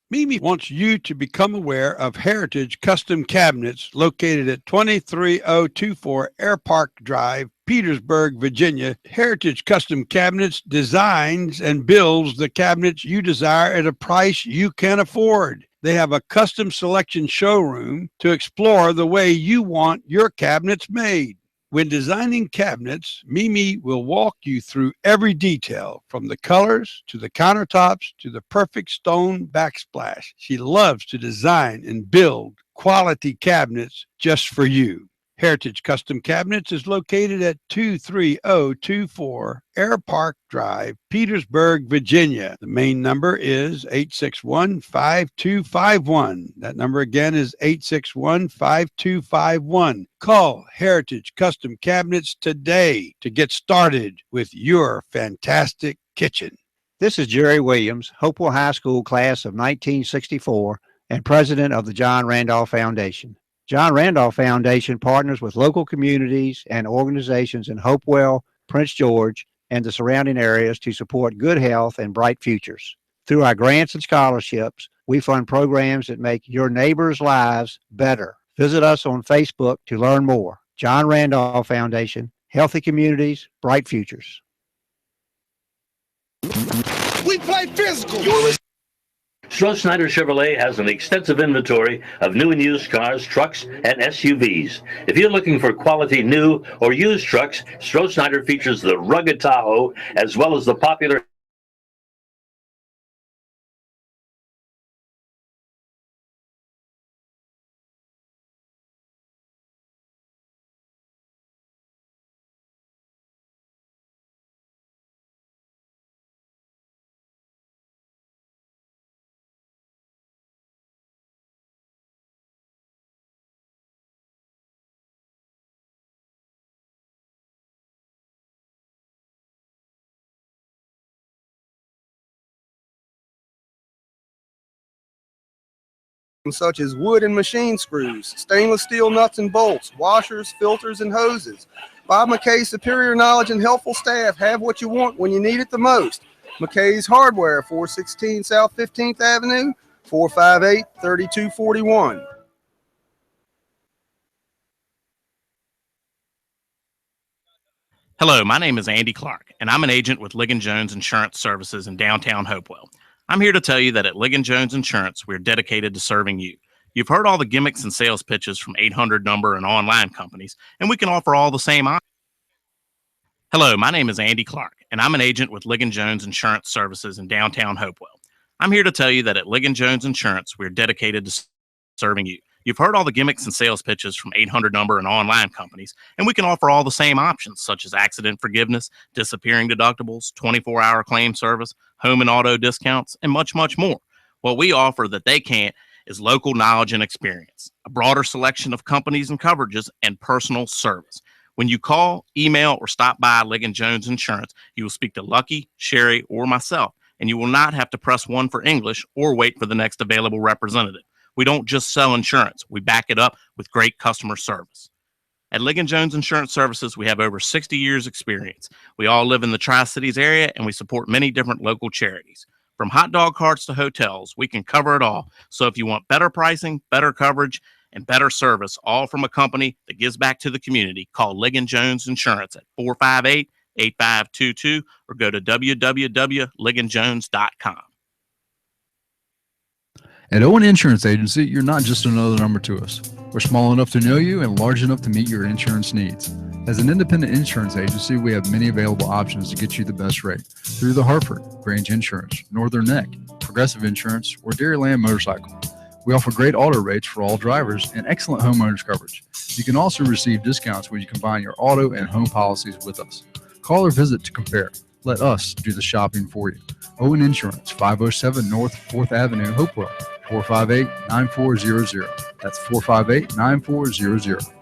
Speaker 1: Mimi wants you to become aware of Heritage Custom Cabinets located at 23024 Air Park Drive, Petersburg, Virginia. Heritage Custom Cabinets designs and builds the cabinets you desire at a price you can afford. They have a custom selection showroom to explore the way you want your cabinets made. When designing cabinets, Mimi will walk you through every detail, from the colors to the countertops to the perfect stone backsplash. She loves to design and build quality cabinets just for you. Heritage Custom Cabinets is located at 23024 Air Park Drive, Petersburg, Virginia. The main number is 861-5251. That number again is 861-5251. Call Heritage Custom Cabinets today to get started with your fantastic kitchen.
Speaker 12: This is Jerry Williams, Hopewell High School class of 1964 and president of the John Randolph Foundation. John Randolph Foundation partners with local communities and organizations in Hopewell, Prince George, and the surrounding areas to support good health and bright futures. Through our grants and scholarships, we fund programs that make your neighbors' lives better. Visit us on Facebook to learn more. John Randolph Foundation, healthy communities, bright futures.
Speaker 13: We play physical. You're listening.
Speaker 2: Stroh-Snyder Chevrolet has an extensive inventory of new and used cars, trucks, and SUVs. If you're looking for quality new or used trucks, Stroh-Snyder features the rugged Tahoe as well as the popular
Speaker 3: such as wood and machine screws, stainless steel nuts and bolts, washers, filters, and hoses. Bob McKay's superior knowledge and helpful staff have what you want when you need it the most. McKay's Hardware, 416 South 15th Avenue, 458-3241.
Speaker 5: Hello, my name is Andy Clark, and I'm an agent with Ligon Jones Insurance Services in downtown Hopewell. I'm here to tell you that at Ligon Jones Insurance, we're dedicated to serving you. You've heard all the gimmicks and sales pitches from 800 number and online companies, and we can offer all the same options. Hello, my name is Andy Clark, and I'm an agent with Ligon Jones Insurance Services in downtown Hopewell. I'm here to tell you that at Ligon Jones Insurance, we're dedicated to serving you. You've heard all the gimmicks and sales pitches from 800 number and online companies, and we can offer all the same options, such as accident forgiveness, disappearing deductibles, 24-hour claim service, home and auto discounts, and much, much more. What we offer that they can't is local knowledge and experience, a broader selection of companies and coverages, and personal service. When you call, email, or stop by Ligon Jones Insurance, you will speak to Lucky, Sherry, or myself, and you will not have to press 1 for English or wait for the next available representative. We don't just sell insurance. We back it up with great customer service. At Ligon Jones Insurance Services, we have over 60 years experience. We all live in the Tri-Cities area, and we support many different local charities. From hot dog carts to hotels, we can cover it all. So if you want better pricing, better coverage, and better service, all from a company that gives back to the community, call Ligon Jones Insurance at 458-8522 or go to www.ligonjones.com.
Speaker 6: At Owen Insurance Agency, you're not just another number to us. We're small enough to know you and large enough to meet your insurance needs. As an independent insurance agency, we have many available options to get you the best rate through the Hartford, Grange Insurance, Northern Neck, Progressive Insurance, or Dairyland Motorcycle. We offer great auto rates for all drivers and excellent homeowners coverage. You can also receive discounts when you combine your auto and home policies with us. Call or visit to compare. Let us do the shopping for you. Owen Insurance, 507 North 4th Avenue, Hopewell, 458-9400. That's 458-9400.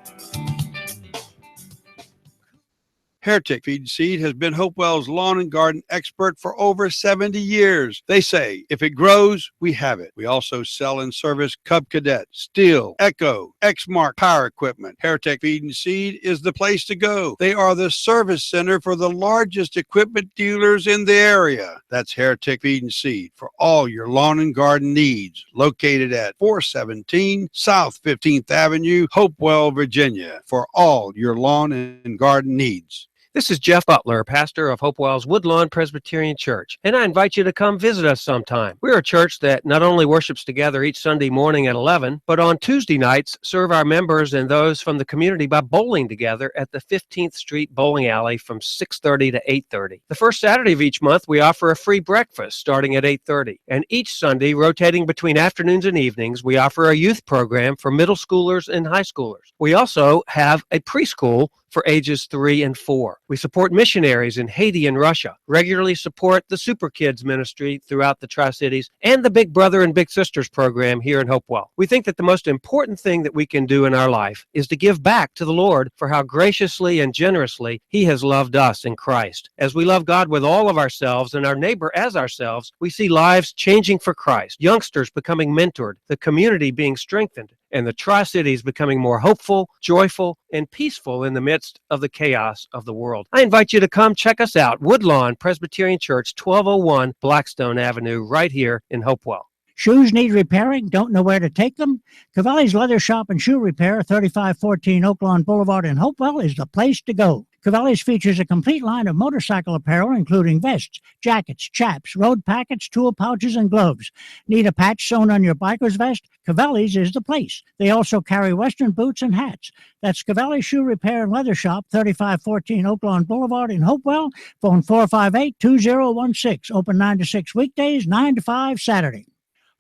Speaker 1: Heretic Feed and Seed has been Hopewell's lawn and garden expert for over 70 years. They say, if it grows, we have it. We also sell and service Cub Cadet, Steel, Echo, X-Mark power equipment. Heretic Feed and Seed is the place to go. They are the service center for the largest equipment dealers in the area. That's Heretic Feed and Seed for all your lawn and garden needs. Located at 417 South 15th Avenue, Hopewell, Virginia, for all your lawn and garden needs.
Speaker 7: This is Jeff Butler, pastor of Hopewell's Woodlawn Presbyterian Church, and I invite you to come visit us sometime. We're a church that not only worships together each Sunday morning at 11, but on Tuesday nights serve our members and those from the community by bowling together at the 15th Street Bowling Alley from 6:30 to 8:30. The first Saturday of each month, we offer a free breakfast starting at 8:30, and each Sunday, rotating between afternoons and evenings, we offer a youth program for middle schoolers and high schoolers. We also have a preschool for ages 3 and 4. We support missionaries in Haiti and Russia, regularly support the Super Kids ministry throughout the Tri-Cities, and the Big Brother and Big Sisters program here in Hopewell. We think that the most important thing that we can do in our life is to give back to the Lord for how graciously and generously He has loved us in Christ. As we love God with all of ourselves and our neighbor as ourselves, we see lives changing for Christ, youngsters becoming mentored, the community being strengthened, and the Tri-Cities becoming more hopeful, joyful, and peaceful in the midst of the chaos of the world. I invite you to come check us out, Woodlawn Presbyterian Church, 1201 Blackstone Avenue, right here in Hopewell.
Speaker 9: Shoes need repairing? Don't know where to take them? Cavalli's Leather Shop and Shoe Repair, 3514 Oaklawn Boulevard in Hopewell, is the place to go. Cavalli's features a complete line of motorcycle apparel, including vests, jackets, chaps, road packets, tool pouches, and gloves. Need a patch sewn on your biker's vest? Cavalli's is the place. They also carry Western boots and hats. That's Cavalli's Shoe Repair and Leather Shop, 3514 Oaklawn Boulevard in Hopewell. Phone 458-2016. Open 9 to 6 weekdays, 9 to 5 Saturday.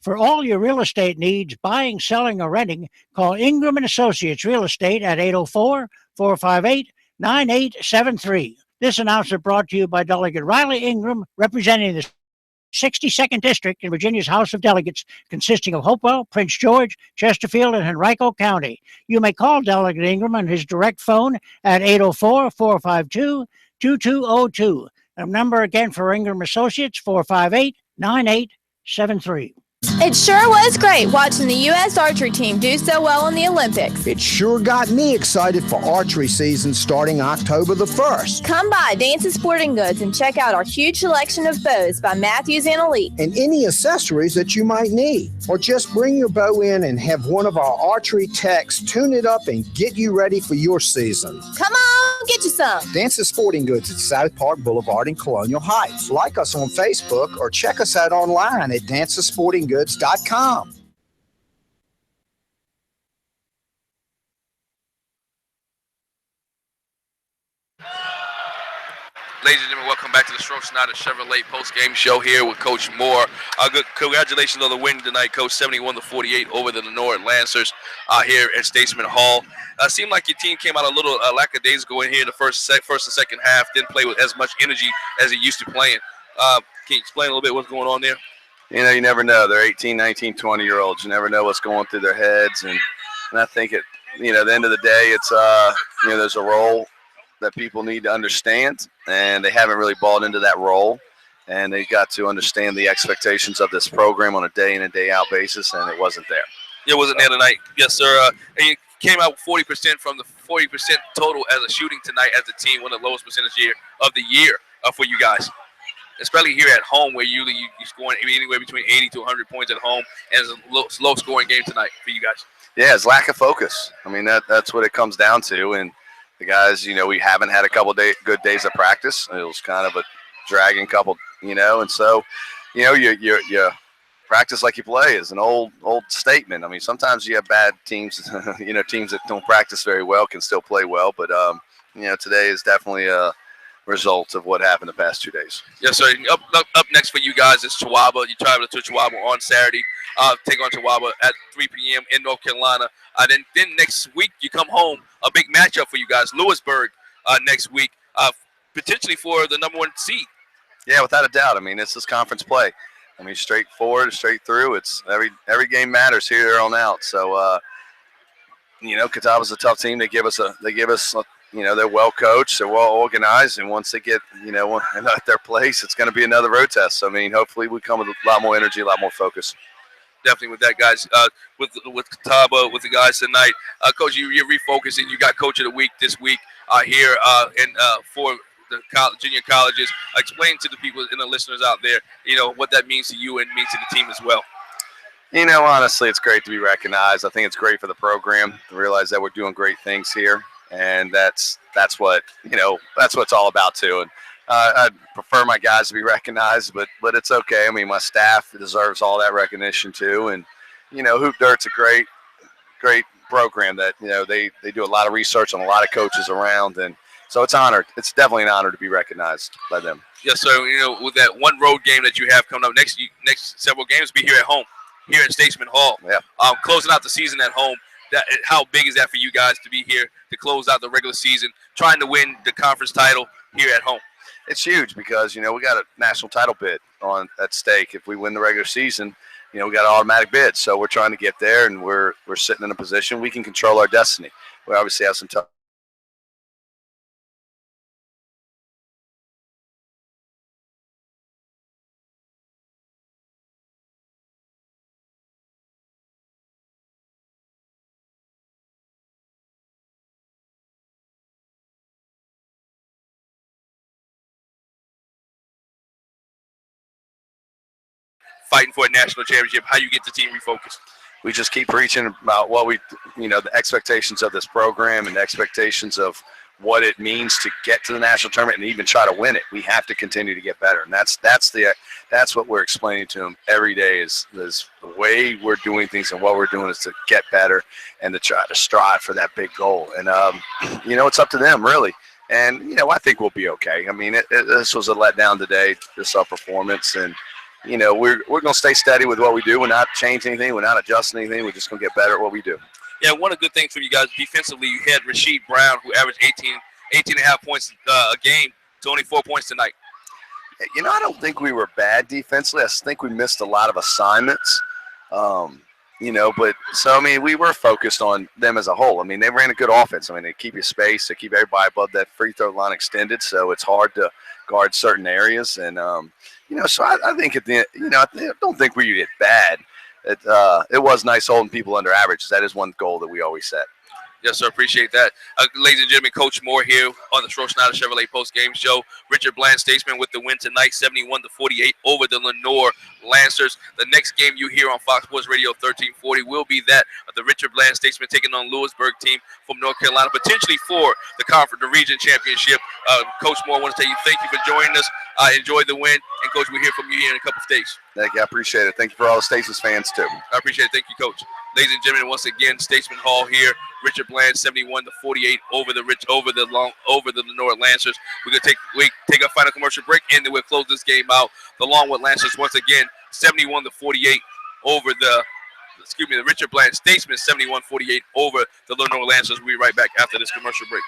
Speaker 9: For all your real estate needs, buying, selling, or renting, call Ingram & Associates Real Estate at 804-458-9873. This announcement brought to you by Delegate Riley Ingram, representing the 62nd District in Virginia's House of Delegates, consisting of Hopewell, Prince George, Chesterfield, and Henrico County. You may call Delegate Ingram on his direct phone at 804-452-2202. The number again for Ingram Associates, 458-9873.
Speaker 10: It sure was great watching the U.S. archery team do so well in the Olympics.
Speaker 11: It sure got me excited for archery season starting October the 1st.
Speaker 10: Come by Dance's Sporting Goods and check out our huge selection of bows by Matthews and Elite.
Speaker 11: And any accessories that you might need. Or just bring your bow in and have one of our archery techs tune it up and get you ready for your season.
Speaker 10: Come on, get you some.
Speaker 11: Dance's Sporting Goods at South Park Boulevard in Colonial Heights. Like us on Facebook or check us out online at dancesportinggoods.com.
Speaker 4: Ladies and gentlemen, welcome back to the Stroke Snyder Chevrolet post-game show here with Coach Moore. Good congratulations on the win tonight, Coach, 71-48 over the Lenoir Lancers here at Statesman Hall. Seemed like your team came out a little lackadaisical in here the first and second half. Didn't play with as much energy as he used to playing. Can you explain a little bit what's going on there?
Speaker 14: You know, you never know. They're 18, 19, 20-year-olds. You never know what's going through their heads. And I think, at the end of the day, it's, there's a role that people need to understand, and they haven't really bought into that role. And they got to understand the expectations of this program on a day in and day out basis, and it wasn't there.
Speaker 4: It wasn't there tonight. Yes, sir. And you came out with 40% from the 40% total as a shooting tonight as a team, one of the lowest percentage of the year for you guys. Especially here at home, where you scoring anywhere between 80 to 100 points at home, and it's a low-scoring game tonight for you guys.
Speaker 14: Yeah, it's lack of focus. I mean, that's what it comes down to. And the guys, we haven't had a couple good days of practice. It was kind of a dragging couple, and so, you practice like you play is an old statement. I mean, sometimes you have bad teams, teams that don't practice very well can still play well, but today is definitely a result of what happened the past 2 days.
Speaker 4: Yes, sir. Up next for you guys is Chihuahua. You travel to Chihuahua on Saturday. Take on Chihuahua at 3 p.m. in North Carolina. Then next week you come home. A big matchup for you guys, Lewisburg next week, potentially for the number 1 seed.
Speaker 14: Yeah, without a doubt. I mean, this is conference play. I mean, straightforward, straight through. It's every game matters here on out. So, Catawba's a tough team. They give us they're well coached, they're well organized, and once they get at their place, it's going to be another road test. So, I mean, hopefully we come with a lot more energy, a lot more focus.
Speaker 4: Definitely with that, guys. With Catawba, with the guys tonight, Coach, you're refocusing. You got Coach of the Week this week here for the junior colleges. Explain to the people and the listeners out there, what that means to you and means to the team as well.
Speaker 14: Honestly, it's great to be recognized. I think it's great for the program to realize that we're doing great things here, and that's what that's what it's all about too. And I'd prefer my guys to be recognized, but it's okay. I mean, my staff deserves all that recognition too. And Hoop Dirt's a great program that they do a lot of research on a lot of coaches around, and so it's honored. It's definitely an honor to be recognized by them.
Speaker 4: Yes, sir. With that one road game that you have coming up next several games, be here at home, here at Statesman Hall.
Speaker 14: Yeah.
Speaker 4: Closing out the season at home. How big is that for you guys to be here to close out the regular season, trying to win the conference title here at home?
Speaker 14: It's huge because we got a national title bid at stake. If we win the regular season, we got an automatic bid. So we're trying to get there, and we're sitting in a position we can control our destiny. We obviously have some tough.
Speaker 4: Fighting for a national championship, how you get the team refocused?
Speaker 14: We just keep preaching about what the expectations of this program and the expectations of what it means to get to the national tournament and even try to win it. We have to continue to get better, and that's what we're explaining to them every day. Is the way we're doing things and what we're doing is to get better and to try to strive for that big goal. And it's up to them really. And I think we'll be okay. I mean, this was a letdown today, our performance, and we're going to stay steady with what we do. We're not changing anything. We're not adjusting anything. We're just going to get better at what we do.
Speaker 4: Yeah, one of the good things for you guys defensively, you had Rasheed Brown, who averaged 18 and a half points a game to only 4 points tonight.
Speaker 14: I don't think we were bad defensively. I think we missed a lot of assignments. But so, I mean, we were focused on them as a whole. I mean, they ran a good offense. I mean, they keep you space. They keep everybody above that free throw line extended, so it's hard to guard certain areas. And, so I think at the end, I don't think we did bad. It was nice holding people under average. That is one goal that we always set.
Speaker 4: Yes, sir. Appreciate that. Ladies and gentlemen, Coach Moore here on the Schneider Chevrolet post-game show. Richard Bland, Statesman, with the win tonight, 71-48 over the Lenoir Lancers. The next game you hear on Fox Sports Radio 1340 will be that of the Richard Bland, Statesman, taking on Lewisburg team from North Carolina, potentially for the region championship. Coach Moore, I want to tell you thank you for joining us. Enjoy the win. And, Coach, we'll hear from you here in a couple of days.
Speaker 14: Thank you. I appreciate it. Thank you for all the Statesman fans, too.
Speaker 4: I appreciate it. Thank you, Coach. Ladies and gentlemen, once again, Statesman Hall here. Richard Bland, 71-48 over the Lenoir Lancers. We're gonna take our final commercial break, and then we'll close this game out. The Longwood Lancers once again, 71-48 over the Richard Bland Statesman, 71-48 over the Lenoir Lancers. We'll be right back after this commercial break.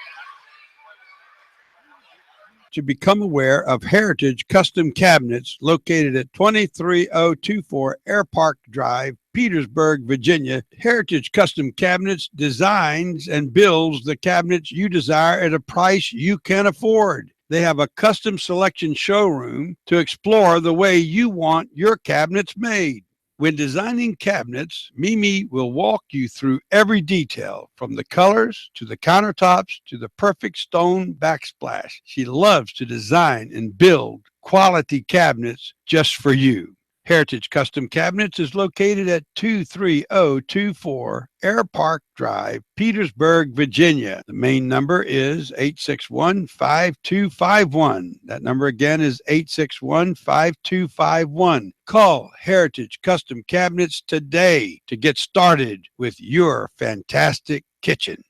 Speaker 1: To become aware of Heritage Custom Cabinets located at 23024 Air Park Drive, Petersburg, Virginia, Heritage Custom Cabinets designs and builds the cabinets you desire at a price you can afford. They have a custom selection showroom to explore the way you want your cabinets made. When designing cabinets, Mimi will walk you through every detail, from the colors to the countertops to the perfect stone backsplash. She loves to design and build quality cabinets just for you. Heritage Custom Cabinets is located at 23024 Air Park Drive, Petersburg, Virginia. The main number is 861-5251. That number again is 861-5251. Call Heritage Custom Cabinets today to get started with your fantastic kitchen.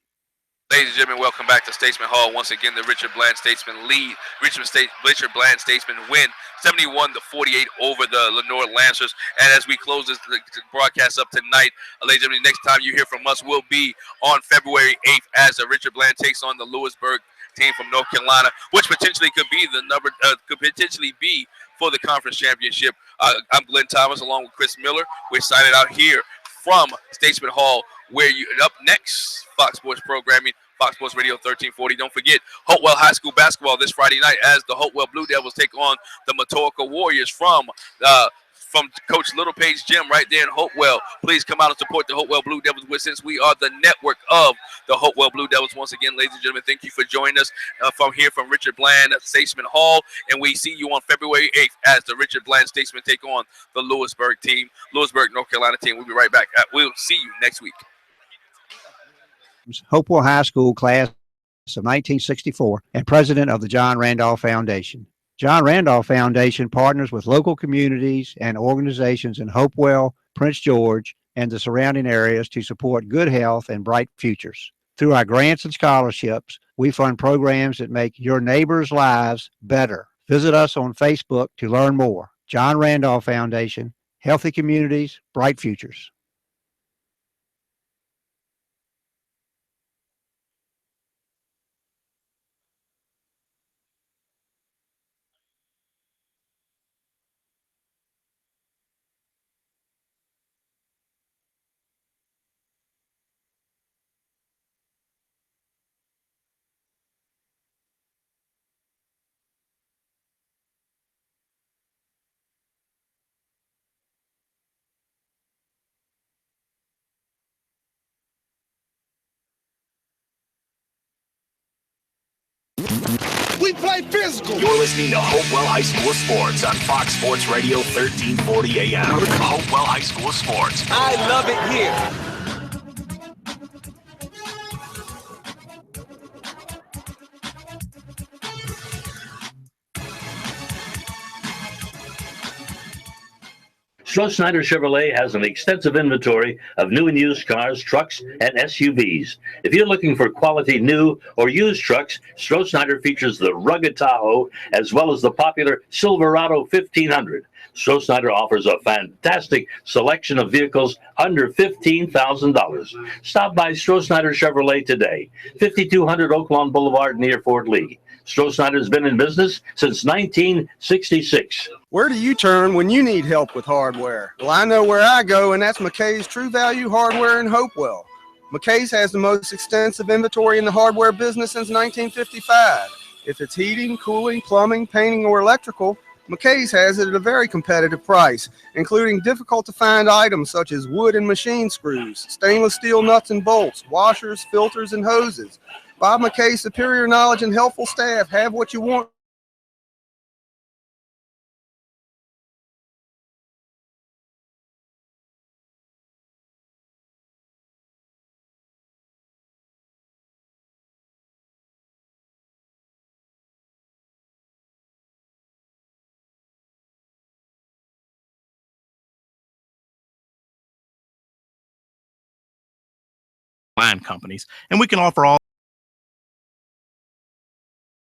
Speaker 4: Ladies and gentlemen, welcome back to Statesman Hall. Once again, the Richard Bland Statesman lead. Richard Bland Statesman win 71-48 over the Lenoir Lancers. And as we close this broadcast up tonight, ladies and gentlemen, next time you hear from us will be on February 8th as the Richard Bland takes on the Lewisburg team from North Carolina, which potentially could be for the conference championship. I'm Glenn Thomas along with Chris Miller. We're signing out here from Statesman Hall, where up next, Fox Sports Programming Fox Sports Radio 1340. Don't forget Hopewell High School basketball this Friday night as the Hopewell Blue Devils take on the Matoaca Warriors from Coach Littlepage's gym right there in Hopewell. Please come out and support the Hopewell Blue Devils since we are the network of the Hopewell Blue Devils. Once again, ladies and gentlemen, thank you for joining us from Richard Bland at Statesman Hall. And we see you on February 8th as the Richard Bland Statesmen take on the Lewisburg, North Carolina team. We'll be right back. We'll see you next week.
Speaker 12: Hopewell High School class of 1964 and president of the John Randolph Foundation. John Randolph Foundation partners with local communities and organizations in Hopewell, Prince George, and the surrounding areas to support good health and bright futures. Through our grants and scholarships, we fund programs that make your neighbors' lives better. Visit us on Facebook to learn more. John Randolph Foundation, healthy communities, bright futures.
Speaker 13: We play physical. You're listening to Hopewell High School Sports on Fox Sports Radio 1340 AM. Hopewell High School Sports. I love it here.
Speaker 2: Stroh-Snyder Chevrolet has an extensive inventory of new and used cars, trucks, and SUVs. If you're looking for quality new or used trucks, Stroh-Snyder features the rugged Tahoe as well as the popular Silverado 1500. Stroh-Snyder offers a fantastic selection of vehicles under $15,000. Stop by Stroh-Snyder Chevrolet today, 5200 Oaklawn Boulevard near Fort Lee. Stroh-Snyder has been in business since 1966.
Speaker 3: Where do you turn when you need help with hardware? Well, I know where I go, and that's McKay's True Value Hardware in Hopewell. McKay's has the most extensive inventory in the hardware business since 1955. If it's heating, cooling, plumbing, painting, or electrical, McKay's has it at a very competitive price, including difficult-to-find items such as wood and machine screws, stainless steel nuts and bolts, washers, filters, and hoses. Bob McKay's superior knowledge and helpful staff have what you want.
Speaker 5: Line companies, and we can offer all